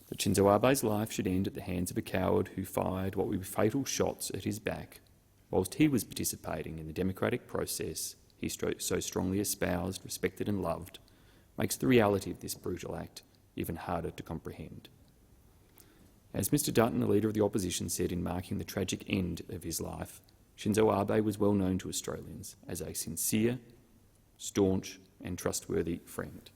That Shinzo Abe's life should end at the hands of a coward who fired what would be fatal shots at his back whilst he was participating in the democratic process he so strongly espoused, respected and loved, makes the reality of this brutal act even harder to comprehend. As Mr Dutton, the Leader of the Opposition, said in marking the tragic end of his life, Shinzo Abe was well known to Australians as a sincere, staunch and trustworthy friend.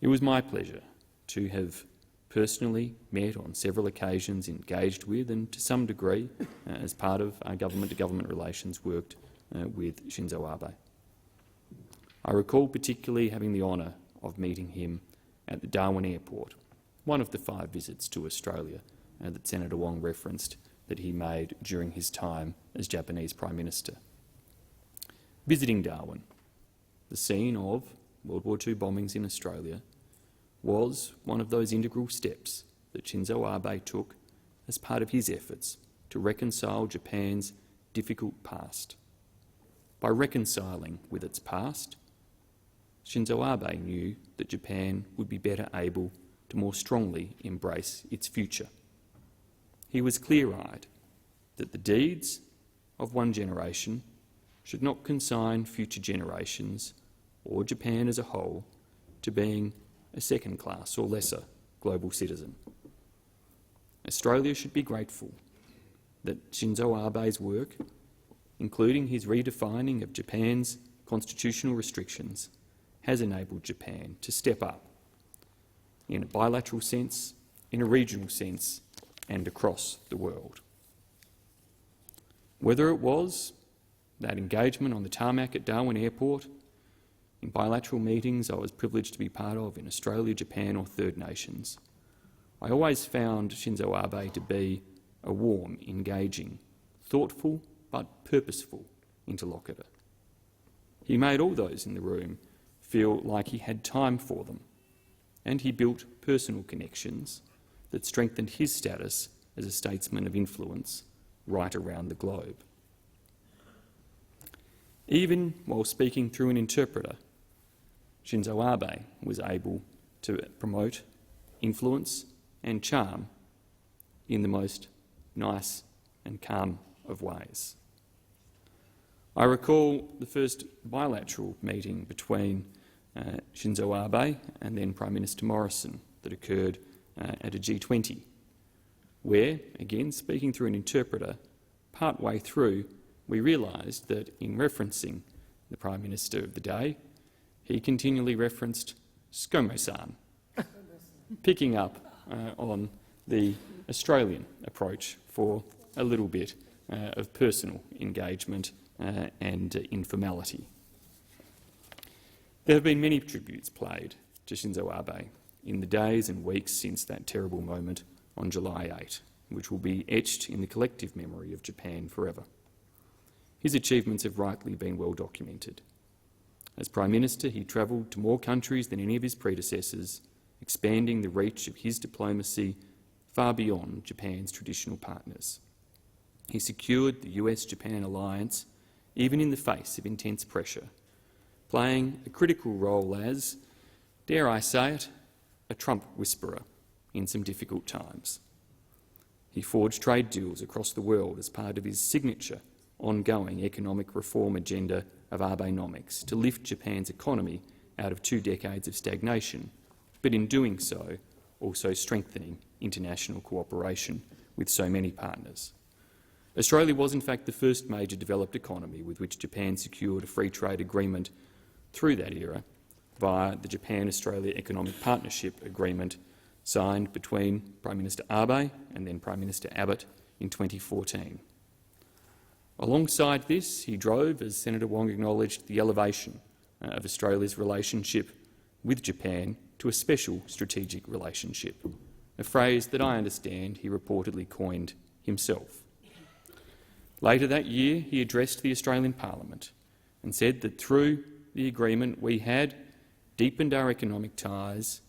It was my pleasure to have personally met on several occasions, engaged with and to some degree, as part of our government-to-government relations, worked with Shinzo Abe. I recall particularly having the honour of meeting him at the Darwin Airport, one of the 5 visits to Australia that Senator Wong referenced that he made during his time as Japanese Prime Minister. Visiting Darwin, the scene of World War II bombings in Australia, was one of those integral steps that Shinzo Abe took as part of his efforts to reconcile Japan's difficult past. By reconciling with its past, Shinzo Abe knew that Japan would be better able to more strongly embrace its future. He was clear-eyed that the deeds of one generation should not consign future generations, or Japan as a whole, to being a second-class or lesser global citizen. Australia should be grateful that Shinzo Abe's work, including his redefining of Japan's constitutional restrictions, has enabled Japan to step up in a bilateral sense, in a regional sense and across the world. Whether it was that engagement on the tarmac at Darwin Airport, in bilateral meetings I was privileged to be part of in Australia, Japan or Third Nations, I always found Shinzo Abe to be a warm, engaging, thoughtful but purposeful interlocutor. He made all those in the room feel like he had time for them, and he built personal connections that strengthened his status as a statesman of influence right around the globe. Even while speaking through an interpreter, Shinzo Abe was able to promote influence and charm in the most nice and calm of ways. I recall the first bilateral meeting between Shinzo Abe and then Prime Minister Morrison that occurred at a G20, where, again speaking through an interpreter, partway through we realised that in referencing the Prime Minister of the day, he continually referenced Skomo-san, picking up on the Australian approach for a little bit of personal engagement and informality. There have been many tributes played to Shinzo Abe in the days and weeks since that terrible moment on July 8, which will be etched in the collective memory of Japan forever. His achievements have rightly been well documented. As Prime Minister, he travelled to more countries than any of his predecessors, expanding the reach of his diplomacy far beyond Japan's traditional partners. He secured the US-Japan alliance even in the face of intense pressure, playing a critical role as, dare I say it, a Trump whisperer in some difficult times. He forged trade deals across the world as part of his signature ongoing economic reform agenda of Abenomics to lift Japan's economy out of 2 decades of stagnation, but in doing so also strengthening international cooperation with so many partners. Australia was in fact the first major developed economy with which Japan secured a free trade agreement through that era via the Japan-Australia Economic Partnership Agreement signed between Prime Minister Abe and then Prime Minister Abbott in 2014. Alongside this, he drove, as Senator Wong acknowledged, the elevation of Australia's relationship with Japan to a special strategic relationship, a phrase that I understand he reportedly coined himself. Later that year, he addressed the Australian Parliament and said that through the agreement we had deepened our economic ties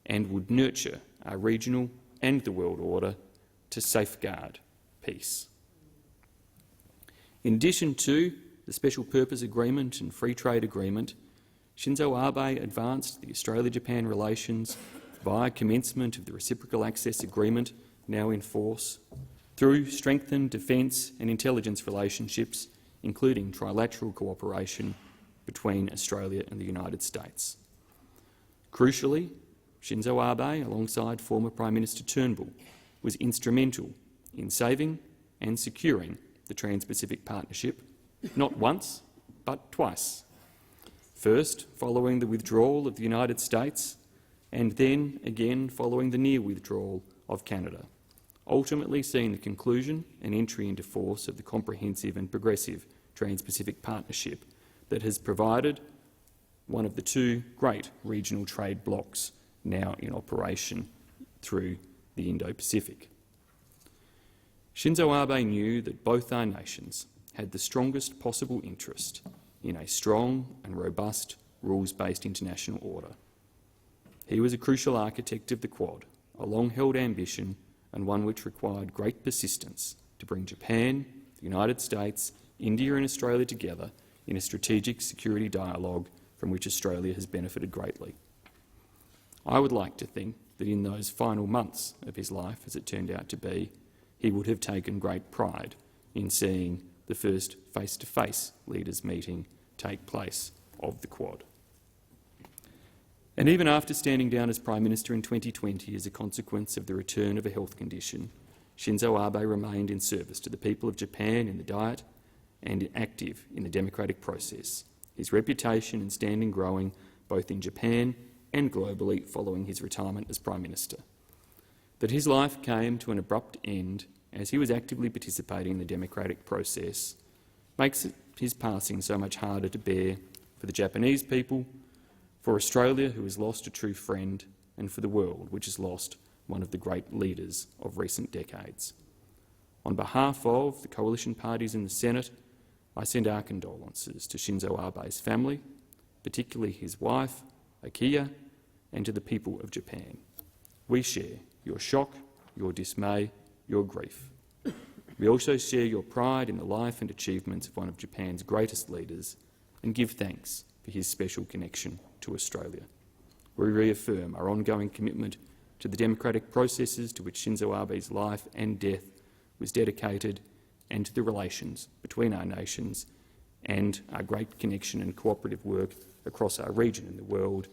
and would nurture our regional and the world order to safeguard peace. In addition to the Special Purpose Agreement and Free Trade Agreement, Shinzo Abe advanced the Australia-Japan relations via commencement of the Reciprocal Access Agreement now in force, through strengthened defence and intelligence relationships, including trilateral cooperation between Australia and the United States. Crucially, Shinzo Abe, alongside former Prime Minister Turnbull, was instrumental in saving and securing the Trans-Pacific Partnership, not once, but twice. First, following the withdrawal of the United States, and then again following the near withdrawal of Canada, ultimately seeing the conclusion and entry into force of the comprehensive and progressive Trans-Pacific Partnership that has provided one of the 2 great regional trade blocs now in operation through the Indo-Pacific. Shinzo Abe knew that both our nations had the strongest possible interest in a strong and robust rules-based international order. He was a crucial architect of the Quad, a long-held ambition and one which required great persistence to bring Japan, the United States, India and Australia together in a strategic security dialogue from which Australia has benefited greatly. I would like to think that in those final months of his life, as it turned out to be, he would have taken great pride in seeing the first face-to-face leaders' meeting take place of the Quad. And even after standing down as Prime Minister in 2020 as a consequence of the return of a health condition, Shinzo Abe remained in service to the people of Japan in the Diet and active in the democratic process, his reputation and standing growing both in Japan and globally following his retirement as Prime Minister. That his life came to an abrupt end as he was actively participating in the democratic process makes his passing so much harder to bear for the Japanese people, for Australia, who has lost a true friend, and for the world, which has lost one of the great leaders of recent decades. On behalf of the coalition parties in the Senate, I send our condolences to Shinzo Abe's family, particularly his wife, Akiya, and to the people of Japan. We share your shock, your dismay, your grief. We also share your pride in the life and achievements of one of Japan's greatest leaders and give thanks for his special connection to Australia. We reaffirm our ongoing commitment to the democratic processes to which Shinzo Abe's life and death was dedicated, and to the relations between our nations and our great connection and cooperative work across our region and the world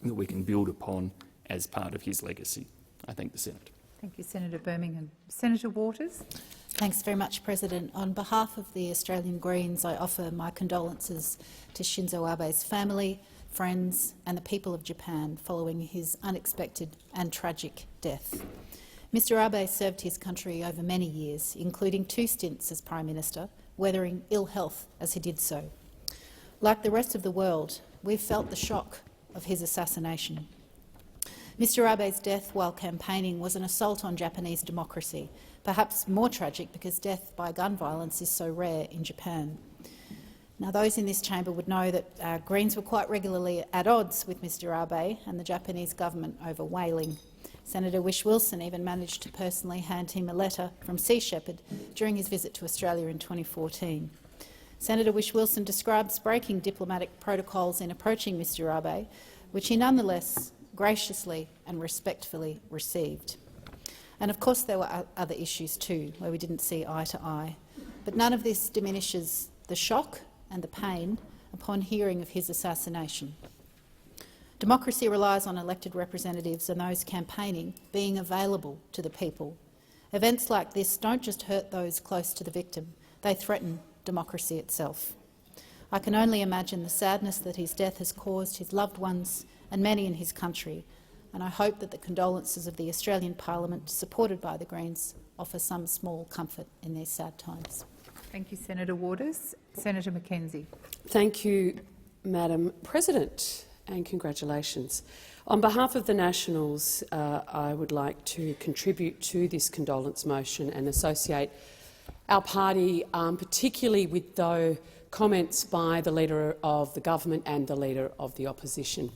that we can build upon as part of his legacy. I thank the Senate. Thank you, Senator Birmingham. Senator Waters. Thanks very much, President. On behalf of the Australian Greens, I offer my condolences to Shinzo Abe's family, friends and the people of Japan following his unexpected and tragic death. Mr Abe served his country over many years, including 2 stints as Prime Minister, weathering ill health as he did so. Like the rest of the world, we've felt the shock of his assassination. Mr Abe's death while campaigning was an assault on Japanese democracy, perhaps more tragic because death by gun violence is so rare in Japan. Now, those in this chamber would know that Greens were quite regularly at odds with Mr Abe and the Japanese government over whaling. Senator Whish-Wilson even managed to personally hand him a letter from Sea Shepherd during his visit to Australia in 2014. Senator Whish-Wilson describes breaking diplomatic protocols in approaching Mr Abe, which he nonetheless graciously and respectfully received. And of course there were other issues too, where we didn't see eye to eye. But none of this diminishes the shock and the pain upon hearing of his assassination. Democracy relies on elected representatives and those campaigning being available to the people. Events like this don't just hurt those close to the victim, they threaten democracy itself. I can only imagine the sadness that his death has caused his loved ones and many in his country, and I hope that the condolences of the Australian Parliament, supported by the Greens, offer some small comfort in these sad times. Thank you, Senator Waters. Senator McKenzie. Thank you, Madam President, and congratulations. On behalf of the Nationals, I would like to contribute to this condolence motion and associate our party particularly with the comments by the Leader of the Government and the Leader of the Opposition.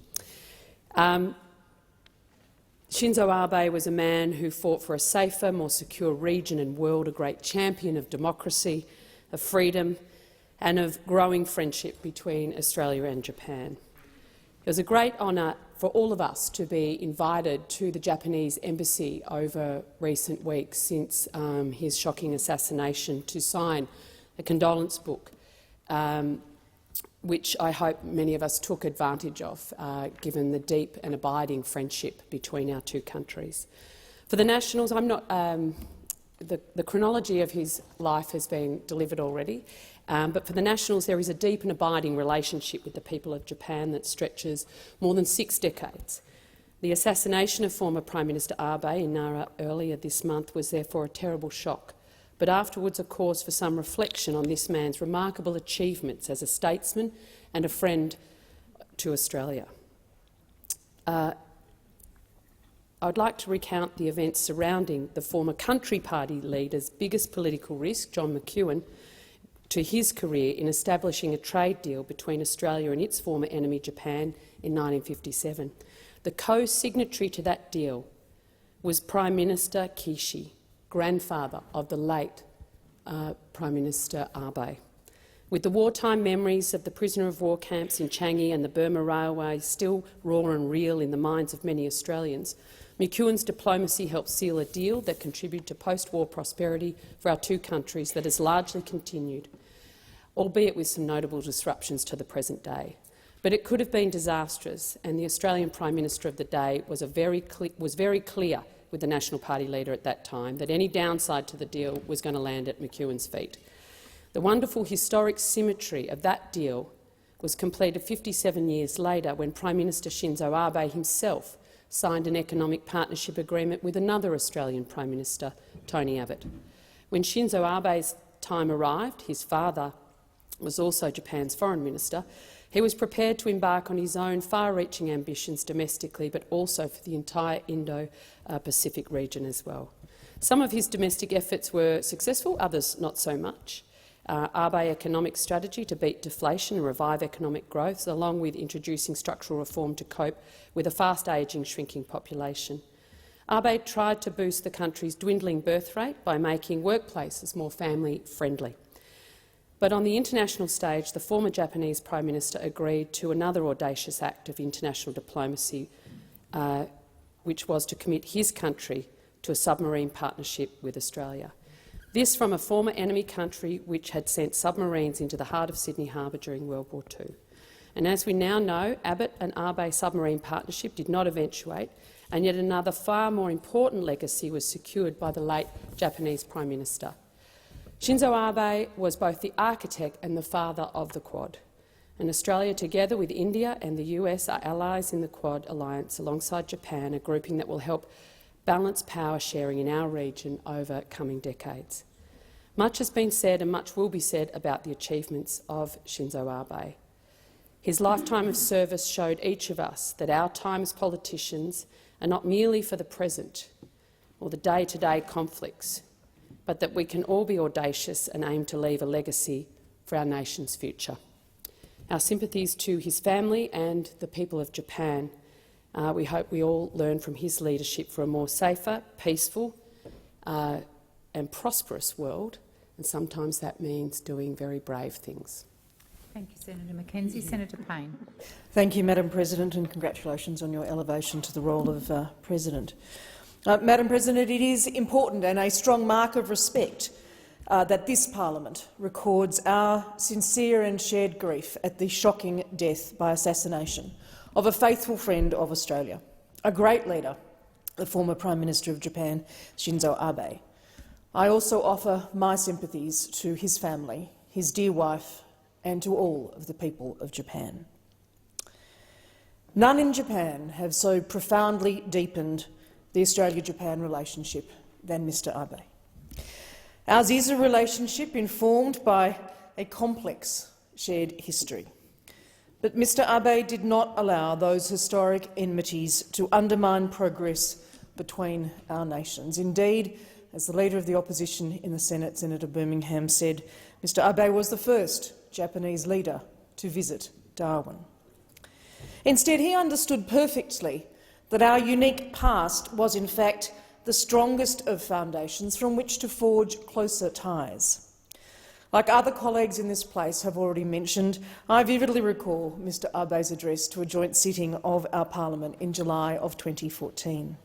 Shinzo Abe was a man who fought for a safer, more secure region and world, a great champion of democracy, of freedom and of growing friendship between Australia and Japan. It was a great honour for all of us to be invited to the Japanese embassy over recent weeks since his shocking assassination to sign a condolence book, which I hope many of us took advantage of, given the deep and abiding friendship between our two countries. For the Nationals, I'm not. The chronology of his life has been delivered already, but for the Nationals there is a deep and abiding relationship with the people of Japan that stretches more than 6 decades. The assassination of former Prime Minister Abe in Nara earlier this month was therefore a terrible shock, but afterwards a cause for some reflection on this man's remarkable achievements as a statesman and a friend to Australia. I'd like to recount the events surrounding the former Country Party leader's biggest political risk, John McEwen, to his career in establishing a trade deal between Australia and its former enemy Japan in 1957. The co-signatory to that deal was Prime Minister Kishi, grandfather of the late Prime Minister Abe. With the wartime memories of the prisoner of war camps in Changi and the Burma Railway still raw and real in the minds of many Australians, McEwen's diplomacy helped seal a deal that contributed to post-war prosperity for our two countries that has largely continued, albeit with some notable disruptions to the present day. But it could have been disastrous, and the Australian Prime Minister of the day was very clear with the National Party leader at that time that any downside to the deal was going to land at McEwen's feet. The wonderful historic symmetry of that deal was completed 57 years later when Prime Minister Shinzo Abe himself signed an economic partnership agreement with another Australian Prime Minister, Tony Abbott. When Shinzo Abe's time arrived, his father was also Japan's Foreign Minister. He was prepared to embark on his own far-reaching ambitions domestically, but also for the entire Indo-Pacific region as well. Some of his domestic efforts were successful, others not so much. Abe economic strategy to beat deflation and revive economic growth, along with introducing structural reform to cope with a fast-ageing, shrinking population. Abe tried to boost the country's dwindling birth rate by making workplaces more family-friendly. But on the international stage, the former Japanese Prime Minister agreed to another audacious act of international diplomacy, which was to commit his country to a submarine partnership with Australia. This from a former enemy country which had sent submarines into the heart of Sydney Harbour during World War II. And as we now know, Abbott and Abe submarine partnership did not eventuate, and yet another far more important legacy was secured by the late Japanese Prime Minister. Shinzo Abe was both the architect and the father of the Quad, and Australia, together with India and the US, are allies in the Quad alliance alongside Japan, a grouping that will help balance power sharing in our region over coming decades. Much has been said and much will be said about the achievements of Shinzo Abe. His lifetime of service showed each of us that our time as politicians are not merely for the present or the day-to-day conflicts, but that we can all be audacious and aim to leave a legacy for our nation's future. Our sympathies to his family and the people of Japan. We hope we all learn from his leadership for a more safer, peaceful and prosperous world, and sometimes that means doing very brave things. Thank you, Senator Mackenzie. Senator Payne. Thank you, Madam President, and congratulations on your elevation to the role of President. Madam President, it is important and a strong mark of respect that this parliament records our sincere and shared grief at the shocking death by assassination of a faithful friend of Australia, a great leader, the former Prime Minister of Japan, Shinzo Abe. I also offer my sympathies to his family, his dear wife, and to all of the people of Japan. None in Japan have so profoundly deepened the Australia-Japan relationship than Mr Abe. Ours is a relationship informed by a complex shared history. But Mr Abe did not allow those historic enmities to undermine progress between our nations. Indeed, as the Leader of the Opposition in the Senate, Senator Birmingham, said, Mr Abe was the first Japanese leader to visit Darwin. Instead, he understood perfectly that our unique past was in fact the strongest of foundations from which to forge closer ties. Like other colleagues in this place have already mentioned, I vividly recall Mr Abe's address to a joint sitting of our parliament in July of 2014.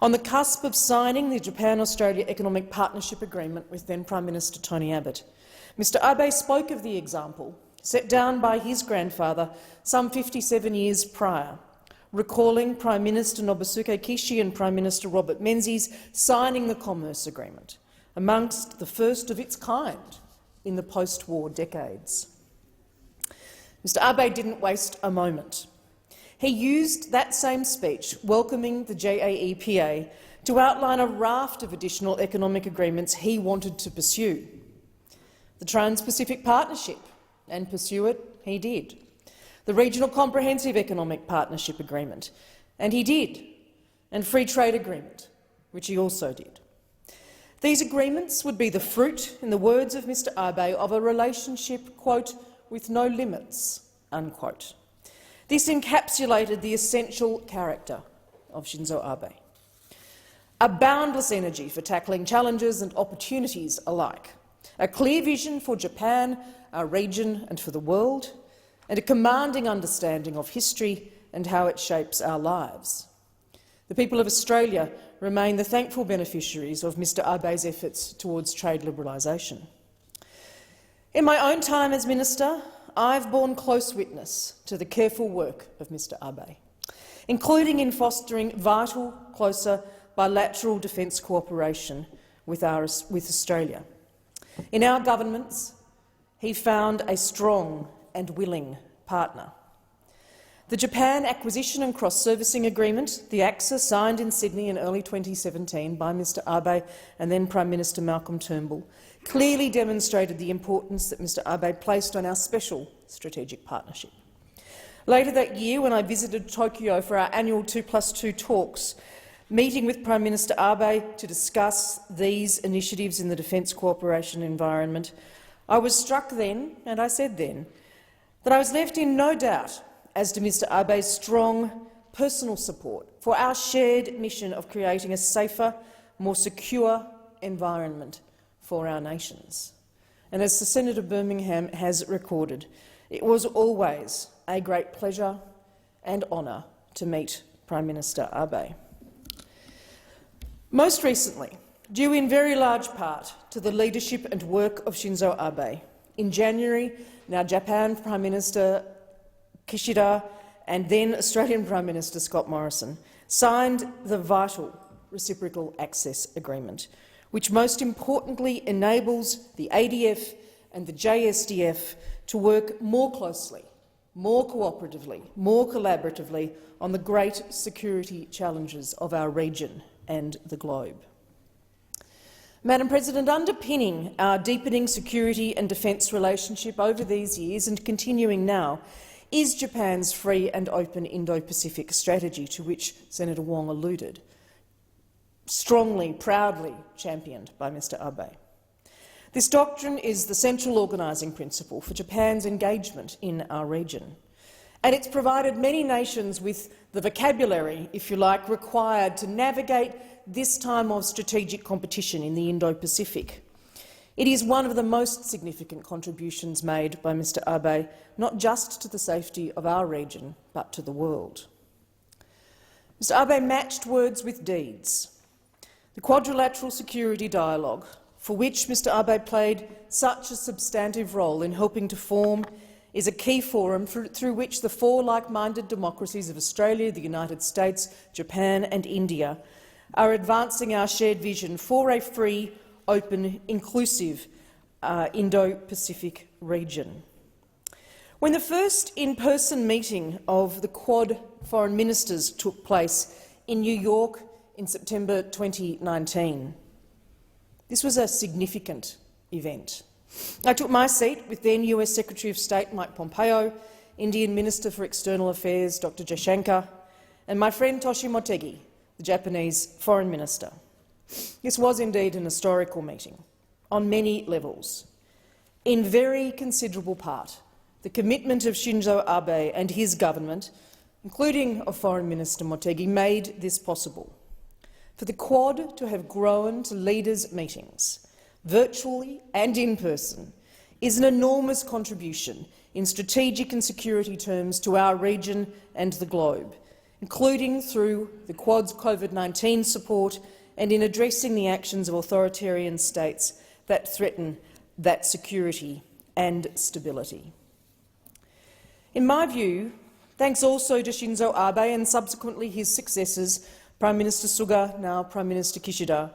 On the cusp of signing the Japan-Australia Economic Partnership Agreement with then Prime Minister Tony Abbott, Mr Abe spoke of the example set down by his grandfather some 57 years prior, recalling Prime Minister Nobusuke Kishi and Prime Minister Robert Menzies signing the Commerce Agreement, amongst the first of its kind in the post-war decades. Mr Abe didn't waste a moment. He used that same speech, welcoming the JAEPA, to outline a raft of additional economic agreements he wanted to pursue. The Trans-Pacific Partnership, and pursue it he did. The Regional Comprehensive Economic Partnership Agreement, and he did. And Free Trade Agreement, which he also did. These agreements would be the fruit, in the words of Mr Abe, of a relationship, quote, with no limits, unquote. This encapsulated the essential character of Shinzo Abe. A boundless energy for tackling challenges and opportunities alike, a clear vision for Japan, our region and for the world, and a commanding understanding of history and how it shapes our lives. The people of Australia remain the thankful beneficiaries of Mr Abe's efforts towards trade liberalisation. In my own time as Minister, I've borne close witness to the careful work of Mr Abe, including in fostering vital, closer bilateral defence cooperation with Australia. In our governments, he found a strong and willing partner. The Japan Acquisition and Cross-Servicing Agreement, the ACSA, signed in Sydney in early 2017 by Mr Abe and then Prime Minister Malcolm Turnbull, clearly demonstrated the importance that Mr Abe placed on our special strategic partnership. Later that year, when I visited Tokyo for our annual 2+2 talks, meeting with Prime Minister Abe to discuss these initiatives in the defence cooperation environment, I was struck then, and I said then, that I was left in no doubt as to Mr Abe's strong personal support for our shared mission of creating a safer, more secure environment for our nations. And as Senator Birmingham has recorded, it was always a great pleasure and honour to meet Prime Minister Abe. Most recently, due in very large part to the leadership and work of Shinzo Abe, in January, now Japan Prime Minister Kishida and then Australian Prime Minister Scott Morrison signed the vital Reciprocal Access Agreement, which most importantly enables the ADF and the JSDF to work more closely, more cooperatively, more collaboratively on the great security challenges of our region and the globe. Madam President, underpinning our deepening security and defence relationship over these years and continuing now is Japan's free and open Indo-Pacific strategy, to which Senator Wong alluded, strongly, proudly championed by Mr Abe. This doctrine is the central organising principle for Japan's engagement in our region, and it's provided many nations with the vocabulary, if you like, required to navigate this time of strategic competition in the Indo-Pacific. It is one of the most significant contributions made by Mr Abe, not just to the safety of our region, but to the world. Mr Abe matched words with deeds. The Quadrilateral Security Dialogue, for which Mr Abe played such a substantive role in helping to form, is a key forum through which the four like-minded democracies of Australia, the United States, Japan and India are advancing our shared vision for a free, open, inclusive Indo-Pacific region. When the first in-person meeting of the Quad foreign ministers took place in New York in September 2019, this was a significant event. I took my seat with then US Secretary of State Mike Pompeo, Indian Minister for External Affairs Dr Jaishankar, and my friend Toshi Motegi, the Japanese Foreign Minister. This was indeed an historical meeting on many levels. In very considerable part, the commitment of Shinzo Abe and his government, including of Foreign Minister Motegi, made this possible. For the Quad to have grown to leaders' meetings, virtually and in person, is an enormous contribution in strategic and security terms to our region and the globe, including through the Quad's COVID-19 support and in addressing the actions of authoritarian states that threaten that security and stability. In my view, thanks also to Shinzo Abe and subsequently his successors, Prime Minister Suga, now Prime Minister Kishida,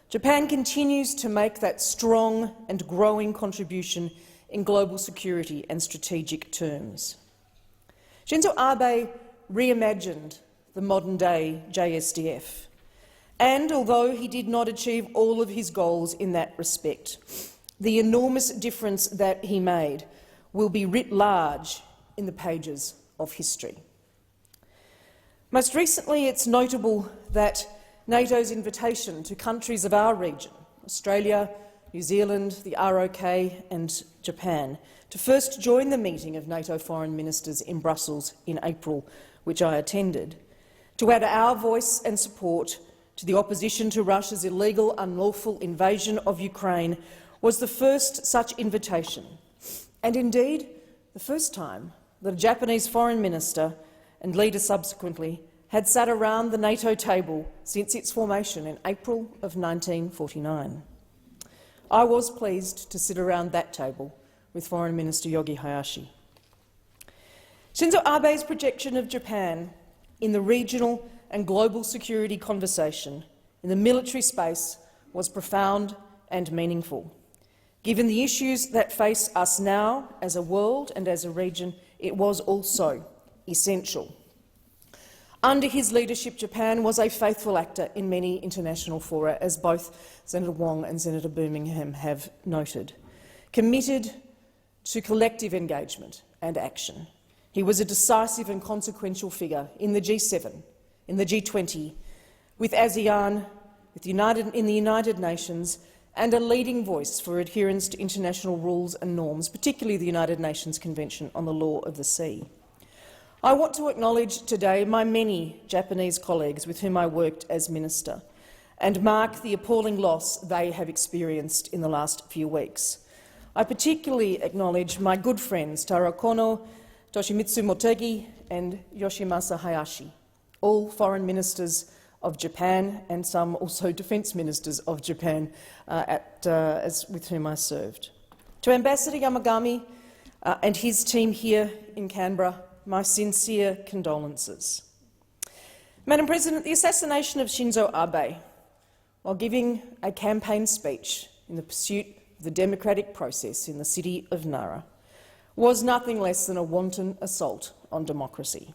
Japan continues to make that strong and growing contribution in global security and strategic terms. Shinzo Abe reimagined the modern-day JSDF, and although he did not achieve all of his goals in that respect, the enormous difference that he made will be writ large in the pages of history. Most recently, it's notable that NATO's invitation to countries of our region, Australia, New Zealand, the ROK and Japan, to first join the meeting of NATO foreign ministers in Brussels in April, which I attended, to add our voice and support to the opposition to Russia's illegal, unlawful invasion of Ukraine, was the first such invitation, and indeed the first time that a Japanese foreign minister and leader subsequently had sat around the NATO table since its formation in April of 1949. I was pleased to sit around that table with Foreign Minister Yogi Hayashi. Shinzo Abe's projection of Japan in the regional and global security conversation in the military space was profound and meaningful. Given the issues that face us now as a world and as a region, it was also essential. Under his leadership, Japan was a faithful actor in many international fora, as both Senator Wong and Senator Birmingham have noted, committed to collective engagement and action. He was a decisive and consequential figure in the G7, in the G20, with ASEAN, in the United Nations, and a leading voice for adherence to international rules and norms, particularly the United Nations Convention on the Law of the Sea. I want to acknowledge today my many Japanese colleagues with whom I worked as minister and mark the appalling loss they have experienced in the last few weeks. I particularly acknowledge my good friends Taro Kono, Toshimitsu Motegi and Yoshimasa Hayashi, all foreign ministers of Japan and some also defence ministers of Japan with whom I served. To Ambassador Yamagami and his team here in Canberra, my sincere condolences. Madam President, the assassination of Shinzo Abe, while giving a campaign speech in the pursuit of the democratic process in the city of Nara, was nothing less than a wanton assault on democracy.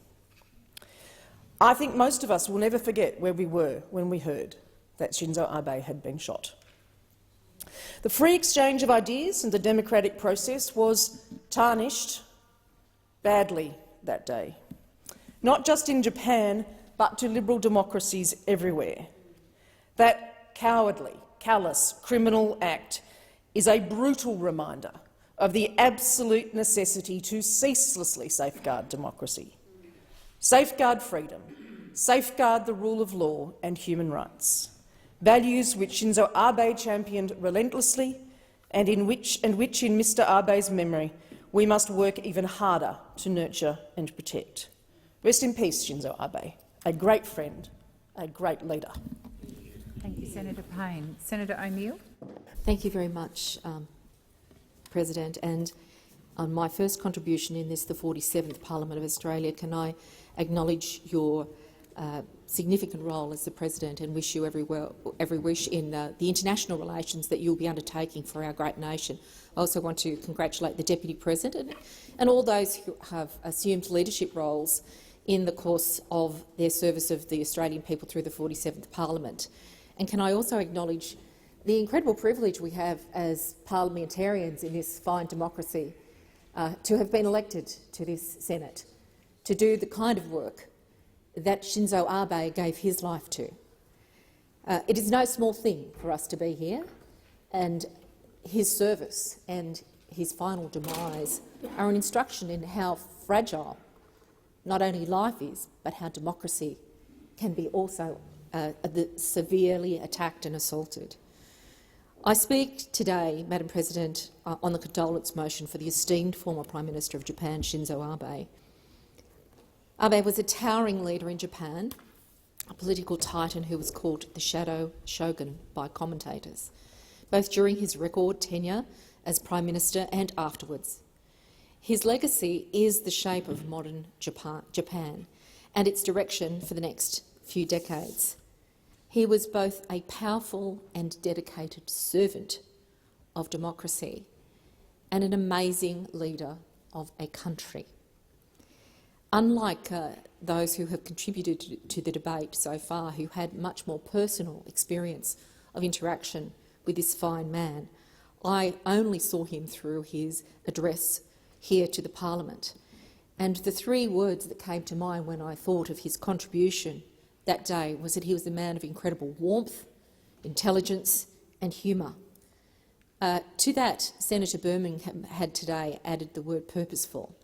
I think most of us will never forget where we were when we heard that Shinzo Abe had been shot. The free exchange of ideas and the democratic process was tarnished badly that day, not just in Japan, but to liberal democracies everywhere. That cowardly, callous, criminal act is a brutal reminder of the absolute necessity to ceaselessly safeguard democracy, safeguard freedom, safeguard the rule of law and human rights, values which Shinzo Abe championed relentlessly and which in Mr Abe's memory we must work even harder to nurture and protect. Rest in peace, Shinzo Abe, a great friend, a great leader. Thank you, Senator Payne. Senator O'Neill. Thank you very much, President. And on my first contribution in this, the 47th Parliament of Australia, can I acknowledge your significant role as the President and wish you every wish in the international relations that you'll be undertaking for our great nation. I also want to congratulate the Deputy President and all those who have assumed leadership roles in the course of their service of the Australian people through the 47th Parliament. And can I also acknowledge the incredible privilege we have as parliamentarians in this fine democracy to have been elected to this Senate, to do the kind of work that Shinzo Abe gave his life to. It is no small thing for us to be here, and his service and his final demise are an instruction in how fragile not only life is, but how democracy can be also severely attacked and assaulted. I speak today, Madam President, on the condolence motion for the esteemed former Prime Minister of Japan, Shinzo Abe. Abe was a towering leader in Japan, a political titan who was called the Shadow Shogun by commentators, both during his record tenure as Prime Minister and afterwards. His legacy is the shape of modern Japan and its direction for the next few decades. He was both a powerful and dedicated servant of democracy and an amazing leader of a country. Unlike those who have contributed to the debate so far, who had much more personal experience of interaction with this fine man, I only saw him through his address here to the Parliament. And the three words that came to mind when I thought of his contribution that day was that he was a man of incredible warmth, intelligence and humour. To that, Senator Birmingham had today added the word purposeful,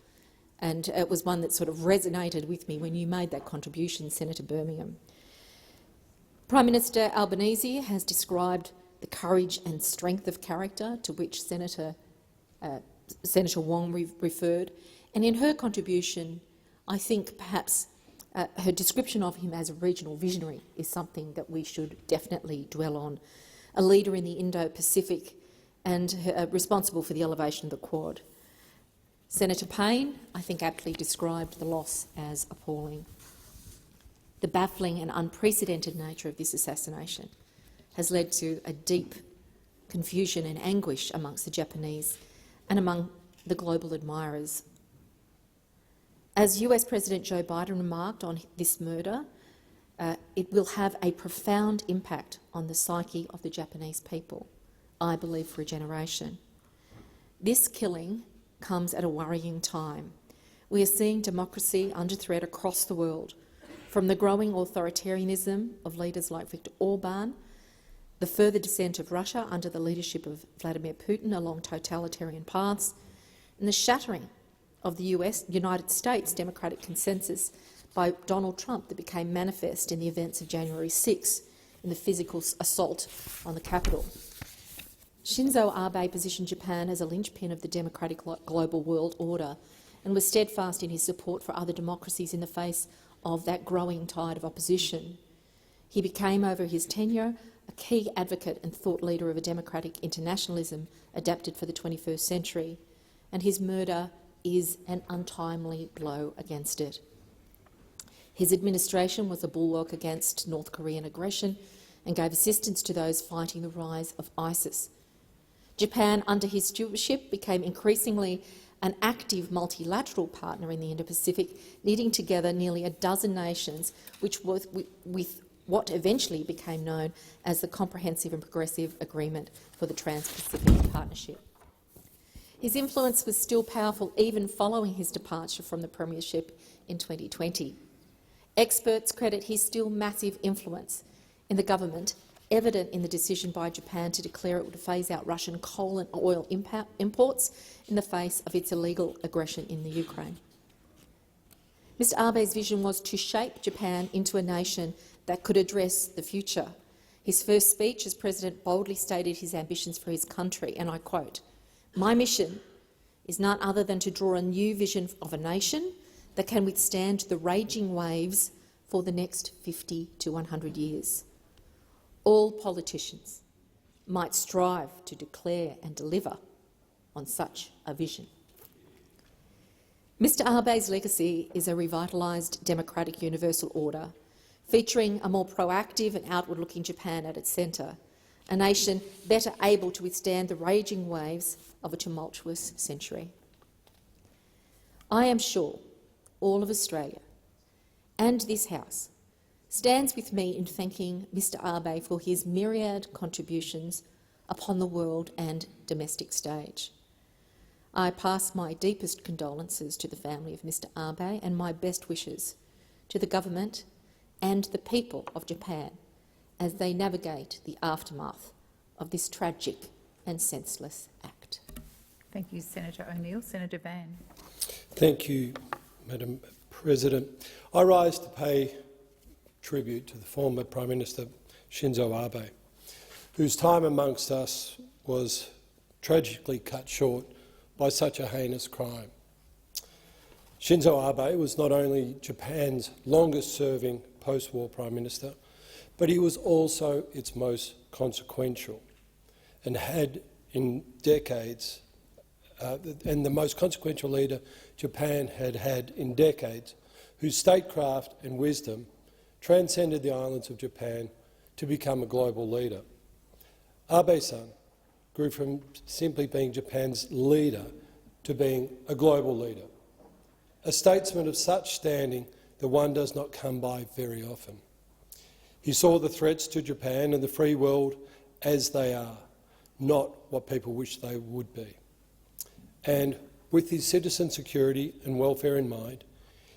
and it was one that sort of resonated with me when you made that contribution, Senator Birmingham. Prime Minister Albanese has described the courage and strength of character to which Senator Wong referred, and in her contribution, I think perhaps her description of him as a regional visionary is something that we should definitely dwell on. A leader in the Indo-Pacific and responsible for the elevation of the Quad. Senator Payne, I think, aptly described the loss as appalling. The baffling and unprecedented nature of this assassination has led to a deep confusion and anguish amongst the Japanese and among the global admirers. As US President Joe Biden remarked on this murder, it will have a profound impact on the psyche of the Japanese people, I believe for a generation. This killing comes at a worrying time. We are seeing democracy under threat across the world, from the growing authoritarianism of leaders like Viktor Orban, the further descent of Russia under the leadership of Vladimir Putin along totalitarian paths, and the shattering of the United States democratic consensus by Donald Trump that became manifest in the events of January 6 in the physical assault on the Capitol. Shinzo Abe positioned Japan as a linchpin of the democratic global world order and was steadfast in his support for other democracies in the face of that growing tide of opposition. He became, over his tenure, a key advocate and thought leader of a democratic internationalism adapted for the 21st century, and his murder is an untimely blow against it. His administration was a bulwark against North Korean aggression and gave assistance to those fighting the rise of ISIS. Japan, under his stewardship, became increasingly an active multilateral partner in the Indo-Pacific, knitting together nearly a dozen nations, which with what eventually became known as the Comprehensive and Progressive Agreement for the Trans-Pacific Partnership. His influence was still powerful even following his departure from the premiership in 2020. Experts credit his still massive influence in the government, evident in the decision by Japan to declare it would phase out Russian coal and oil imports in the face of its illegal aggression in the Ukraine. Mr Abe's vision was to shape Japan into a nation that could address the future. His first speech as president boldly stated his ambitions for his country, and I quote, "My mission is none other than to draw a new vision of a nation that can withstand the raging waves for the next 50 to 100 years. All politicians might strive to declare and deliver on such a vision." Mr Abe's legacy is a revitalised democratic universal order, featuring a more proactive and outward-looking Japan at its centre, a nation better able to withstand the raging waves of a tumultuous century. I am sure all of Australia and this House stands with me in thanking Mr Abe for his myriad contributions upon the world and domestic stage. I pass my deepest condolences to the family of Mr Abe and my best wishes to the government and the people of Japan as they navigate the aftermath of this tragic and senseless act. Thank you, Senator O'Neill. Senator Van. Thank you, Madam President. I rise to pay tribute to the former Prime Minister Shinzo Abe, whose time amongst us was tragically cut short by such a heinous crime. Shinzo Abe was not only Japan's longest-serving post-war Prime Minister, but he was also its most consequential and had in decades, and the most consequential leader Japan had had in decades, whose statecraft and wisdom transcended the islands of Japan to become a global leader. Abe-san grew from simply being Japan's leader to being a global leader, a statesman of such standing that one does not come by very often. He saw the threats to Japan and the free world as they are, not what people wish they would be. And with his citizen security and welfare in mind,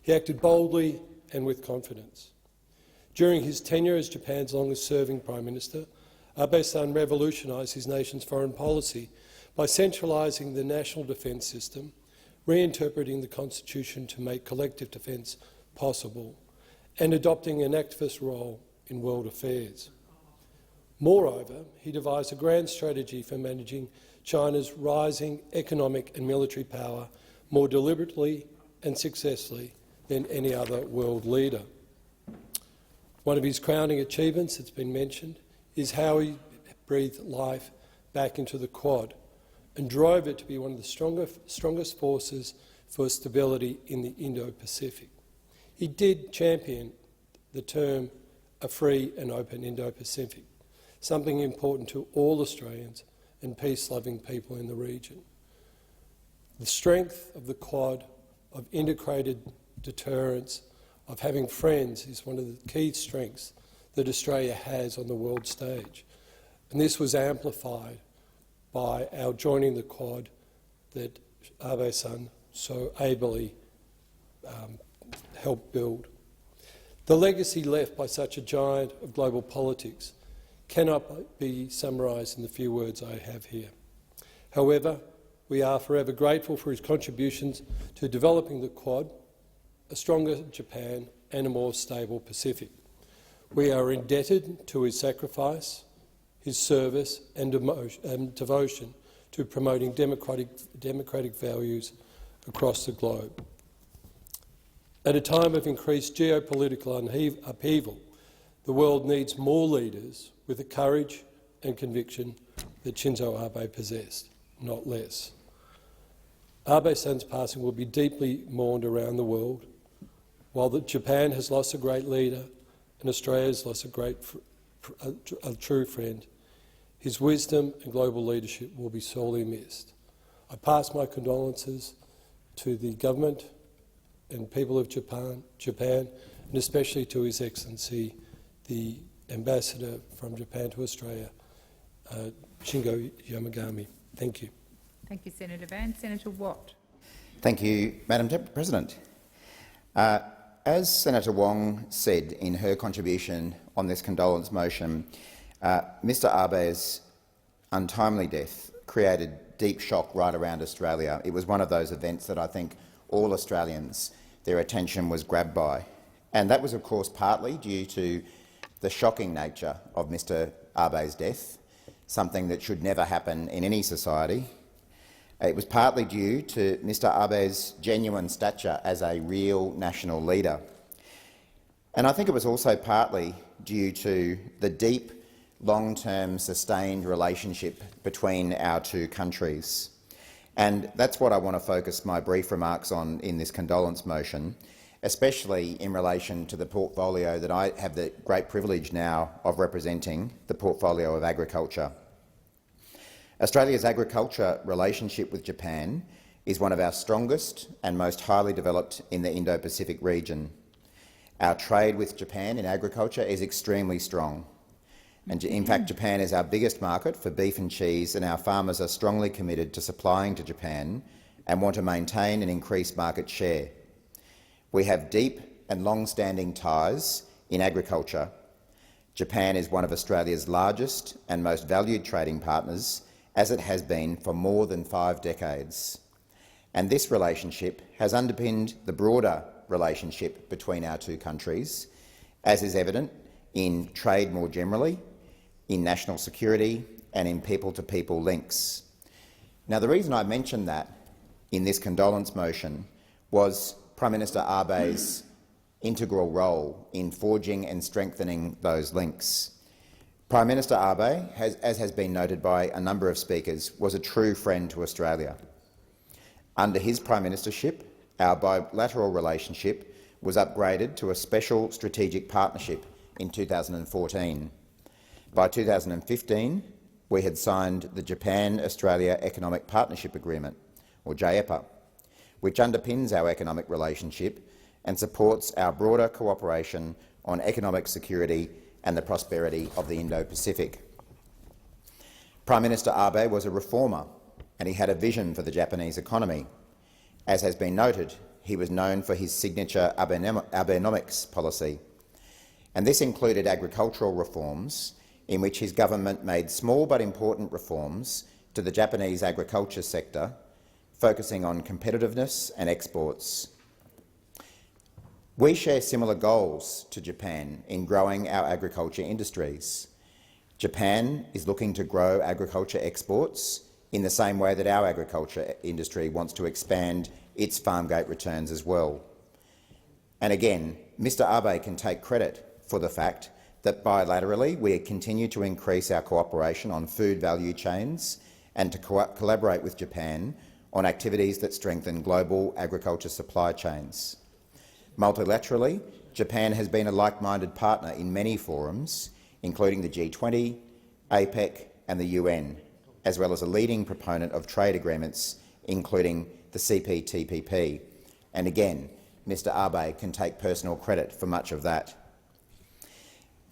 he acted boldly and with confidence. During his tenure as Japan's longest-serving Prime Minister, Abe-san revolutionised his nation's foreign policy by centralising the national defence system, reinterpreting the Constitution to make collective defence possible, and adopting an activist role in world affairs. Moreover, he devised a grand strategy for managing China's rising economic and military power more deliberately and successfully than any other world leader. One of his crowning achievements, it's been mentioned, is how he breathed life back into the Quad and drove it to be one of the strongest forces for stability in the Indo-Pacific. He did champion the term a free and open Indo-Pacific, something important to all Australians and peace-loving people in the region. The strength of the Quad, of integrated deterrence, of having friends is one of the key strengths that Australia has on the world stage. And this was amplified by our joining the Quad that Abe-san so ably helped build. The legacy left by such a giant of global politics cannot be summarised in the few words I have here. However, we are forever grateful for his contributions to developing the Quad, a stronger Japan and a more stable Pacific. We are indebted to his sacrifice, his service and devotion to promoting democratic values across the globe. At a time of increased geopolitical upheaval, the world needs more leaders with the courage and conviction that Shinzo Abe possessed, not less. Abe-san's passing will be deeply mourned around the world. While Japan has lost a great leader and Australia has lost a true friend, his wisdom and global leadership will be sorely missed. I pass my condolences to the government and people of Japan, and especially to His Excellency, the Ambassador from Japan to Australia, Shingo Yamagami. Thank you. Thank you, Senator Van. Senator Watt. Thank you, Madam President. As Senator Wong said in her contribution on this condolence motion, Mr Abe's untimely death created deep shock right around Australia. It was one of those events that I think all Australians, their attention was grabbed by. And that was, of course, partly due to the shocking nature of Mr Abe's death, something that should never happen in any society. It was partly due to Mr Abe's genuine stature as a real national leader. And I think it was also partly due to the deep, long-term, sustained relationship between our two countries. And that's what I want to focus my brief remarks on in this condolence motion, especially in relation to the portfolio that I have the great privilege now of representing, the portfolio of agriculture. Australia's agriculture relationship with Japan is one of our strongest and most highly developed in the Indo-Pacific region. Our trade with Japan in agriculture is extremely strong. And in fact, Japan is our biggest market for beef and cheese, and our farmers are strongly committed to supplying to Japan and want to maintain and increase market share. We have deep and long-standing ties in agriculture. Japan is one of Australia's largest and most valued trading partners, as it has been for more than 5 decades. And this relationship has underpinned the broader relationship between our two countries, as is evident in trade more generally, in national security and in people-to-people links. Now, the reason I mentioned that in this condolence motion was Prime Minister Abe's integral role in forging and strengthening those links. Prime Minister Abe, as has been noted by a number of speakers, was a true friend to Australia. Under his prime ministership, our bilateral relationship was upgraded to a special strategic partnership in 2014. By 2015, we had signed the Japan-Australia Economic Partnership Agreement, or JEPA, which underpins our economic relationship and supports our broader cooperation on economic security and the prosperity of the Indo-Pacific. Prime Minister Abe was a reformer, and he had a vision for the Japanese economy. As has been noted, he was known for his signature Abenomics policy, and this included agricultural reforms in which his government made small but important reforms to the Japanese agriculture sector, focusing on competitiveness and exports. We share similar goals to Japan in growing our agriculture industries. Japan is looking to grow agriculture exports in the same way that our agriculture industry wants to expand its farm gate returns as well. And again, Mr Abe can take credit for the fact that bilaterally we continue to increase our cooperation on food value chains and to collaborate with Japan on activities that strengthen global agriculture supply chains. Multilaterally, Japan has been a like-minded partner in many forums, including the G20, APEC and the UN, as well as a leading proponent of trade agreements, including the CPTPP. And again, Mr Abe can take personal credit for much of that.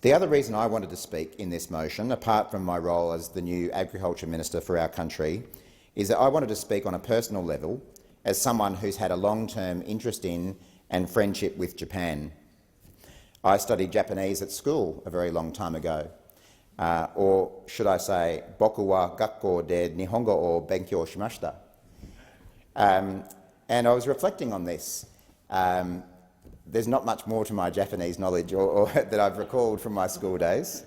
The other reason I wanted to speak in this motion, apart from my role as the new Agriculture Minister for our country, is that I wanted to speak on a personal level as someone who's had a long-term interest in and friendship with Japan. I studied Japanese at school a very long time ago, or should I say, boku wa gakkou de Nihongo o benkyou shimashita. And I was reflecting on this. There's not much more to my Japanese knowledge or that I've recalled from my school days,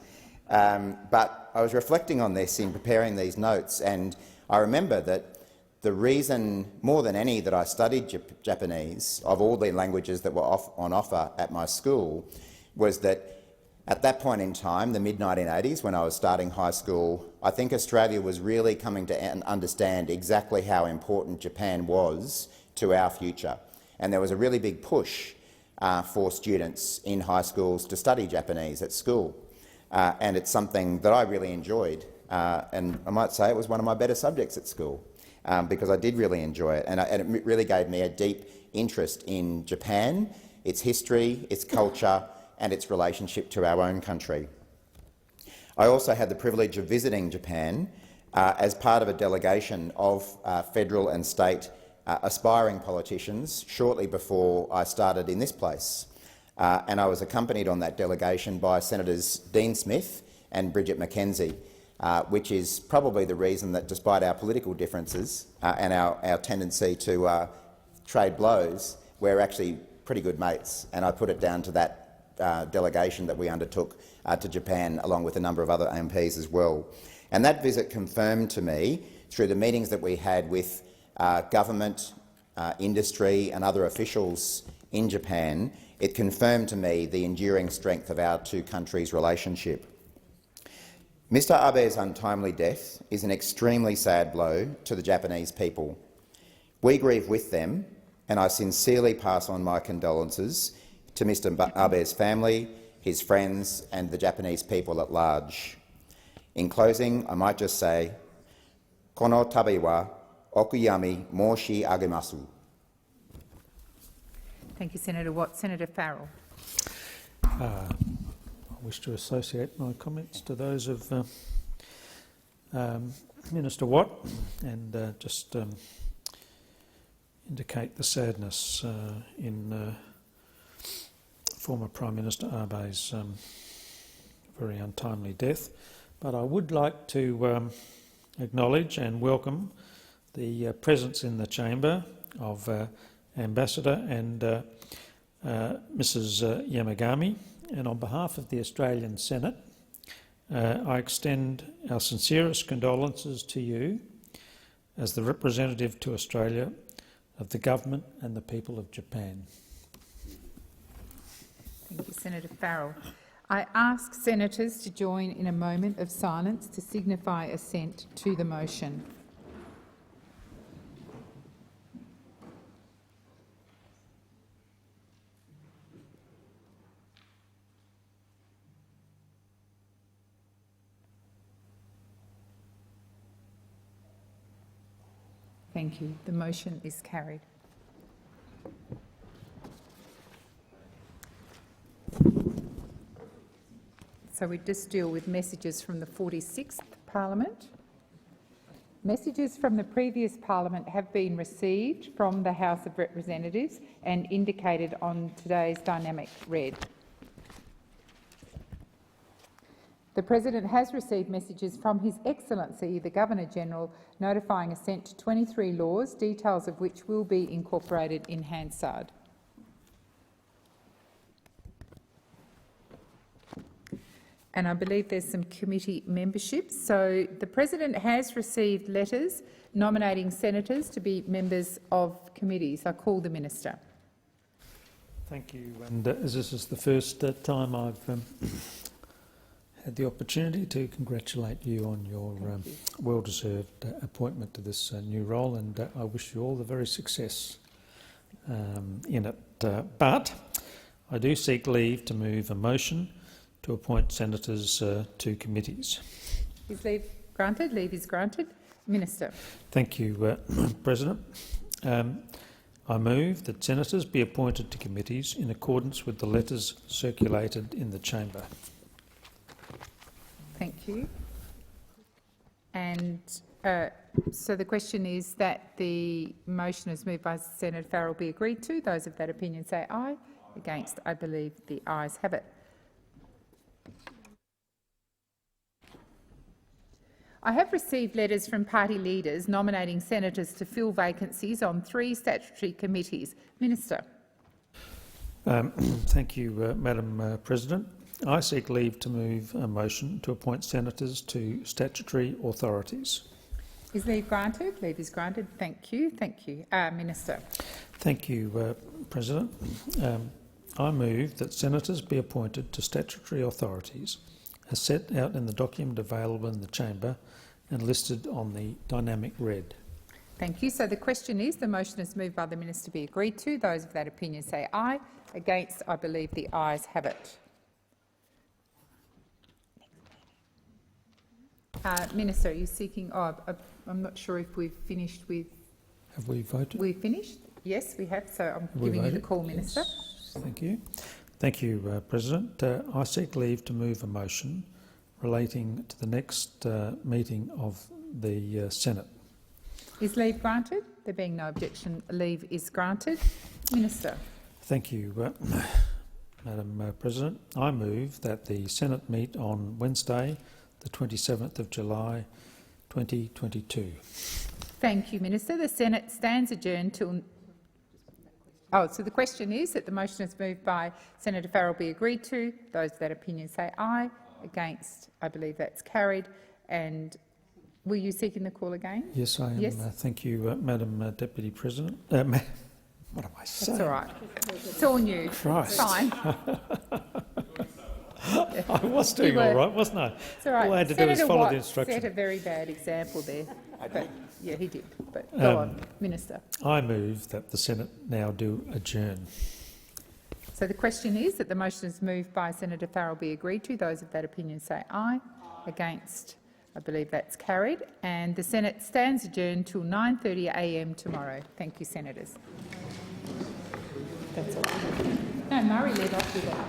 but I was reflecting on this in preparing these notes, and I remember that the reason, more than any, that I studied Japanese, of all the languages that were on offer at my school, was that at that point in time, the mid-1980s, when I was starting high school, I think Australia was really coming to understand exactly how important Japan was to our future. And there was a really big push for students in high schools to study Japanese at school. And it's something that I really enjoyed. And I might say it was one of my better subjects at school because I did really enjoy it. And it really gave me a deep interest in Japan, its history, its culture, and its relationship to our own country. I also had the privilege of visiting Japan as part of a delegation of federal and state aspiring politicians shortly before I started in this place. And I was accompanied on that delegation by Senators Dean Smith and Bridget McKenzie, which is probably the reason that, despite our political differences and our tendency to trade blows, we're actually pretty good mates. And I put it down to that delegation that we undertook to Japan, along with a number of other MPs as well. And that visit confirmed to me, through the meetings that we had with government, industry and other officials in Japan, it confirmed to me the enduring strength of our two countries' relationship. Mr Abe's untimely death is an extremely sad blow to the Japanese people. We grieve with them, and I sincerely pass on my condolences to Mr Abe's family, his friends and the Japanese people at large. In closing, I might just say, kono tabe wa okuyami moshi agemasu. Thank you, Senator Watt. Senator Farrell. I wish to associate my comments to those of Minister Watt and just indicate the sadness in former Prime Minister Abe's very untimely death. But I would like to acknowledge and welcome the presence in the chamber of Ambassador and Mrs Yamagami. And on behalf of the Australian Senate, I extend our sincerest condolences to you as the representative to Australia of the government and the people of Japan. Thank you, Senator Farrell. I ask senators to join in a moment of silence to signify assent to the motion. Thank you. The motion is carried. So we just deal with messages from the 46th Parliament. Messages from the previous Parliament have been received from the House of Representatives and indicated on today's dynamic red. The President has received messages from His Excellency the Governor-General notifying assent to 23 laws, details of which will be incorporated in Hansard. And I believe there's some committee memberships. So the President has received letters nominating senators to be members of committees. I call the Minister. Thank you. And as this is the first time I've had the opportunity to congratulate you on your well-deserved appointment to this new role, and I wish you all the very success in it. But I do seek leave to move a motion to appoint senators to committees. Is leave granted? Leave is granted. Minister. Thank you, President. I move that senators be appointed to committees in accordance with the letters circulated in the chamber. Thank you. And so the question is that the motion as moved by Senator Farrell be agreed to. Those of that opinion say aye. Against, I believe the ayes have it. I have received letters from party leaders nominating senators to fill vacancies on 3 statutory committees. Minister. Thank you, Madam President. I seek leave to move a motion to appoint senators to statutory authorities. Is leave granted? Leave is granted. Thank you. Thank you. Minister. Thank you, President. I move that senators be appointed to statutory authorities as set out in the document available in the chamber and listed on the dynamic red. Thank you. So the question is, the motion is moved by the minister be agreed to. Those of that opinion say aye. Against, I believe the ayes have it. Minister, are you seeking? Oh, I'm not sure if we've finished with. Have we voted? We've finished. Yes, we have. So I'm giving you the call, Minister. Yes. Thank you. Thank you, President. I seek leave to move a motion relating to the next meeting of the Senate. Is leave granted? There being no objection, leave is granted. Minister. Thank you, Madam President. I move that the Senate meet on Wednesday, the 27th of July 2022. Thank you, Minister. The Senate stands adjourned till... Oh, so the question is that the motion is moved by Senator Farrell be agreed to. Those of that opinion say aye. Against, I believe that's carried. And were you seeking the call again? Yes, I am. Yes. Thank you, Madam Deputy President. What am I saying? That's all right. It's all new. Christ. It's fine. I was doing all right, wasn't I? It's all right. All I had to Senator do was follow Watt the instructions. set a very bad example there. But, yeah, he did. But go on, Minister. I move that the Senate now do adjourn. So the question is that the motion is moved by Senator Farrell be agreed to. Those of that opinion say aye. Against, I believe that's carried. And the Senate stands adjourned till 9:30 a.m. tomorrow. Thank you, Senators. That's all. No, Murray led off with that.